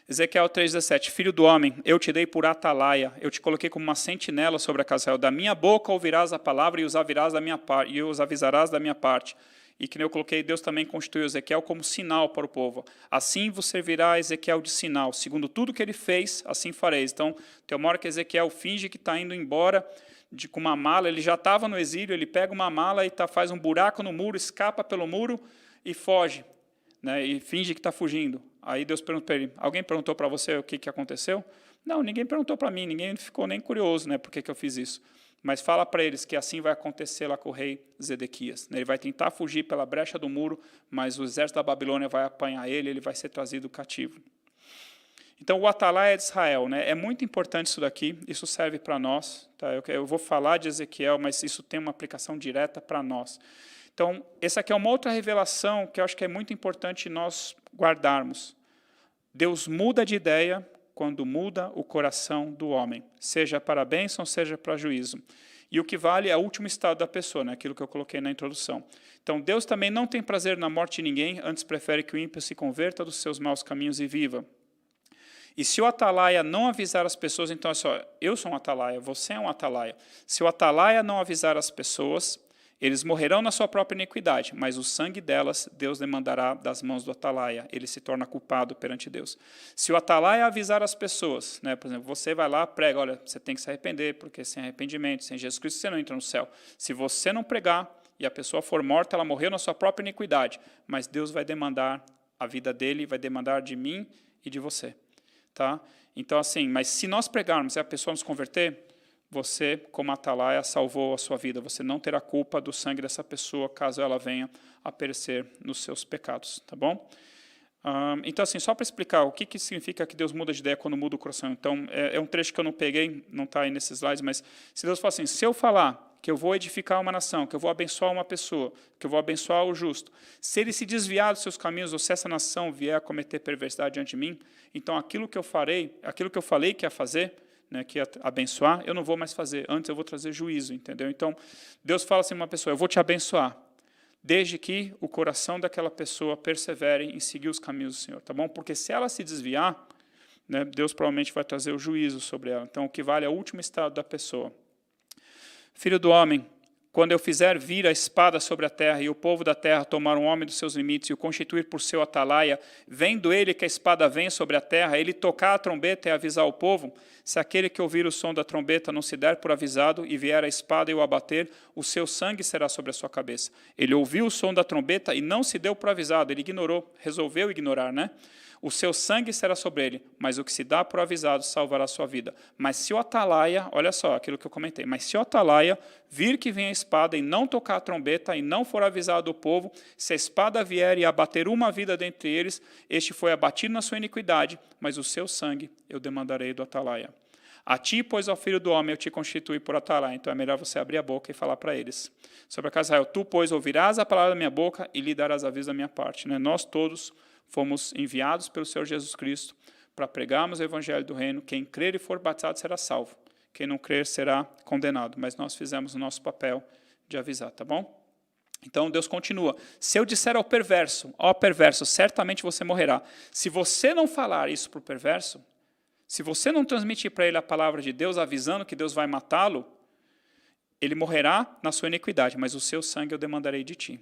Speaker 2: Ezequiel 3,17, filho do homem, eu te dei por atalaia, eu te coloquei como uma sentinela sobre a casa de Israel. Da minha boca ouvirás a palavra e os avisarás da minha parte. E que nem eu coloquei, Deus também constituiu Ezequiel como sinal para o povo. Assim vos servirá Ezequiel de sinal. Segundo tudo que ele fez, assim fareis. Então, tem uma hora que Ezequiel finge que está indo embora com uma mala. Ele já estava no exílio, ele pega uma mala e faz um buraco no muro, escapa pelo muro e foge. Né, e finge que está fugindo. Aí Deus pergunta para ele, alguém perguntou para você o que aconteceu? Não, ninguém perguntou para mim, ninguém ficou nem curioso, né, por que eu fiz isso. Mas fala para eles que assim vai acontecer lá com o rei Zedequias. Ele vai tentar fugir pela brecha do muro, mas o exército da Babilônia vai apanhar ele vai ser trazido cativo. Então, o atalaia de Israel, né? É muito importante isso daqui, isso serve para nós. Tá? Eu vou falar de Ezequiel, mas isso tem uma aplicação direta para nós. Então, essa aqui é uma outra revelação que eu acho que é muito importante nós guardarmos. Deus muda de ideia quando muda o coração do homem, seja para bênção, seja para juízo. E o que vale é o último estado da pessoa, né? Aquilo que eu coloquei na introdução. Então, Deus também não tem prazer na morte de ninguém, antes prefere que o ímpio se converta dos seus maus caminhos e viva. E se o atalaia não avisar as pessoas, então é só, eu sou um atalaia, você é um atalaia. Se o atalaia não avisar as pessoas, eles morrerão na sua própria iniquidade, mas o sangue delas Deus demandará das mãos do atalaia. Ele se torna culpado perante Deus. Se o atalaia avisar as pessoas, né, por exemplo, você vai lá, prega, olha, você tem que se arrepender, porque sem arrependimento, sem Jesus Cristo, você não entra no céu. Se você não pregar e a pessoa for morta, ela morreu na sua própria iniquidade, mas Deus vai demandar a vida dele, vai demandar de mim e de você. Tá? Então, assim, mas se nós pregarmos e a pessoa nos converter, você, como atalaia, salvou a sua vida. Você não terá culpa do sangue dessa pessoa, caso ela venha a perecer nos seus pecados. Tá bom? Então, assim, só para explicar o que significa que Deus muda de ideia quando muda o coração. Então, é um trecho que eu não peguei, não está aí nesses slides, mas se Deus fala assim, se eu falar que eu vou edificar uma nação, que eu vou abençoar uma pessoa, que eu vou abençoar o justo, se ele se desviar dos seus caminhos, ou se essa nação vier a cometer perversidade diante de mim, então aquilo que eu falei que ia fazer, né, que ia abençoar, eu não vou mais fazer, antes eu vou trazer juízo, entendeu? Então, Deus fala assim para uma pessoa, eu vou te abençoar, desde que o coração daquela pessoa persevere em seguir os caminhos do Senhor, tá bom? Porque se ela se desviar, né, Deus provavelmente vai trazer o juízo sobre ela. Então, o que vale é o último estado da pessoa. Filho do homem, quando eu fizer vir a espada sobre a terra, e o povo da terra tomar um homem dos seus limites e o constituir por seu atalaia, vendo ele que a espada vem sobre a terra, ele tocar a trombeta e avisar o povo, se aquele que ouvir o som da trombeta não se der por avisado, e vier a espada e o abater, o seu sangue será sobre a sua cabeça. Ele ouviu o som da trombeta e não se deu por avisado, ele ignorou, resolveu ignorar, né? O seu sangue será sobre ele, mas o que se dá por avisado salvará a sua vida. Mas se o atalaia, olha só aquilo que eu comentei, mas se o atalaia vir que vem a espada e não tocar a trombeta e não for avisado o povo, se a espada vier e abater uma vida dentre eles, este foi abatido na sua iniquidade, mas o seu sangue eu demandarei do atalaia. A ti, pois, ao filho do homem, eu te constituí por atalaia. Então é melhor você abrir a boca e falar para eles. Sobre a casa de Israel, tu, pois, ouvirás a palavra da minha boca e lhe darás aviso da minha parte. Né? Nós todos fomos enviados pelo Senhor Jesus Cristo para pregarmos o evangelho do reino. Quem crer e for batizado será salvo. Quem não crer será condenado. Mas nós fizemos o nosso papel de avisar, tá bom? Então Deus continua. Se eu disser ao perverso, ó perverso, certamente você morrerá. Se você não falar isso para o perverso, se você não transmitir para ele a palavra de Deus, avisando que Deus vai matá-lo, ele morrerá na sua iniquidade, mas o seu sangue eu demandarei de ti.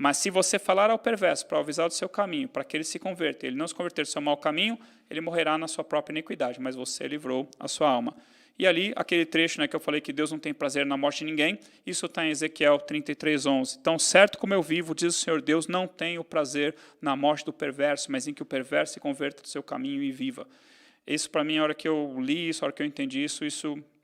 Speaker 2: Mas se você falar ao perverso para avisar do seu caminho, para que ele se converta, ele não se converter do seu mau caminho, ele morrerá na sua própria iniquidade, mas você livrou a sua alma. E ali, aquele trecho, né, que eu falei que Deus não tem prazer na morte de ninguém, isso está em Ezequiel 33:11. Tão certo como eu vivo, diz o Senhor Deus, não tenho prazer na morte do perverso, mas em que o perverso se converta do seu caminho e viva. Isso, para mim, a hora que eu li isso, a hora que eu entendi isso,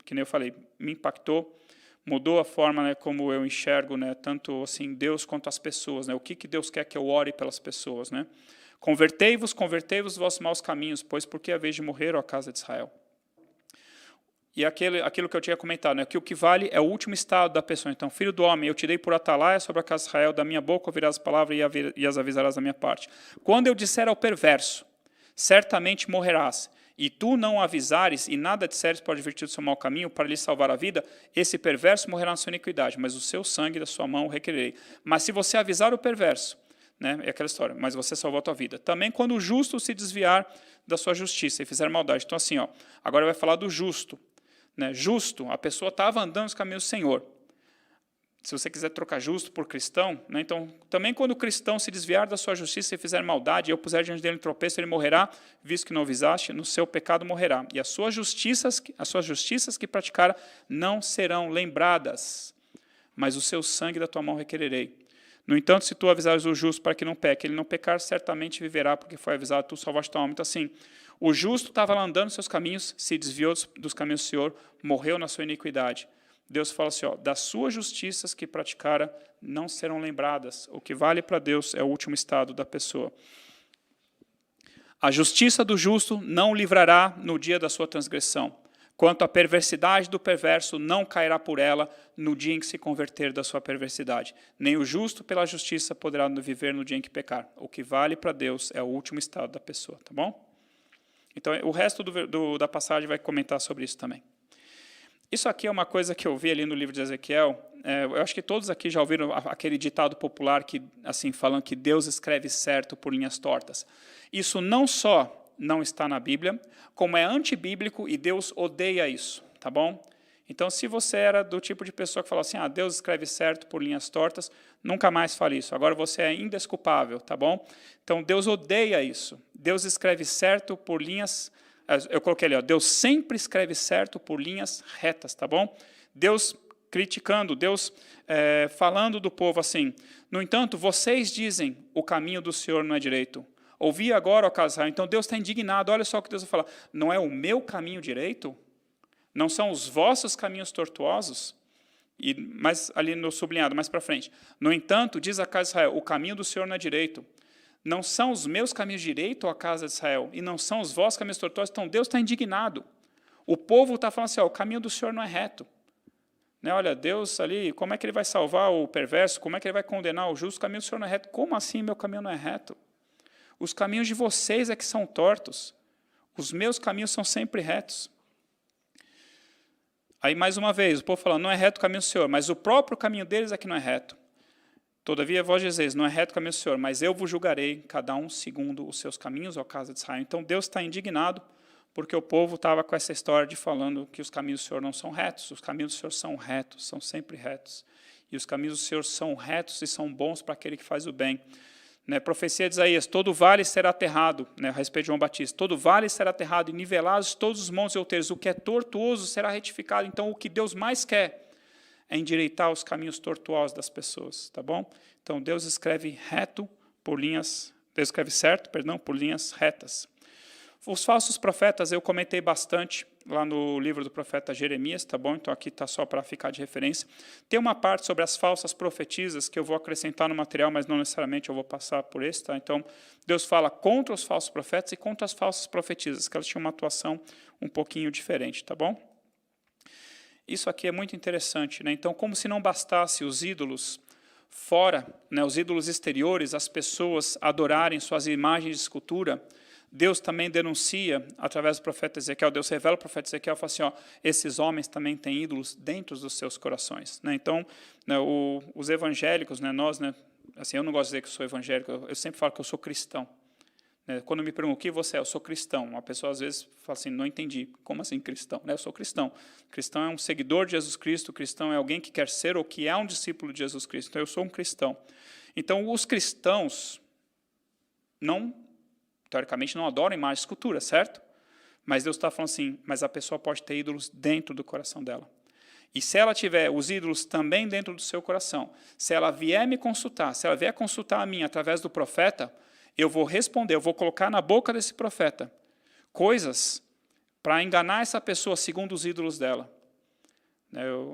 Speaker 2: que nem eu falei, me impactou, mudou a forma, né, como eu enxergo, né, tanto assim Deus quanto as pessoas, né, o que Deus quer que eu ore pelas pessoas, né? Convertei-vos dos vossos maus caminhos, pois por que a vez de morrer, ó casa de Israel? E aquilo que eu tinha comentado, né, que o que vale é o último estado da pessoa. Então, filho do homem, eu te dei por atalaia sobre a casa de Israel, da minha boca ouvirás as palavras e as avisarás da minha parte. Quando eu disser ao perverso, certamente morrerás, e tu não avisares e nada disseres para advertir do seu mau caminho, para lhe salvar a vida, esse perverso morrerá na sua iniquidade, mas o seu sangue da sua mão o requererei. Mas se você avisar o perverso, né, é aquela história, mas você salvou a tua vida. Também quando o justo se desviar da sua justiça e fizer maldade. Então assim, ó, agora vai falar do justo. Né, justo, a pessoa estava andando nos caminhos do Senhor. Se você quiser trocar justo por cristão, né, então, também quando o cristão se desviar da sua justiça e fizer maldade, e eu puser diante dele um tropeço, ele morrerá, visto que não avisaste, no seu pecado morrerá. E as suas justiças que praticara não serão lembradas, mas o seu sangue da tua mão requererei. No entanto, se tu avisares o justo para que não peque, ele não pecar, certamente viverá, porque foi avisado, tu salvaste tua alma. Então, assim, o justo estava lá andando nos seus caminhos, se desviou dos caminhos do Senhor, morreu na sua iniquidade. Deus fala assim, ó, das suas justiças que praticara não serão lembradas. O que vale para Deus é o último estado da pessoa. A justiça do justo não o livrará no dia da sua transgressão. Quanto à perversidade do perverso, não cairá por ela no dia em que se converter da sua perversidade. Nem o justo pela justiça poderá viver no dia em que pecar. O que vale para Deus é o último estado da pessoa, tá bom? Então, o resto da passagem vai comentar sobre isso também. Isso aqui é uma coisa que eu vi ali no livro de Ezequiel. Eu acho que todos aqui já ouviram aquele ditado popular que, assim, falando que Deus escreve certo por linhas tortas. Isso não só não está na Bíblia, como é antibíblico e Deus odeia isso, tá bom? Então, se você era do tipo de pessoa que fala assim, Deus escreve certo por linhas tortas, nunca mais fale isso. Agora você é indesculpável, tá bom? Então, Deus odeia isso. Deus escreve certo por linhas... Eu coloquei ali, ó, Deus sempre escreve certo por linhas retas, tá bom? Deus criticando, Deus falando do povo assim, no entanto, vocês dizem, o caminho do Senhor não é direito. Ouvi agora, ó casa de Israel. Então Deus está indignado, olha só o que Deus vai falar. Não é o meu caminho direito? Não são os vossos caminhos tortuosos? Mas ali no sublinhado, mais para frente. No entanto, diz a casa de Israel, o caminho do Senhor não é direito. Não são os meus caminhos direito, ó casa de Israel, e não são os vossos caminhos tortuosos. Então Deus está indignado. O povo está falando assim, o caminho do Senhor não é reto. né? Olha, Deus ali, como é que ele vai salvar o perverso? Como é que ele vai condenar o justo? O caminho do Senhor não é reto. Como assim meu caminho não é reto? Os caminhos de vocês é que são tortos. Os meus caminhos são sempre retos. Aí, mais uma vez, o povo fala, não é reto o caminho do Senhor, mas o próprio caminho deles é que não é reto. Todavia, vós dizeis, não é reto o caminho do Senhor, mas eu vos julgarei, cada um segundo os seus caminhos, ó casa de Israel. Então, Deus está indignado, porque o povo estava com essa história de falando que os caminhos do Senhor não são retos. Os caminhos do Senhor são retos, são sempre retos. E os caminhos do Senhor são retos e são bons para aquele que faz o bem. Né, profecia de Isaías, todo vale será aterrado, né, a respeito de João Batista, todo vale será aterrado e nivelados todos os montes e outeiros, o que é tortuoso será retificado. Então, o que Deus mais quer é endireitar os caminhos tortuosos das pessoas, tá bom? Então, Deus escreve reto por linhas, Deus escreve certo, perdão, por linhas retas. Os falsos profetas eu comentei bastante lá no livro do profeta Jeremias, tá bom? Então aqui está só para ficar de referência. Tem uma parte sobre as falsas profetisas que eu vou acrescentar no material, mas não necessariamente eu vou passar por esse, tá? Então Deus fala contra os falsos profetas e contra as falsas profetisas, que elas tinham uma atuação um pouquinho diferente, tá bom? Isso aqui é muito interessante, né? Então, como se não bastasse os ídolos fora, né, os ídolos exteriores, as pessoas adorarem suas imagens de escultura, Deus também denuncia, através do profeta Ezequiel, Deus revela ao profeta Ezequiel e fala assim, ó, esses homens também têm ídolos dentro dos seus corações. Né? Então, né, os evangélicos, né, nós, né, assim, eu não gosto de dizer que eu sou evangélico, eu sempre falo que eu sou cristão. Né? Quando me perguntam o que você é, eu sou cristão. Uma pessoa às vezes fala assim, não entendi, como assim cristão? Né? Eu sou cristão. Cristão é um seguidor de Jesus Cristo, cristão é alguém que quer ser ou que é um discípulo de Jesus Cristo. Então, eu sou um cristão. Então, os cristãos teoricamente não adoram imagem de escultura, certo? Mas Deus está falando assim, mas a pessoa pode ter ídolos dentro do coração dela. E se ela tiver os ídolos também dentro do seu coração, se ela vier me consultar, se ela vier consultar a mim através do profeta, eu vou responder, eu vou colocar na boca desse profeta coisas para enganar essa pessoa segundo os ídolos dela.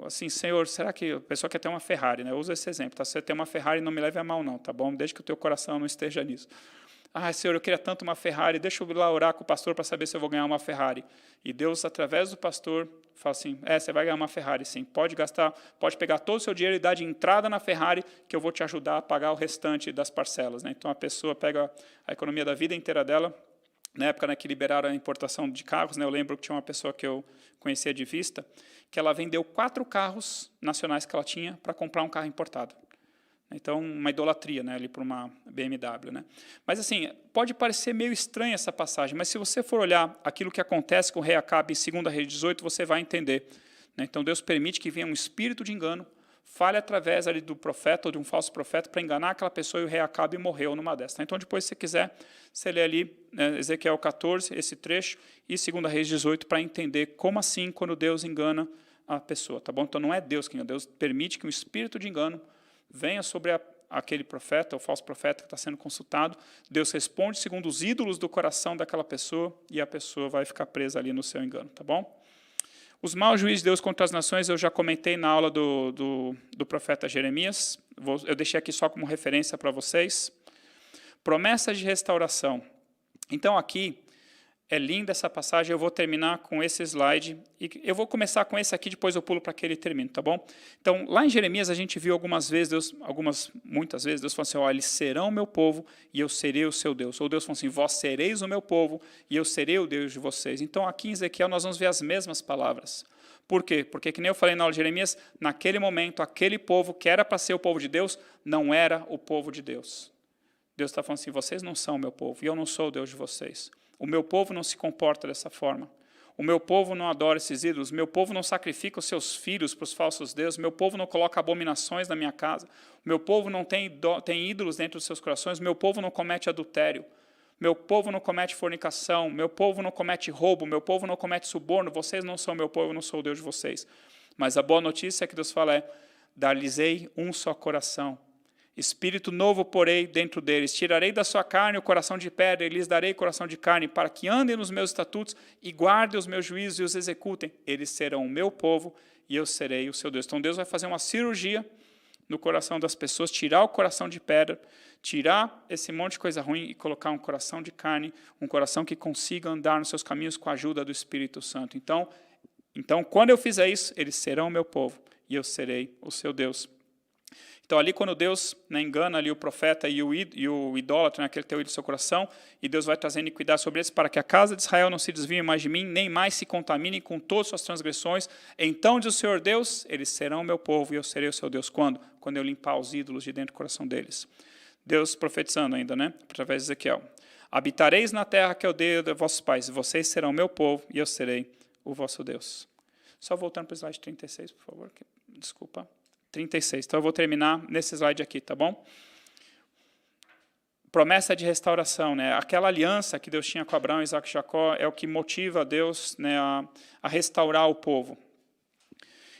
Speaker 2: Assim, Senhor, será que a pessoa quer ter uma Ferrari? Né? Eu uso esse exemplo, tá? Se você tem uma Ferrari, não me leve a mal não, tá bom? Desde que o teu coração não esteja nisso. Ah, Senhor, eu queria tanto uma Ferrari, deixa eu ir lá orar com o pastor para saber se eu vou ganhar uma Ferrari. E Deus, através do pastor, fala assim, você vai ganhar uma Ferrari, sim. Pode gastar, pode pegar todo o seu dinheiro e dar de entrada na Ferrari, que eu vou te ajudar a pagar o restante das parcelas. Né? Então, a pessoa pega a economia da vida inteira dela. Na época, né, que liberaram a importação de carros, né, eu lembro que tinha uma pessoa que eu conhecia de vista, que ela vendeu 4 carros nacionais que ela tinha para comprar um carro importado. Então, uma idolatria, né, ali para uma BMW. Né? Mas, assim, pode parecer meio estranha essa passagem, mas se você for olhar aquilo que acontece com o rei Acabe em 2 Reis 18, você vai entender. Né? Então, Deus permite que venha um espírito de engano, fale através ali do profeta ou de um falso profeta para enganar aquela pessoa e o rei Acabe morreu numa dessas. Então, depois, se você quiser, você lê ali, né, Ezequiel 14, esse trecho, e 2 Reis 18, para entender como assim, quando Deus engana a pessoa. Tá bom? Então, não é Deus que engana, Deus permite que um espírito de engano venha sobre aquele profeta, o falso profeta que está sendo consultado, Deus responde segundo os ídolos do coração daquela pessoa e a pessoa vai ficar presa ali no seu engano, tá bom? Os maus juízes de Deus contra as nações eu já comentei na aula do profeta Jeremias, eu deixei aqui só como referência para vocês. Promessas de restauração. Então aqui, é linda essa passagem, eu vou terminar com esse slide, e eu vou começar com esse aqui, depois eu pulo para que ele termine, tá bom? Então, lá em Jeremias, a gente viu muitas vezes, Deus falou assim, ó, eles serão o meu povo, e eu serei o seu Deus. Ou Deus falou assim, vós sereis o meu povo, e eu serei o Deus de vocês. Então, aqui em Ezequiel, nós vamos ver as mesmas palavras. Por quê? Porque, que nem eu falei na aula de Jeremias, naquele momento, aquele povo que era para ser o povo de Deus, não era o povo de Deus. Deus está falando assim, vocês não são o meu povo, e eu não sou o Deus de vocês. O meu povo não se comporta dessa forma. O meu povo não adora esses ídolos. O meu povo não sacrifica os seus filhos para os falsos deuses. O meu povo não coloca abominações na minha casa. O meu povo não tem ídolos dentro dos seus corações. O meu povo não comete adultério. O meu povo não comete fornicação. O meu povo não comete roubo. O meu povo não comete suborno. Vocês não são meu povo, eu não sou o Deus de vocês. Mas a boa notícia que Deus fala é, dar-lhes-ei um só coração. Espírito novo porei dentro deles, tirarei da sua carne o coração de pedra e lhes darei coração de carne, para que andem nos meus estatutos e guardem os meus juízos e os executem. Eles serão o meu povo e eu serei o seu Deus. Então Deus vai fazer uma cirurgia no coração das pessoas, tirar o coração de pedra, tirar esse monte de coisa ruim e colocar um coração de carne, um coração que consiga andar nos seus caminhos com a ajuda do Espírito Santo. Então, quando eu fizer isso, eles serão o meu povo e eu serei o seu Deus. Então, ali quando Deus, né, engana ali o profeta e o idólatra, né, aquele teu ídolo do seu coração, e Deus vai trazer iniquidade sobre eles, para que a casa de Israel não se desvie mais de mim, nem mais se contamine com todas as suas transgressões. Então, diz o Senhor Deus, eles serão meu povo, e eu serei o seu Deus. Quando? Quando eu limpar os ídolos de dentro do coração deles. Deus profetizando ainda, né, através de Ezequiel. Habitareis na terra que eu dei a vossos pais, e vocês serão meu povo, e eu serei o vosso Deus. Só voltando para o slide 36, por favor. Desculpa. 36. Então, eu vou terminar nesse slide aqui, tá bom? Promessa de restauração, né? Aquela aliança que Deus tinha com Abraão, Isaac e Jacó é o que motiva Deus, né, a restaurar o povo.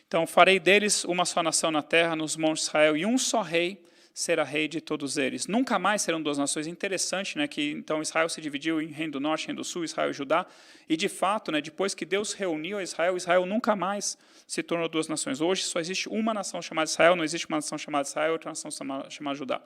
Speaker 2: Então, farei deles uma só nação na terra, nos montes de Israel, e um só rei será rei de todos eles. Nunca mais serão duas nações. Interessante, né, que então Israel se dividiu em reino do norte, reino do sul, Israel e Judá, e de fato, né, depois que Deus reuniu a Israel, Israel nunca mais se tornou duas nações. Hoje só existe uma nação chamada Israel, não existe uma nação chamada Israel e outra nação chamada Judá.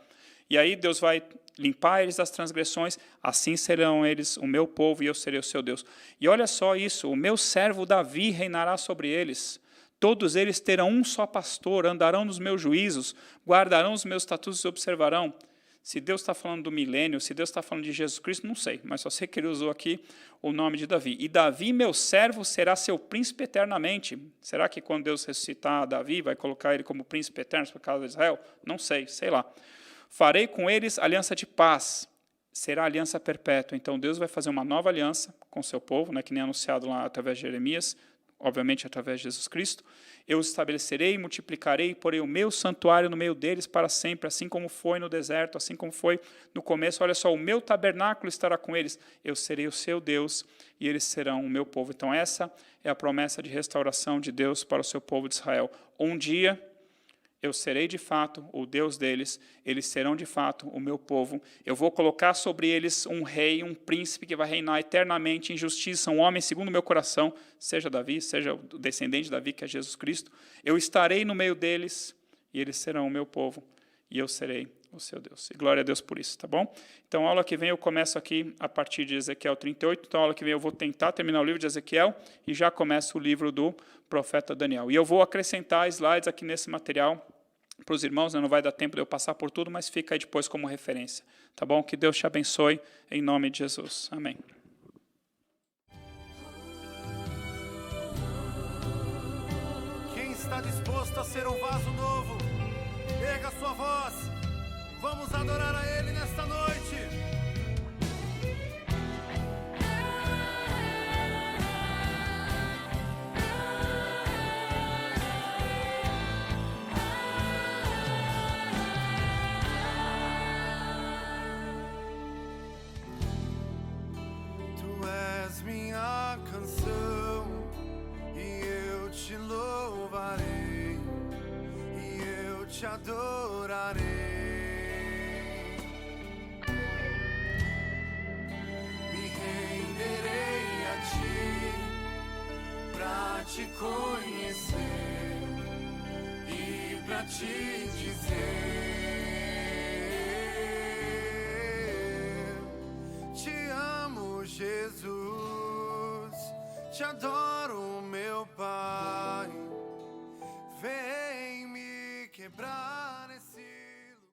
Speaker 2: E aí Deus vai limpar eles das transgressões, assim serão eles o meu povo e eu serei o seu Deus. E olha só isso, o meu servo Davi reinará sobre eles. Todos eles terão um só pastor, andarão nos meus juízos, guardarão os meus estatutos e observarão. Se Deus está falando do milênio, se Deus está falando de Jesus Cristo, não sei, mas só sei que ele usou aqui o nome de Davi. E Davi, meu servo, será seu príncipe eternamente. Será que quando Deus ressuscitar Davi, vai colocar ele como príncipe eterno para a casa de Israel? Não sei, sei lá. Farei com eles aliança de paz, será aliança perpétua. Então Deus vai fazer uma nova aliança com o seu povo, né, que nem anunciado lá através de Jeremias, obviamente através de Jesus Cristo. Eu os estabelecerei e multiplicarei e porei o meu santuário no meio deles para sempre, assim como foi no deserto, assim como foi no começo. Olha só, o meu tabernáculo estará com eles, eu serei o seu Deus e eles serão o meu povo. Então essa é a promessa de restauração de Deus para o seu povo de Israel. Um dia eu serei de fato o Deus deles, eles serão de fato o meu povo. Eu vou colocar sobre eles um rei, um príncipe que vai reinar eternamente em justiça, um homem segundo o meu coração, seja Davi, seja o descendente de Davi, que é Jesus Cristo. Eu estarei no meio deles e eles serão o meu povo e eu serei o seu Deus. E glória a Deus por isso, tá bom? Então, a aula que vem eu começo aqui a partir de Ezequiel 38. Então, a aula que vem eu vou tentar terminar o livro de Ezequiel e já começo o livro do profeta Daniel. E eu vou acrescentar slides aqui nesse material para os irmãos, né? Não vai dar tempo de eu passar por tudo, mas fica aí depois como referência, tá bom? Que Deus te abençoe, em nome de Jesus. Amém.
Speaker 3: Quem está disposto a ser um vaso novo, erga sua voz, vamos adorar a Ele nesta noite. Minha canção e eu te louvarei e eu te adorarei. Me renderei a ti pra te conhecer e pra te dizer: te amo, Jesus. Te adoro.